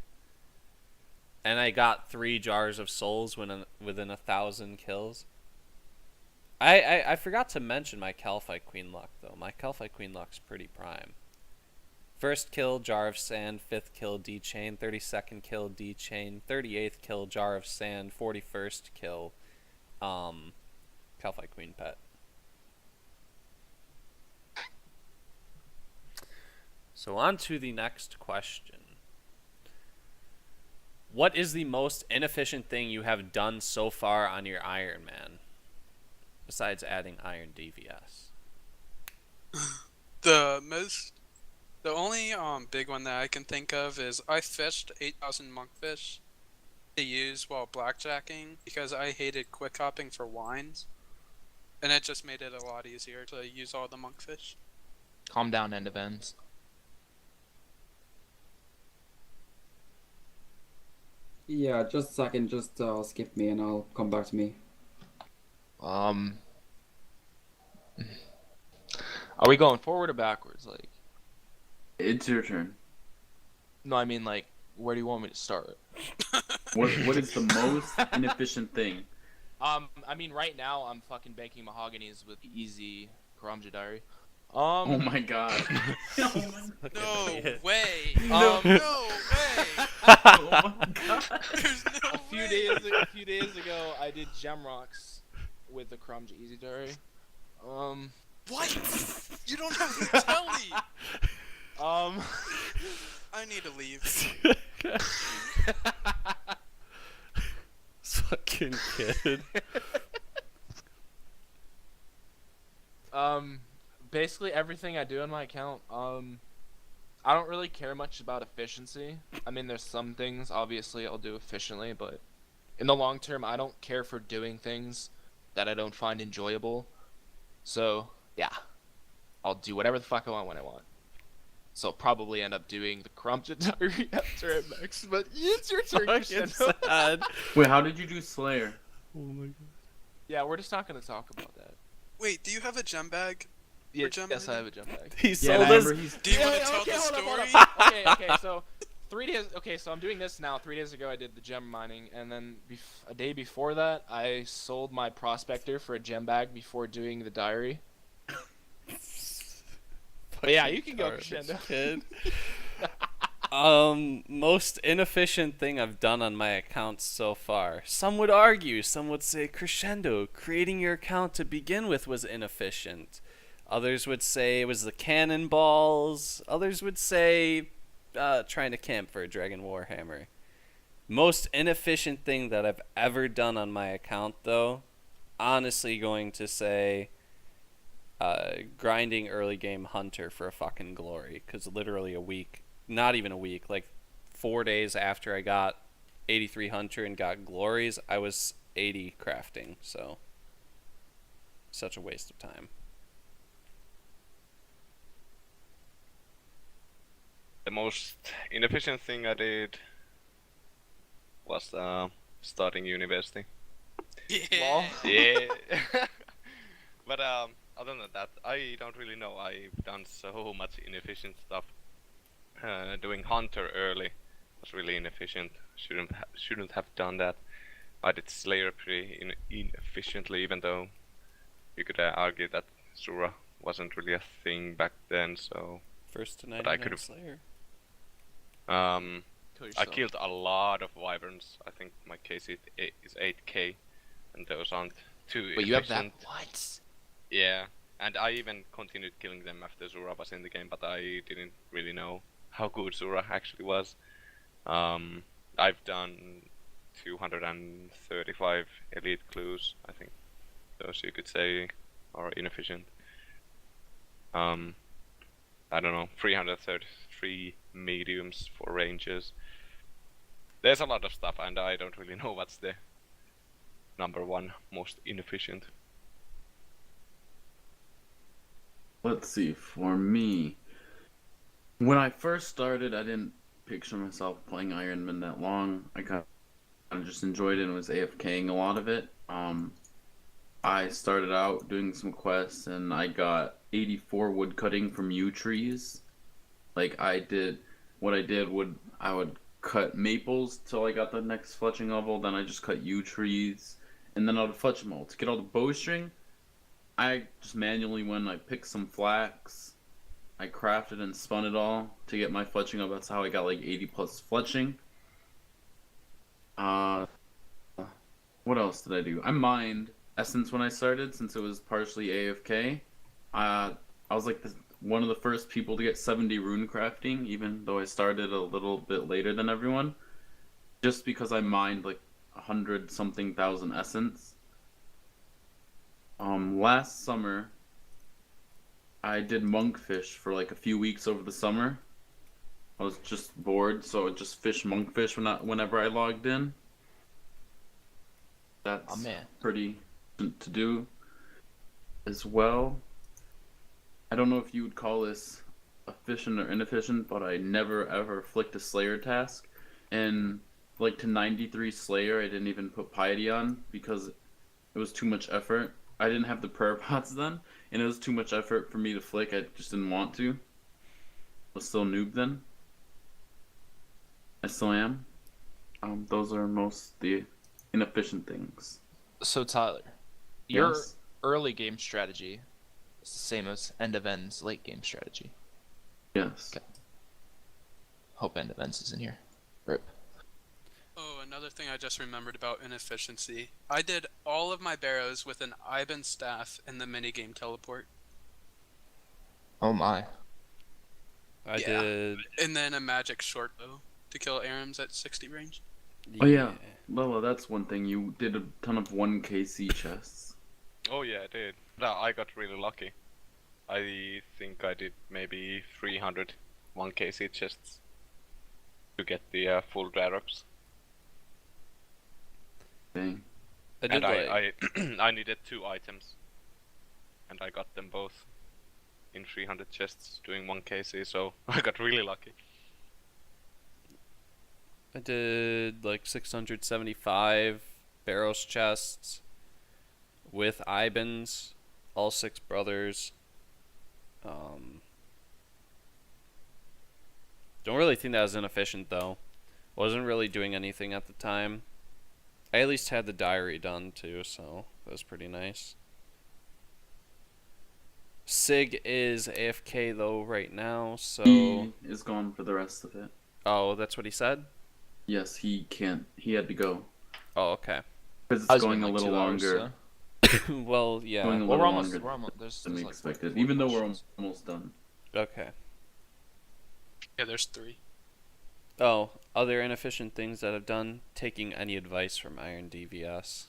And I got 3 jars of souls within 1,000 kills. I forgot to mention my Calphite Queen luck though. My Calphite Queen luck's pretty prime. First kill, Jar of Sand. 5th kill, D-Chain. 32nd kill, D-Chain. 38th kill, Jar of Sand. 41st kill, Calphite Queen Pet. So on to the next question. What is the most inefficient thing you have done so far on your Ironman? Besides adding Iron DVS. The only big one that I can think of is I fished 8,000 monkfish to use while blackjacking because I hated quick hopping for wines, and it just made it a lot easier to use all the monkfish. Calm down, end of ends. Yeah, just a second. Just skip me and I'll come back to me. Are we going forward or backwards? Like, It's your turn. no, I mean like, where do you want me to start? What is the most inefficient thing? I mean right now I'm fucking banking mahoganies with easy Karamja Diary. Oh my god. No way! No. No way! Oh my god. There's no A few days ago I did Gemrocks with the Karamja Easy Diary. What? You don't have to tell me! I need to leave. Fucking kid. Basically everything I do on my account, I I don't really care much about efficiency. I mean, there's some things obviously I'll do efficiently, but in the long term, I don't care for doing things that I don't find enjoyable. So yeah, I'll do whatever the fuck I want when I want. So I'll probably end up doing the corrupted diary after I max. But it's your turn, Fucking Crescendo. sad. Wait, how did you do Slayer? Oh my god. Yeah, we're just not gonna talk about that. Wait, do you have a gem bag? Yeah, gem yes, I mining? have a jump bag. He Yeah, sold I his. remember he's. Do you want to Yeah, tell okay, the hold story? up. Okay, so 3 days. Okay, so I'm doing this now. 3 days ago, I did the gem mining, and then a day before that, I sold my prospector for a gem bag before doing the diary. But yeah, you can go, Garbage Crescendo. Kid. Most inefficient thing I've done on my account so far. Some would argue, some would say Crescendo, creating your account to begin with was inefficient. Others would say it was the cannonballs. Others would say trying to camp for a Dragon Warhammer. Most inefficient thing that I've ever done on my account, though, honestly going to say grinding early game Hunter for a fucking glory. Because literally a week, not even a week, like 4 days after I got 83 Hunter and got glories, I was 80 crafting. So, such a waste of time. The most inefficient thing I did was starting university. Yeah. Yeah. But other than that, I don't really know. I've done so much inefficient stuff. Doing Hunter early was really inefficient. Shouldn't have done that. I did Slayer pretty inefficiently, even though you could argue that Zulrah wasn't really a thing back then. So First to But I 99 could've- Slayer. Kill I yourself. killed a lot of wyverns. I think my KC is 8k, and those aren't too But you have that efficient. what? Yeah, and I even continued killing them after Zulrah was in the game, but I didn't really know how good Zulrah actually was. I've done 235 elite clues. I think those you could say are inefficient. I don't know, 333 mediums for ranges. There's a lot of stuff, and I don't really know what's the number one most inefficient. Let's see, for me, when I first started, I didn't picture myself playing Ironman that long. I kind of just enjoyed it and was AFKing a lot of it. I started out doing some quests, and I got 84 wood cutting from yew trees. Like, I would cut maples till I got the next fletching level, then I just cut yew trees, and then I would fletch them all. To get all the bowstring, I just manually went and I picked some flax, I crafted and spun it all to get my fletching up. That's how I got like 80 plus fletching. What else did I do? I mined Essence when I started, since it was partially AFK. I was like one of the first people to get 70 rune crafting, even though I started a little bit later than everyone, just because I mined like 100 something thousand Essence. Last summer, I did monkfish for like a few weeks over the summer. I was just bored, so I would just fish monkfish whenever I logged in. That's Oh, man. pretty to do as well. I don't know if you would call this efficient or inefficient, but I never ever flicked a Slayer task. And like to 93 Slayer, I didn't even put Piety on because it was too much effort. I didn't have the prayer pots then, and it was too much effort for me to flick. I just didn't want to. I was still a noob then. I still am. Those are most the inefficient things. So Tyler, your Yes. early game strategy is the same as End of End's late game strategy. Yes. Okay. Hope End of Ends is in here. Rip. Oh, another thing I just remembered about inefficiency. I did all of my barrows with an Iban staff and the minigame teleport. Oh my. I Yeah. did. And then a magic short bow to kill Arims at 60 range. Oh yeah, Lola, that's one thing. You did a ton of 1kc chests. Oh yeah, I did. No, I got really lucky. I think I did maybe 300 1kc chests to get the full dry drops. Dang. I did And like. I I needed 2 items, and I got them both in 300 chests doing 1kc, so I got really lucky. I did like 675 Barrows chests with Ibans, all 6 brothers. Don't really think that was inefficient though. Wasn't really doing anything at the time. I at least had the diary done too, so that was pretty nice. Sig is AFK though right now, so He is gone for the rest of it. oh, that's what he said? Yes, he can't. He had to go Oh, okay. because I it's was going waiting, a like, little 2 hours, longer so. Well, yeah. Going a Well, little we're longer almost. There's than we like expected. 4 Even though we're questions. almost done. Okay. Yeah, there's 3. Oh, other inefficient things that I've done, taking any advice from Iron DVS.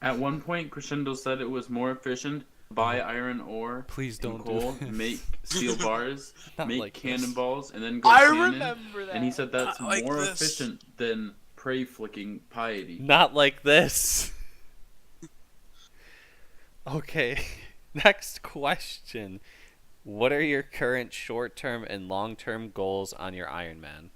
At one point, Crescendo said it was more efficient to buy iron ore Please and coal, make steel bars, Not make like this. cannonballs, and then go I cannon. remember that. And he said that's Not like more this. efficient than prey flicking piety. Not like this. Okay. Next question. What are your current short-term and long-term goals on your Ironman?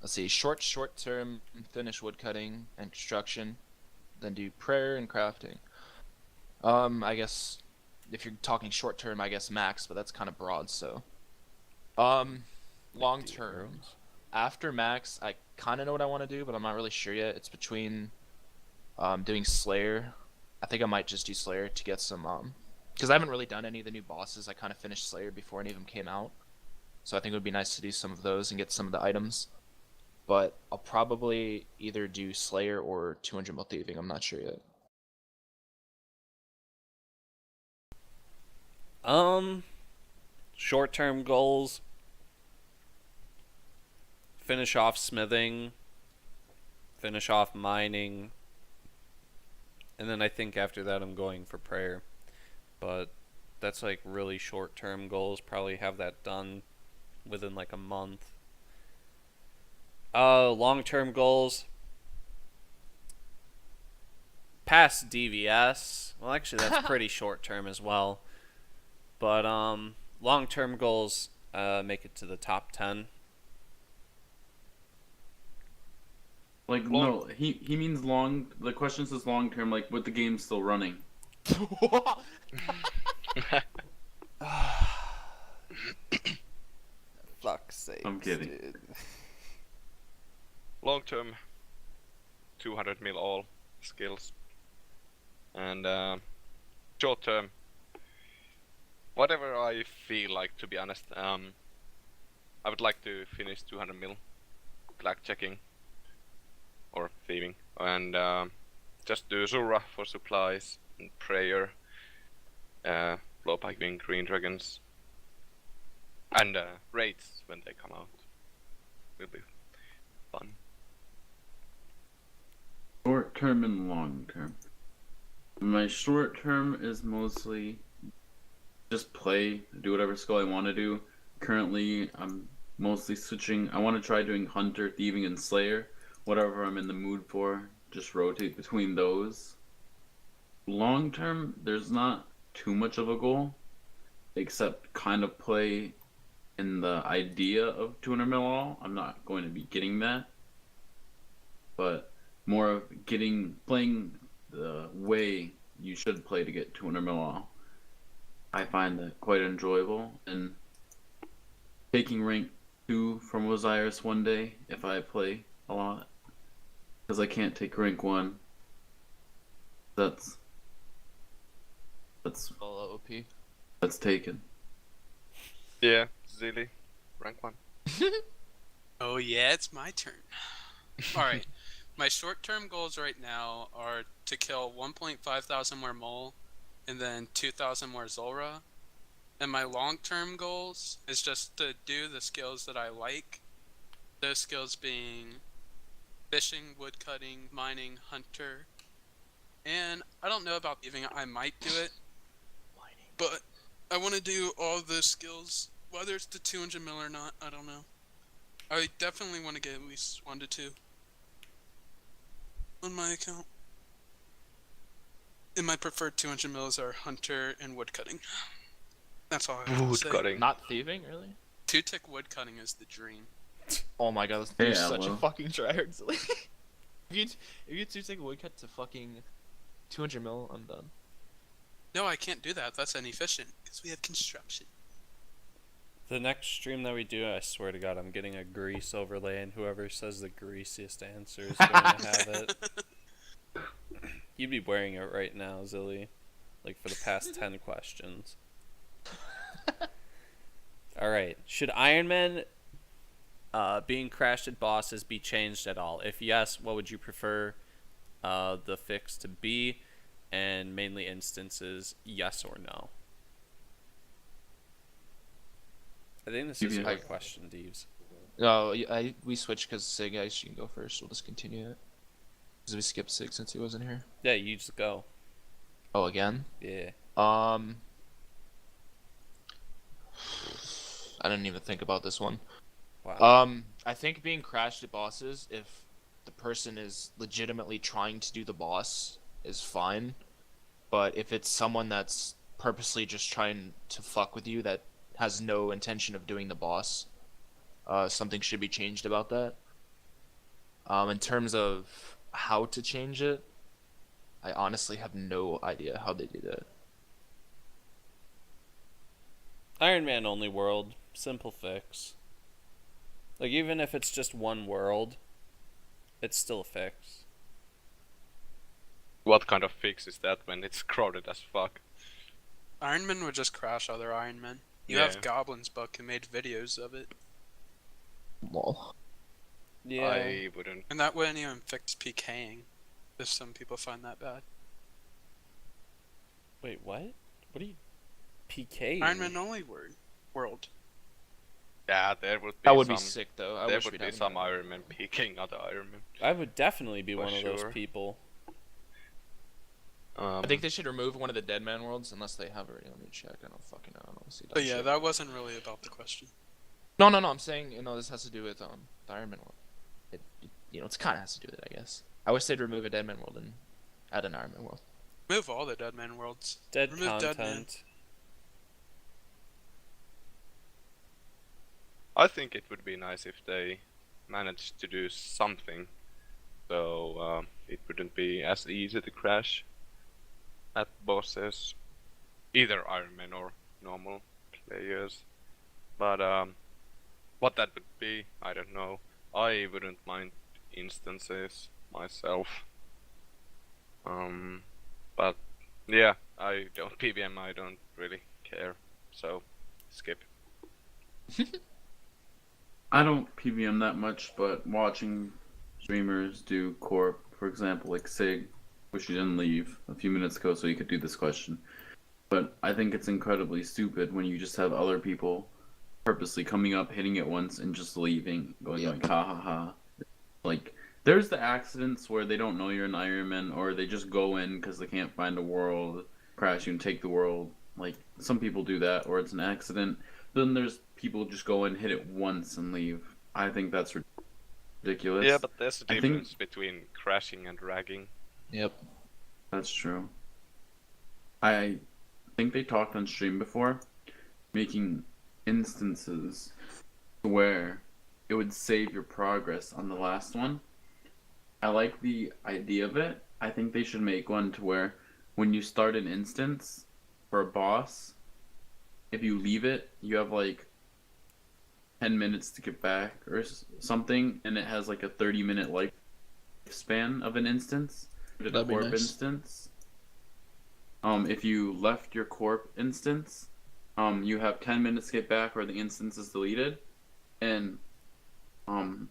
Let's see. Short term, finish woodcutting and construction, then do prayer and crafting. I guess if you're talking short term, I guess max, but that's kind of broad. So, long term, after max, I kind of know what I want to do, but I'm not really sure yet. It's between doing Slayer. I think I might just do Slayer to get some because I haven't really done any of the new bosses. I kind of finished Slayer before any of them came out, so I think it would be nice to do some of those and get some of the items. But I'll probably either do Slayer or 200 mil Thieving. I'm not sure yet. Short-term goals. Finish off smithing. Finish off mining. And then I think after that I'm going for prayer. But that's like really short-term goals. Probably have that done within like a month. Long-term goals. Pass DVS. Well, actually, that's pretty short-term as well. But long-term goals, make it to the top 10. Like no, he means long. The question says long term, like with the game still running. Fuck's sake. I'm kidding. Dude. Long term, 200 mil all skills, and short term, whatever I feel like. To be honest, I would like to finish 200 mil black checking or thieving, and just do Zulrah for supplies and prayer, low piping green dragons, and raids when they come out. Will be fun. Short term and long term. My short term is mostly just play, do whatever skill I want to do. Currently, I'm mostly switching. I want to try doing Hunter, Thieving, and Slayer. Whatever I'm in the mood for, just rotate between those. Long term, there's not too much of a goal, except kind of play in the idea of 200 mil all. I'm not going to be getting that, but more of playing the way you should play to get 200 mil all. I find that quite enjoyable, and taking rank 2 from OSRS one day if I play a lot, because I can't take rank 1. That's All OP. that's taken. Yeah, Zilly, rank 1. Oh yeah, it's my turn. Alright, my short-term goals right now are to kill 1.5 thousand more mole, and then 2,000 more Zulrah. And my long-term goals is just to do the skills that I like. Those skills being fishing, woodcutting, mining, hunter. And I don't know about thieving, I might do it. But I want to do all the skills, whether it's the 200 mil or not. I don't know. I definitely want to get at least 1 to 2 on my account. And my preferred 200 mils are hunter and woodcutting. That's all I have to say. Woodcutting. Not thieving, really? 2-tick woodcutting is the dream. Oh my god, you're Yeah, such a well. fucking tryhard. if you two take a woodcut to fucking 200 mil, I'm done. No, I can't do that. That's inefficient because we have construction. The next stream that we do, I swear to God, I'm getting a grease overlay, and whoever says the greasiest answer is going to have it. You'd be wearing it right now, Zilly. Like for the past 10 questions. Alright. Should Ironman being crashed at bosses be changed at all? If yes, what would you prefer the fix to be? And mainly instances, yes or no? I think this is a good question, Deeves. No, we switched because Sig, you can go first. We'll just continue it. Because we skipped Sig since he wasn't here. Yeah, you just go. Oh, again? Yeah. I didn't even think about this one. Wow. I think being crashed at bosses, if the person is legitimately trying to do the boss, is fine. But if it's someone that's purposely just trying to fuck with you that has no intention of doing the boss, something should be changed about that. In terms of how to change it, I honestly have no idea how they do that. Iron Man only world. Simple fix. Like, even if it's just one world, it's still a fix. What kind of fix is that when it's crowded as fuck? Ironman would just crash other Ironmen. You Yeah. have Goblin's book who made videos of it. Lol. Yeah. I wouldn't. And that wouldn't even fix PKing, if some people find that bad. Wait, what? What are you... PK? Ironman only world. Yeah, there would be That would some. be sick though. I There wish would we'd be have some that. Ironmen peeking other Ironmen. I would definitely be For one of those sure. people. I think they should remove one of the Dead Man worlds unless they have already. Let me check. I don't fucking know. I don't see that. But yeah, shit. that wasn't really about the question. No. I'm saying this has to do with the Iron Man world. It's kind of has to do with it, I guess. I wish they'd remove a Dead Man world and add an Iron Man world. Remove all the Deadman worlds. Dead Remove Deadman. content. I think it would be nice if they managed to do something, so it wouldn't be as easy to crash at bosses, either Ironman or normal players. But what that would be, I don't know. I wouldn't mind instances myself. But yeah, I don't PVM. I don't really care, so skip. I don't PVM that much, but watching streamers do corp, for example, like Sig, wish you didn't leave a few minutes ago so you could do this question. But I think it's incredibly stupid when you just have other people purposely coming up, hitting it once, and just leaving, going like, ha ha ha. Like, there's the accidents where they don't know you're an Ironman, or they just go in because they can't find a world, crash you and take the world. Like, some people do that, or it's an accident. Then there's people just go in, hit it once, and leave. I think that's ridiculous. Yeah, but there's a I think- difference between crashing and dragging. Yep. That's true. I think they talked on stream before, making instances where it would save your progress on the last one. I like the idea of it. I think they should make one to where when you start an instance for a boss, if you leave it, you have like 10 minutes to get back or something, and it has like a 30-minute lifespan of an instance. The That'd be corp nice. instance. If you left your corp instance, you have 10 minutes to get back or the instance is deleted. And from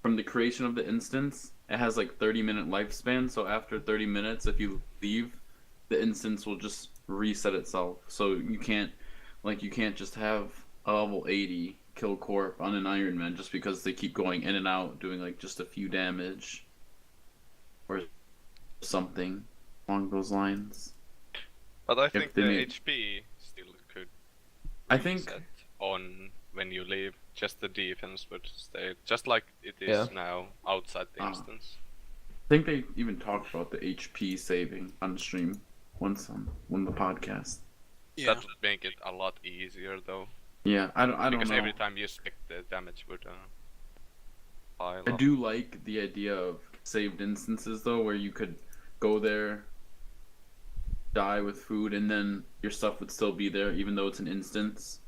the creation of the instance, it has like 30-minute lifespan, so after 30 minutes, if you leave, the instance will just reset itself. So you can't just have a level 80 kill corp on an Ironman just because they keep going in and out doing like just a few damage or something along those lines. But I think they the made- HP I think reset on when you leave. Just the defense would stay, just like it is Yeah. now outside the Ah. instance. I think they even talked about the HP saving on stream once on one of the podcasts. Yeah. That would make it a lot easier though, Yeah, I don't because know. every time you spec, the damage would pile I up. do like the idea of saved instances though, where you could go there, die with food, and then your stuff would still be there, even though it's an instance.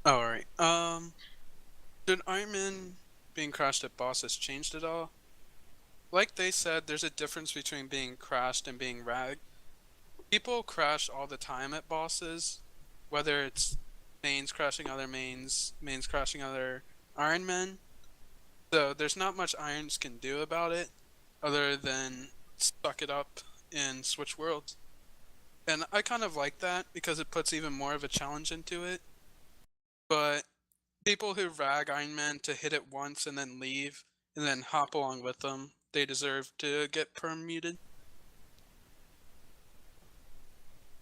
Alright. Did Ironman being crashed at bosses changed at all? Like they said, there's a difference between being crashed and being ragged. People crash all the time at bosses, whether it's mains crashing other mains, mains crashing other Ironmen. So there's not much Irons can do about it, other than suck it up and switch worlds. And I kind of like that because it puts even more of a challenge into it. But people who rag Iron Man to hit it once and then leave and then hop along with them, they deserve to get perm muted.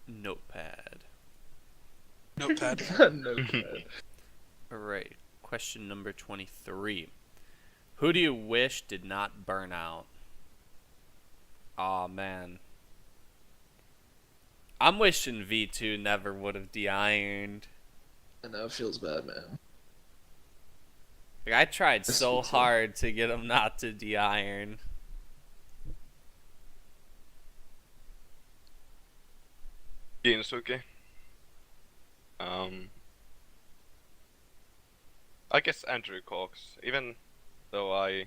Notepad. Notepad. Notepad. Alright, question number 23. Who do you wish did not burn out? Aw, man. I'm wishing V2 never would have de-ironed. And that feels bad, man. Like, I tried This so feels hard to get him not to de-iron. Ginsuke. I guess Andrew Cox, even though I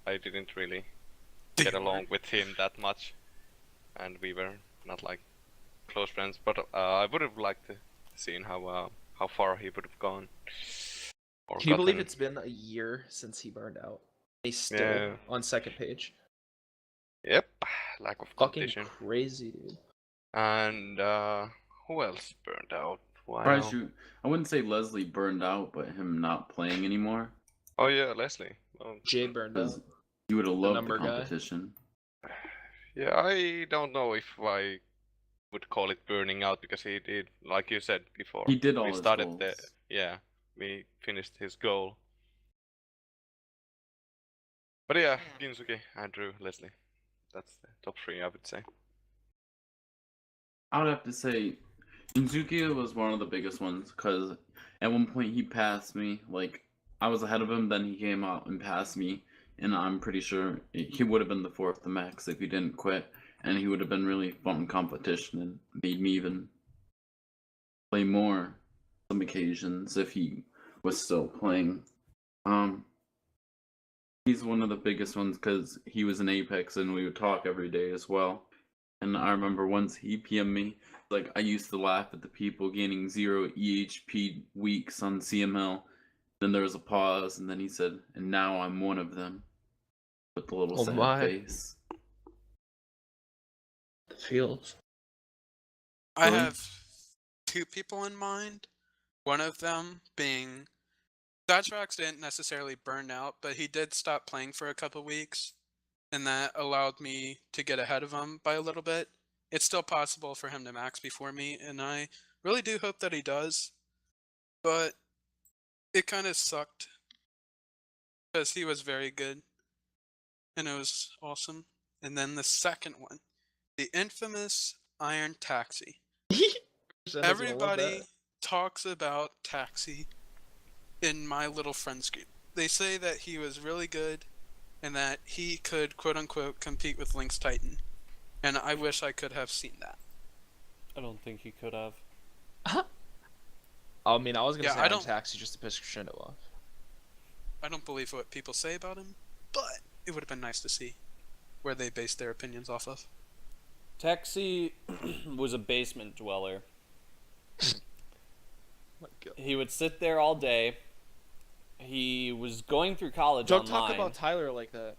didn't really get along with him that much, and we were not like close friends, but I would have liked to seen how far he would have gone. Or Can you believe gotten. it's been a year since he burned out? He's still Yeah. on second page. Yep, lack of Fucking competition. crazy, dude. And who else burned out? Surprised you. I wouldn't say Leslie burned out, but him not playing anymore. Oh yeah, Leslie. Oh, Jay burned Because out. you would have loved the number guy. competition. yeah, I don't know if I would call it burning out, because he did, like you said before. He did all we his started goals. we finished his goal. But yeah, Ginsuke, Andrew, Leslie. That's the top three, I would say. I would have to say, Inzuki was one of the biggest ones, because at one point he passed me. Like, I was ahead of him, then he came out and passed me, and I'm pretty sure he would have been the fourth to max if he didn't quit, and he would have been really fun in competition and made me even play more some occasions if he was still playing. He's one of the biggest ones because he was in Apex and we would talk every day as well. And I remember once he PM'd me, like, I used to laugh at the people gaining 0 EHP weeks on CML. Then there was a pause, and then he said, "And now I'm one of them," with the little Oh sad my. face. The feels. I Really? have two people in mind. One of them being Sidetracks didn't necessarily burn out, but he did stop playing for a couple weeks, and that allowed me to get ahead of him by a little bit. It's still possible for him to max before me, and I really do hope that he does. But it kind of sucked because he was very good, and it was awesome. And then the second one, the infamous Iron Taxi. Everybody talks about Taxi in my little friends group. They say that he was really good and that he could, quote unquote, compete with Lynx Titan. And I wish I could have seen that. I don't think he could have. I mean, I was gonna Yeah, say I Iron don't- Taxi just to piss Crescendo off. I don't believe what people say about him, but it would have been nice to see where they based their opinions off of. Taxi was a basement dweller. My God. He would sit there all day. He was going through college Don't online. talk about Tyler like that.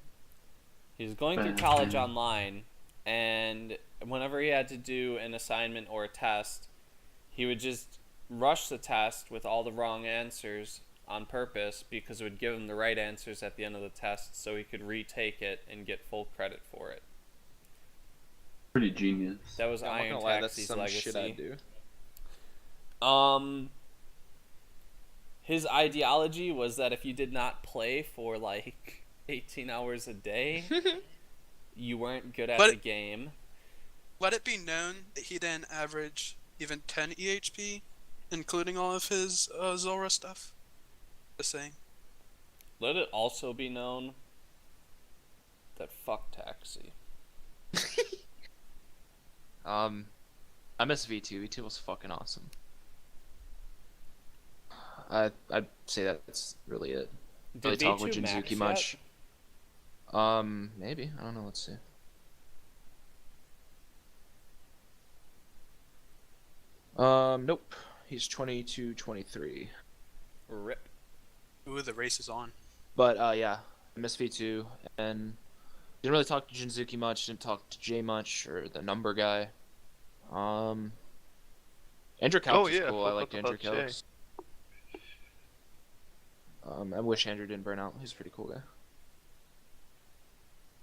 He was going through college online, and whenever he had to do an assignment or a test, he would just rush the test with all the wrong answers on purpose because it would give him the right answers at the end of the test so he could retake it and get full credit for it. Pretty genius. That was I'm not Iron gonna lie, that's Taxi's some legacy. shit I do. His ideology was that if you did not play for like 18 hours a day, you weren't good at But- the game. Let it be known that he didn't average even 10 EHP, including all of his Zulrah stuff. Just saying. Let it also be known that fuck Taxi. I miss V2. V2 was fucking awesome. I'd say that's really it. Really Did talk with V2 max Jinzuki yet? much. Maybe. I don't know. Let's see. Nope. He's 22-23. Rip. Ooh, the race is on. But yeah, I miss V2 and didn't really talk to Jinzuki much. Didn't talk to Jay much or the number guy. Andrew Calix Oh, is yeah, cool. I forgot liked Andrew about Jay. Calix. I wish Andrew didn't burn out. He's a pretty cool guy.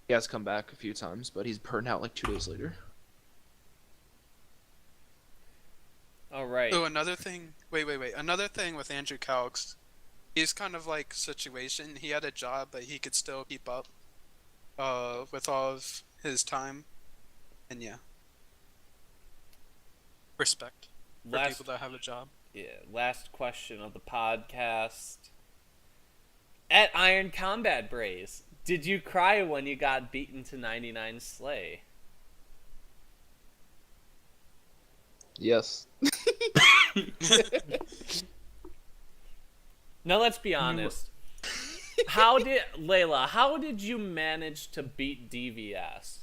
He has come back a few times, but he's burned out like 2 days later. All right. Oh, another thing. Wait. Another thing with Andrew Calix. He's kind of like situation. He had a job, but he could still keep up with all of his time. And yeah. Respect for Last, people that have a job. last question of the podcast. At Iron Combat Braze, did you cry when you got beaten to 99 Slay? Yes. Now let's be honest. How did you manage to beat DVS?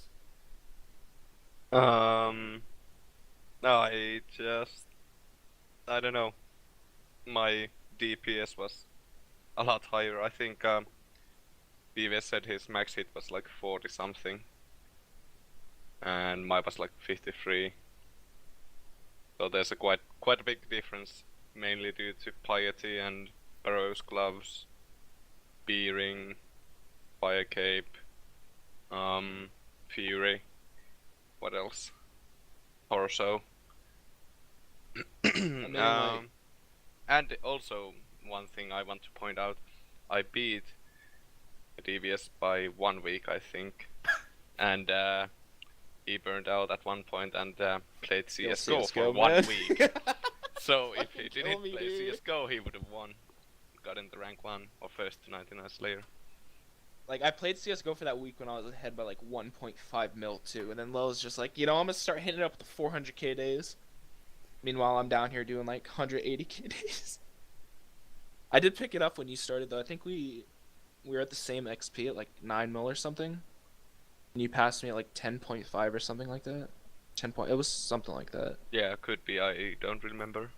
No, I don't know. My DPS was a lot higher. I think BVS said his max hit was like 40 something, and mine was like 53. So there's a quite a big difference, mainly due to Piety and Barrow's gloves, B-ring, Fire Cape, Fury. What else? Torso. And also one thing I want to point out, I beat DVS by 1 week, I think, and he burned out at one point and played CS:GO for 1 week. So if he didn't play CS:GO, he would have won, got in the rank 1 or first to 99 Slayer. Like, I played CS:GO for that week when I was ahead by like 1.5 mil too, and then Lowe's just like, I'm gonna start hitting it up with the 400k days. Meanwhile, I'm down here doing like 180k days. I did pick it up when you started though. I think we were at the same XP at like 9 mil or something. And you passed me at like 10.5 or something like that. 10 point. It was something like that. Yeah, could be. I don't remember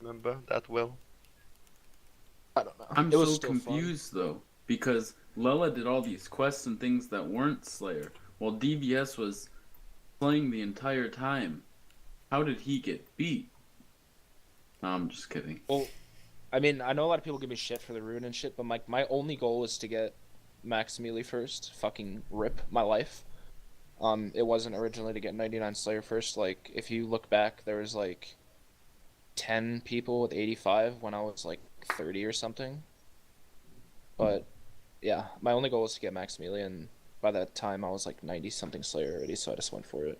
that well. I don't know. I'm It was so still fun. confused though, because Lela did all these quests and things that weren't Slayer, while DVS was playing the entire time. How did he get beat? No, I'm just kidding. Well, I mean, I know a lot of people give me shit for the rune and shit, but my only goal was to get max melee first. Fucking rip my life. It wasn't originally to get 99 Slayer first. Like, if you look back, there was like 10 people with 85 when I was like 30 or something. But yeah, my only goal was to get max melee, and by that time I was like 90 something Slayer already, so I just went for it.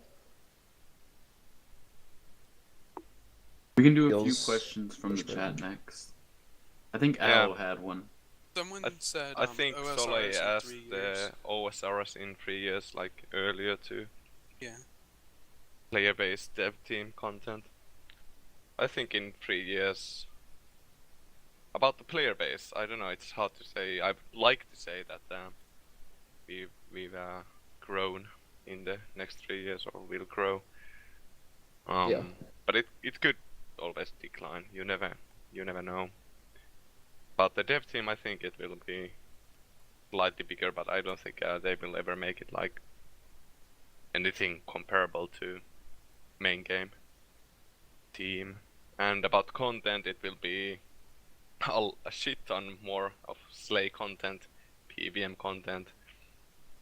We can do a few Feels questions from the frustrating. chat next. I think Yeah. Al had one. Someone said I think OSRS Soleil in asked 3 the years. OSRS in 3 years, like earlier to Yeah. player-based dev team content. I think in 3 years. About the player base, I don't know. It's hard to say. I'd like to say that we've grown in the next 3 years, or will grow. Yeah. But it could always decline. You never know. But the dev team, I think it will be slightly bigger, but I don't think they will ever make it like anything comparable to main game team. And about content, it will be a shit ton more of Slay content, PVM content,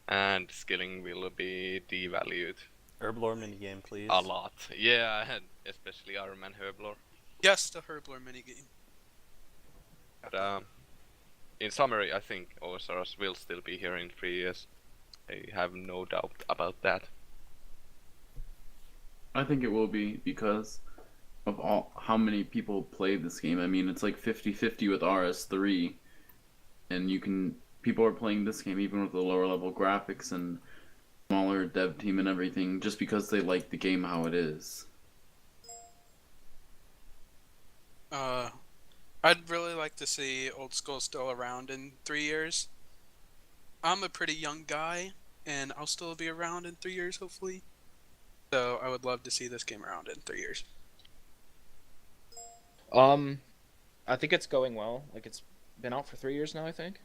and skilling will be devalued Herblore minigame, please. A lot. Yeah, and especially Ironman Herblore. Yes, the Herblore minigame. But in summary, I think OSRS will still be here in 3 years. I have no doubt about that. I think it will be because of how many people play this game. I mean, it's like 50-50 with RS3, and people are playing this game even with the lower level graphics and smaller dev team and everything, just because they like the game how it is. I'd really like to see Old School still around in 3 years. I'm a pretty young guy, and I'll still be around in 3 years, hopefully. So I would love to see this game around in 3 years. I think it's going well. Like, it's been out for 3 years now, I think.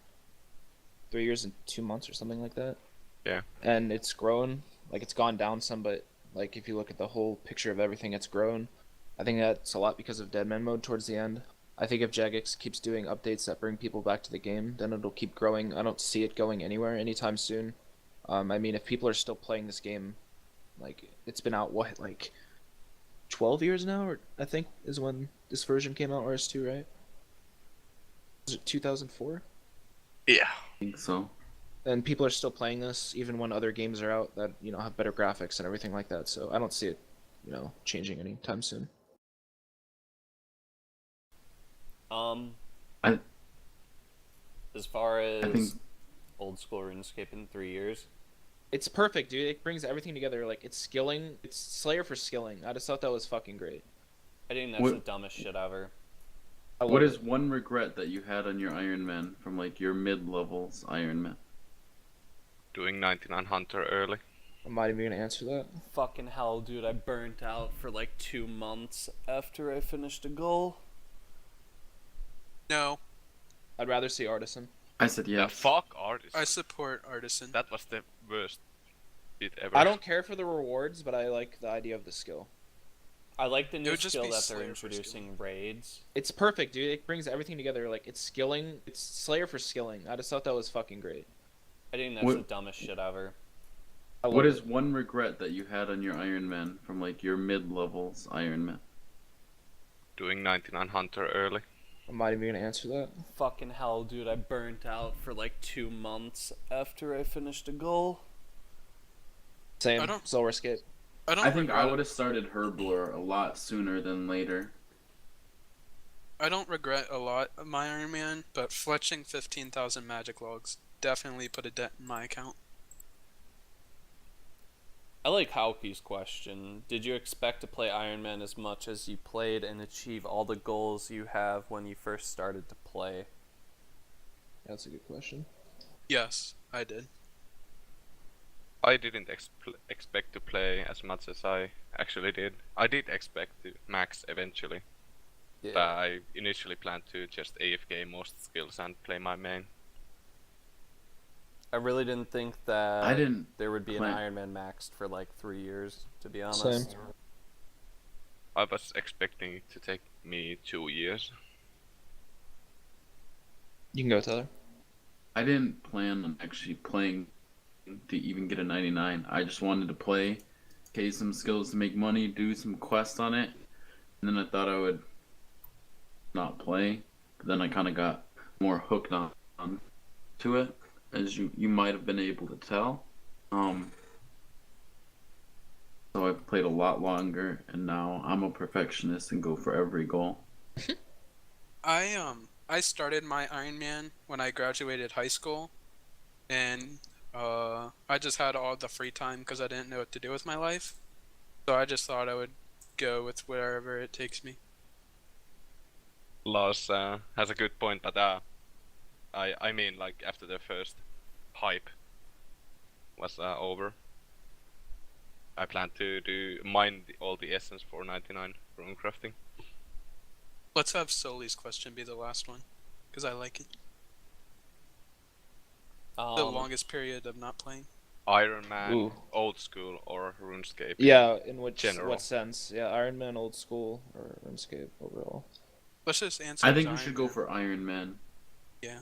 3 years and 2 months or something like that. Yeah. And it's grown. Like, it's gone down some, but like if you look at the whole picture of everything, it's grown. I think that's a lot because of Deadman mode towards the end. I think if Jagex keeps doing updates that bring people back to the game, then it'll keep growing. I don't see it going anywhere anytime soon. I mean, if people are still playing this game, like, it's been out, what, like 12 years now, or I think is when this version came out, RS2, right? Was it 2004? Yeah. I think so. And people are still playing this even when other games are out that, you know, have better graphics and everything like that. So I don't see it, you know, changing anytime soon. As far I think as Old School RuneScape in 3 years, It's perfect, dude. It brings everything together. Like, it's skilling. It's Slayer for skilling. I just thought that was fucking great. I think that's the dumbest shit ever. What is one regret that you had on your Ironman from like your mid-levels Ironman? Doing 99 Hunter early. I'm not even gonna answer that. Fucking hell, dude, I burnt out for like 2 months after I finished a goal. No, I'd rather see Artisan. I said Yeah, yes. fuck Artisan. I support Artisan. That was the worst bit ever. I don't care for the rewards, but I like the idea of the skill. I like the new would just skill be that they're Slayer for introducing, raids. It's perfect, dude. It brings everything together. Like, it's skilling. It's Slayer for skilling. I just thought that was fucking great. I think that's the dumbest shit ever. What is one regret that you had on your Ironman from like your mid-levels Ironman? Doing 99 Hunter early. I'm not even gonna answer that. Fucking hell, dude, I burnt out for like 2 months after I finished a goal. Same. I don't- Zulrah. I think I would have started Herblore a lot sooner than later. I don't regret a lot of my Iron Man, but fletching 15,000 magic logs definitely put a dent in my account. I like Hauke's question. Did you expect to play Iron Man as much as you played and achieve all the goals you have when you first started to play? That's a good question. Yes, I did. I didn't expect to play as much as I actually did. I did expect to max eventually, but I initially planned to just AFK most skills and play my main. I really didn't think that I didn't there would be an plan- Iron Man maxed for like 3 years, to be honest. Same. I was expecting it to take me 2 years. You can go, Tyler. I didn't plan on actually playing to even get a 99. I just wanted to play, get some skills to make money, do some quests on it, and then I thought I would not play. But then I kind of got more hooked on to it, as you might have been able to tell. So I played a lot longer, and now I'm a perfectionist and go for every goal. I started my Iron Man when I graduated high school, and I just had all the free time because I didn't know what to do with my life. So I just thought I would go with wherever it takes me. Lars has a good point, but I mean, like, after the first hype was over, I plan to mine all the essence for 99 rune crafting. Let's have Soli's question be the last one, because I like it. The longest period of not playing. Iron Man, Ooh. Old School, or RuneScape? Yeah, in General. what sense? Yeah, Iron Man, Old School, or RuneScape overall. Let's just answer. I think we Iron should go Man. for Iron Man. Yeah.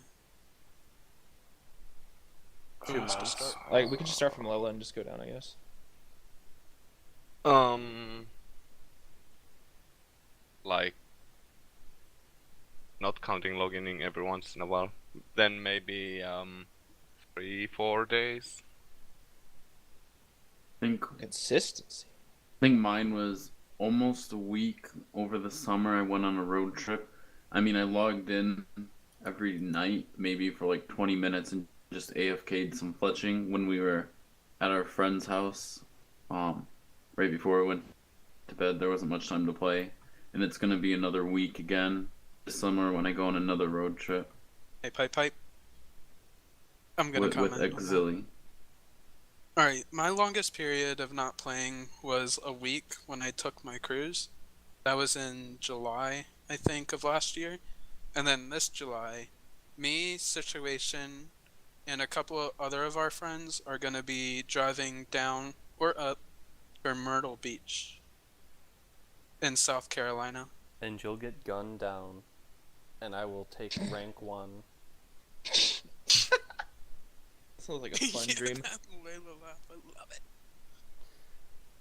Two Who wants to months. start? Like, we can just start from Lela and just go down, I guess. Like not counting logging in every once in a while. Then maybe 3-4 days. Consistency. I think mine was almost a week over the summer. I went on a road trip. I mean, I logged in every night, maybe for like 20 minutes, and just AFK'd some fletching when we were at our friend's house. Right before we went to bed, there wasn't much time to play, and it's gonna be another week again this summer when I go on another road trip. Hey, pipe. I'm gonna with comment. on that. Exili. Alright, my longest period of not playing was a week when I took my cruise. That was in July, I think, of last year. And then this July, me, Situation, and a couple of other of our friends are going to be driving down or up for Myrtle Beach in South Carolina. And you'll get gunned down. And I will take rank 1. Sounds like a fun Yeah, dream. that Layla laugh, I love it.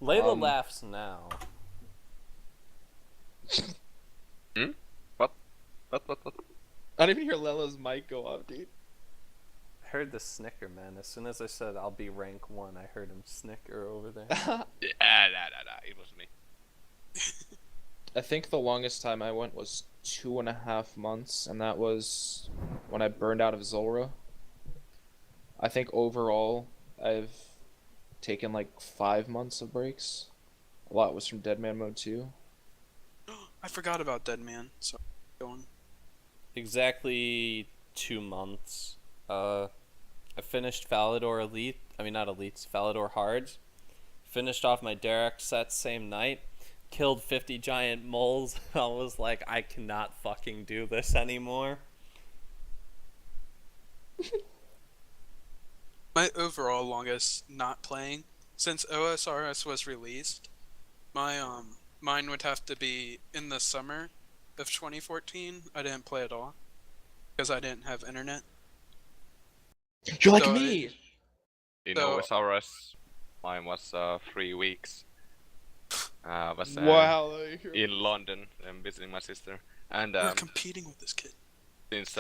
Layla laughs now. What? I don't even hear Lela's mic go off, dude. I heard the snicker, man. As soon as I said I'll be rank 1, I heard him snicker over there. Nah. It was me. I think the longest time I went was 2.5 months, and that was when I burned out of Zulrah. I think overall I've taken like 5 months of breaks. A lot was from Dead Man Mode 2. I forgot about Dead Man, so go on. Exactly 2 months. I finished Lelador Elite. I mean, not Elites, Lelador Hards. Finished off my Derek set same night. Killed 50 giant moles. I was like, I cannot fucking do this anymore. My overall longest not playing since OSRS was released, mine would have to be in the summer of 2014. I didn't play at all because I didn't have internet. You're like So me! In So- OSRS, mine was 3 weeks. Was Wow. in London and visiting my sister. And We're competing with this kid. since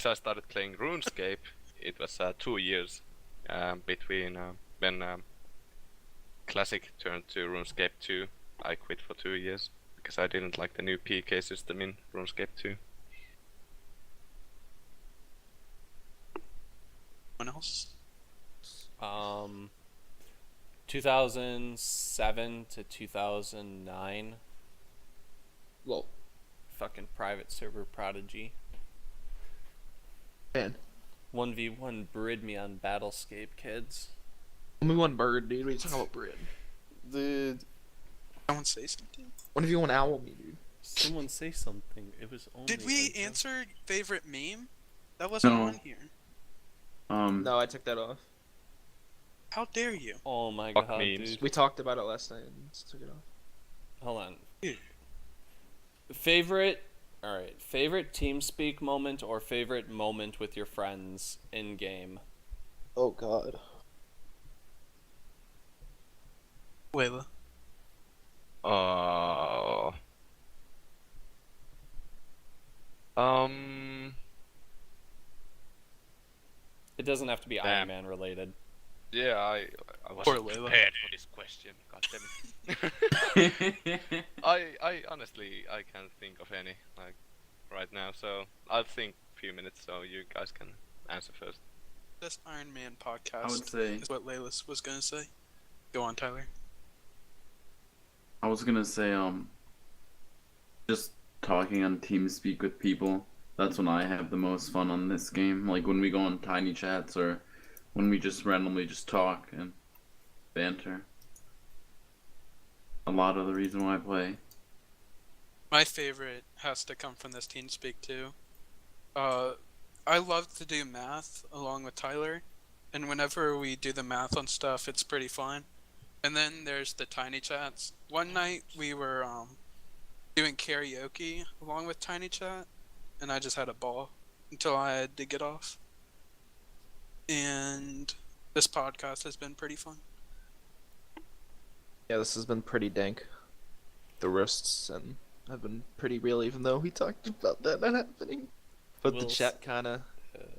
I started playing Runescape, it was 2 years between when Classic turned to Runescape 2. I quit for 2 years because I didn't like the new PK system in Runescape 2. Anyone else? 2007 to 2009. Whoa. Fucking private server prodigy. Man. 1v1 brid me on Battlescape, kids. Only one bird, dude. What are you talking about, bird? Dude, Someone say something. One of you want owl me, dude. someone say something. It was only Did we a joke. answer favorite meme? That wasn't No. on here. No, I took that off. How dare you? Oh my Fuck god, memes. dude. We talked about it last night and just took it off. Hold on. Dude. Favorite TeamSpeak moment or favorite moment with your friends in game? Oh god. Layla. It doesn't have to be Damn. Ironman related. Yeah, I Poor wasn't Layla. prepared for this question. God damn it. I honestly I can't think of any like right now, so I'll think a few minutes so you guys can answer first. This Iron Man podcast I would say is what Layla was gonna say. Go on, Tyler. I was gonna say just talking on TeamSpeak with people. That's when I have the most fun on this game. Like when we go on tiny chats or when we just randomly just talk and banter. A lot of the reason why I play. My favorite has to come from this TeamSpeak too. I love to do math along with Tyler, and whenever we do the math on stuff, it's pretty fun. And then there's the tiny chats. One night we were doing karaoke along with tiny chat, and I just had a ball until I had to get off. And this podcast has been pretty fun. Yeah, this has been pretty dank. The roasts and have been pretty real, even though we talked about that not happening. But the We'll chat kind of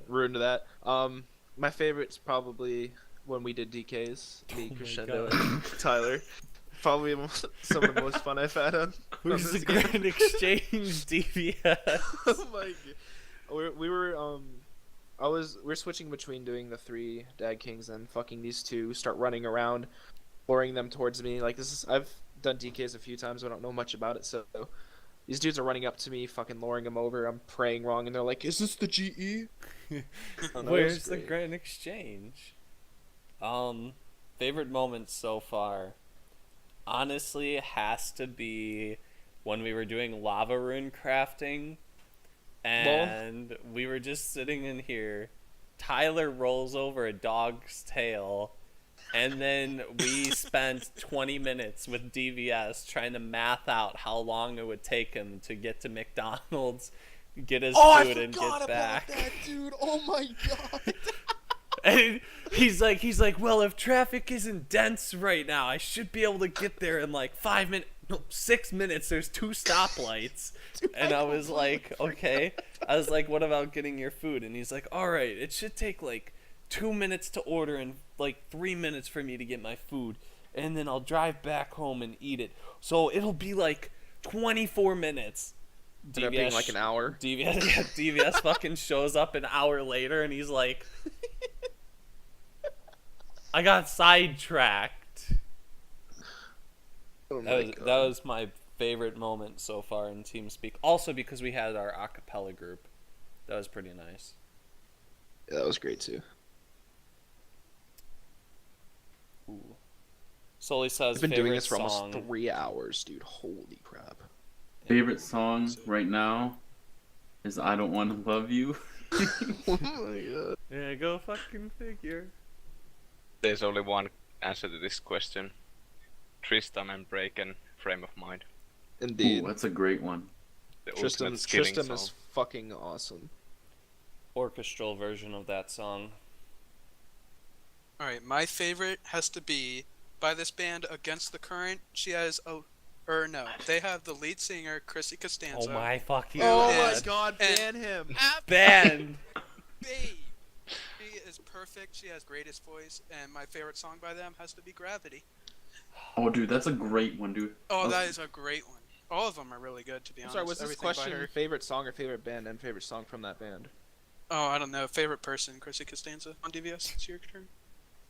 ruined that. My favorite's probably when we did DKs, me, Oh my Crescendo, God. and Tyler. Probably some of the most fun I've had on. Who's on the this game. Grand Exchange DVS? Oh my god. We were we're switching between doing the 3 Dag Kings and fucking these 2, start running around, luring them towards me. Like I've done DKs a few times, but I don't know much about it, so these dudes are running up to me, fucking luring them over. I'm praying wrong, and they're like, "Is this the GE?" Oh, no, Where's it's the great. Grand Exchange? Favorite moments so far. Honestly, it has to be when we were doing lava rune crafting, and we were just sitting in here. Tyler rolls over a dog's tail, and then we spent 20 minutes with DVS trying to math out how long it would take him to get to McDonald's, get his food, and get back. that, dude. Oh my god. And he's like, well, if traffic isn't dense right now, I should be able to get there in like 6 minutes. There's 2 stoplights. And I was like, okay. I was like, what about getting your food? And he's like, all right, it should take like 2 minutes to order and like 3 minutes for me to get my food. And then I'll drive back home and eat it. So it'll be like 24 minutes. Ended up being like an hour. DVS fucking shows up an hour later and he's like, I got sidetracked. Oh That was my favorite moment so far in TeamSpeak. Also because we had our acapella group. That was pretty nice. Yeah, that was great too. Ooh. Sully says I've been doing this for song. almost 3 hours, dude. Holy crap. Favorite song right now is "I Don't Want to Love You." Oh my god. Yeah, go fucking figure. There's only one answer to this question. Tristam and Braken, Frame of Mind. Indeed. Ooh, that's a great one. The Tristam ultimate skilling is song. fucking awesome. Orchestral version of that song. Alright, my favorite has to be by this band Against the Current. She has they have the lead singer, Chrissy Costanza. Oh my fucking Oh my god. god, ban him. Ban! Babe! She is perfect. She has greatest voice, and my favorite song by them has to be Gravity. Oh, dude, that's a great one, dude. Oh, that is a great one. All of them are really good, to be I'm honest. sorry, was this Everything by question her. favorite song or favorite band and favorite song from that band? Oh, I don't know. Favorite person, Chrissy Costanza on DVS. It's your turn.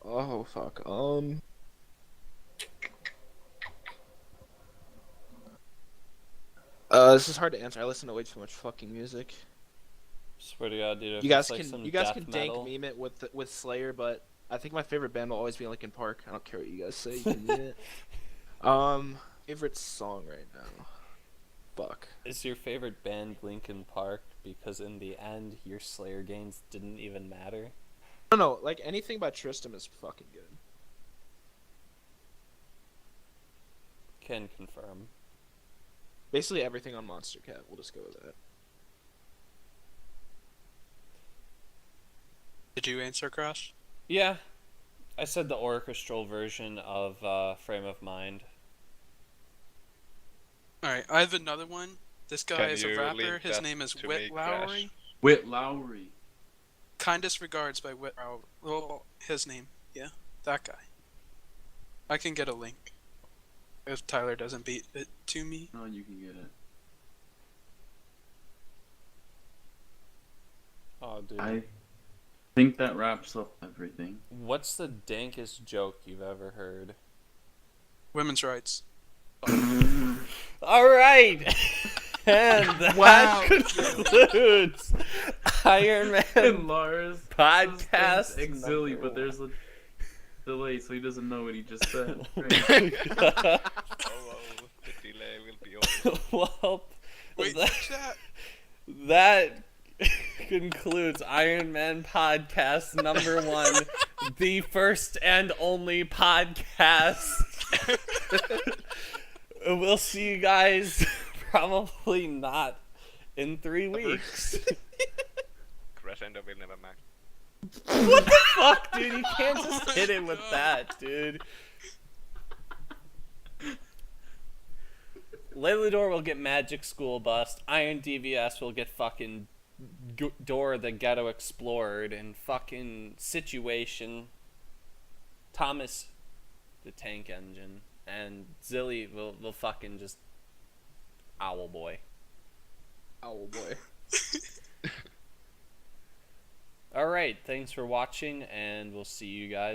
Oh fuck. This is hard to answer. I listen to way too much fucking music. Swear to God, dude. if You guys it's like can some you guys death can dank metal- meme it with Slayer, but I think my favorite band will always be Linkin Park. I don't care what you guys say. You can meme it. Favorite song right now. Fuck. Is your favorite band Linkin Park? Because in the end, your Slayer gains didn't even matter. No, like anything by Tristam is fucking good. Can confirm. Basically everything on Monster Cat. We'll just go with that. Did you answer, Crash? Yeah. I said the orchestral version of Frame of Mind. Alright, I have another one. This guy Can is a you rapper. link His that name is to Whit me, Crash? Lowry. Whit Lowry. Kindest regards by Whit Lowry. Well, his name. Yeah, that guy. I can get a link. If Tyler doesn't beat it to me. No, you can get it. Oh, dude. I think that wraps up everything. What's the dankest joke you've ever heard? Women's rights. All right, and that Wow. concludes Iron Man And Lars podcast. auxiliary, number but there's a delay, so he doesn't know what he just said. Oh, the delay will be over. Well, Wait, that, chat. that concludes Iron Man podcast number 1, the first and only podcast. We'll see you guys probably not in 3 weeks. Crescendo will never match. What the fuck, dude? You can't just hit it with that, dude. Lelador will get Magic School Bust. Iron DVS will get fucking Dora the Ghetto Explored, and fucking Situation. Thomas the Tank Engine, and Zilly will fucking just Owl Boy. Owl boy. Alright, thanks for watching, and we'll see you guys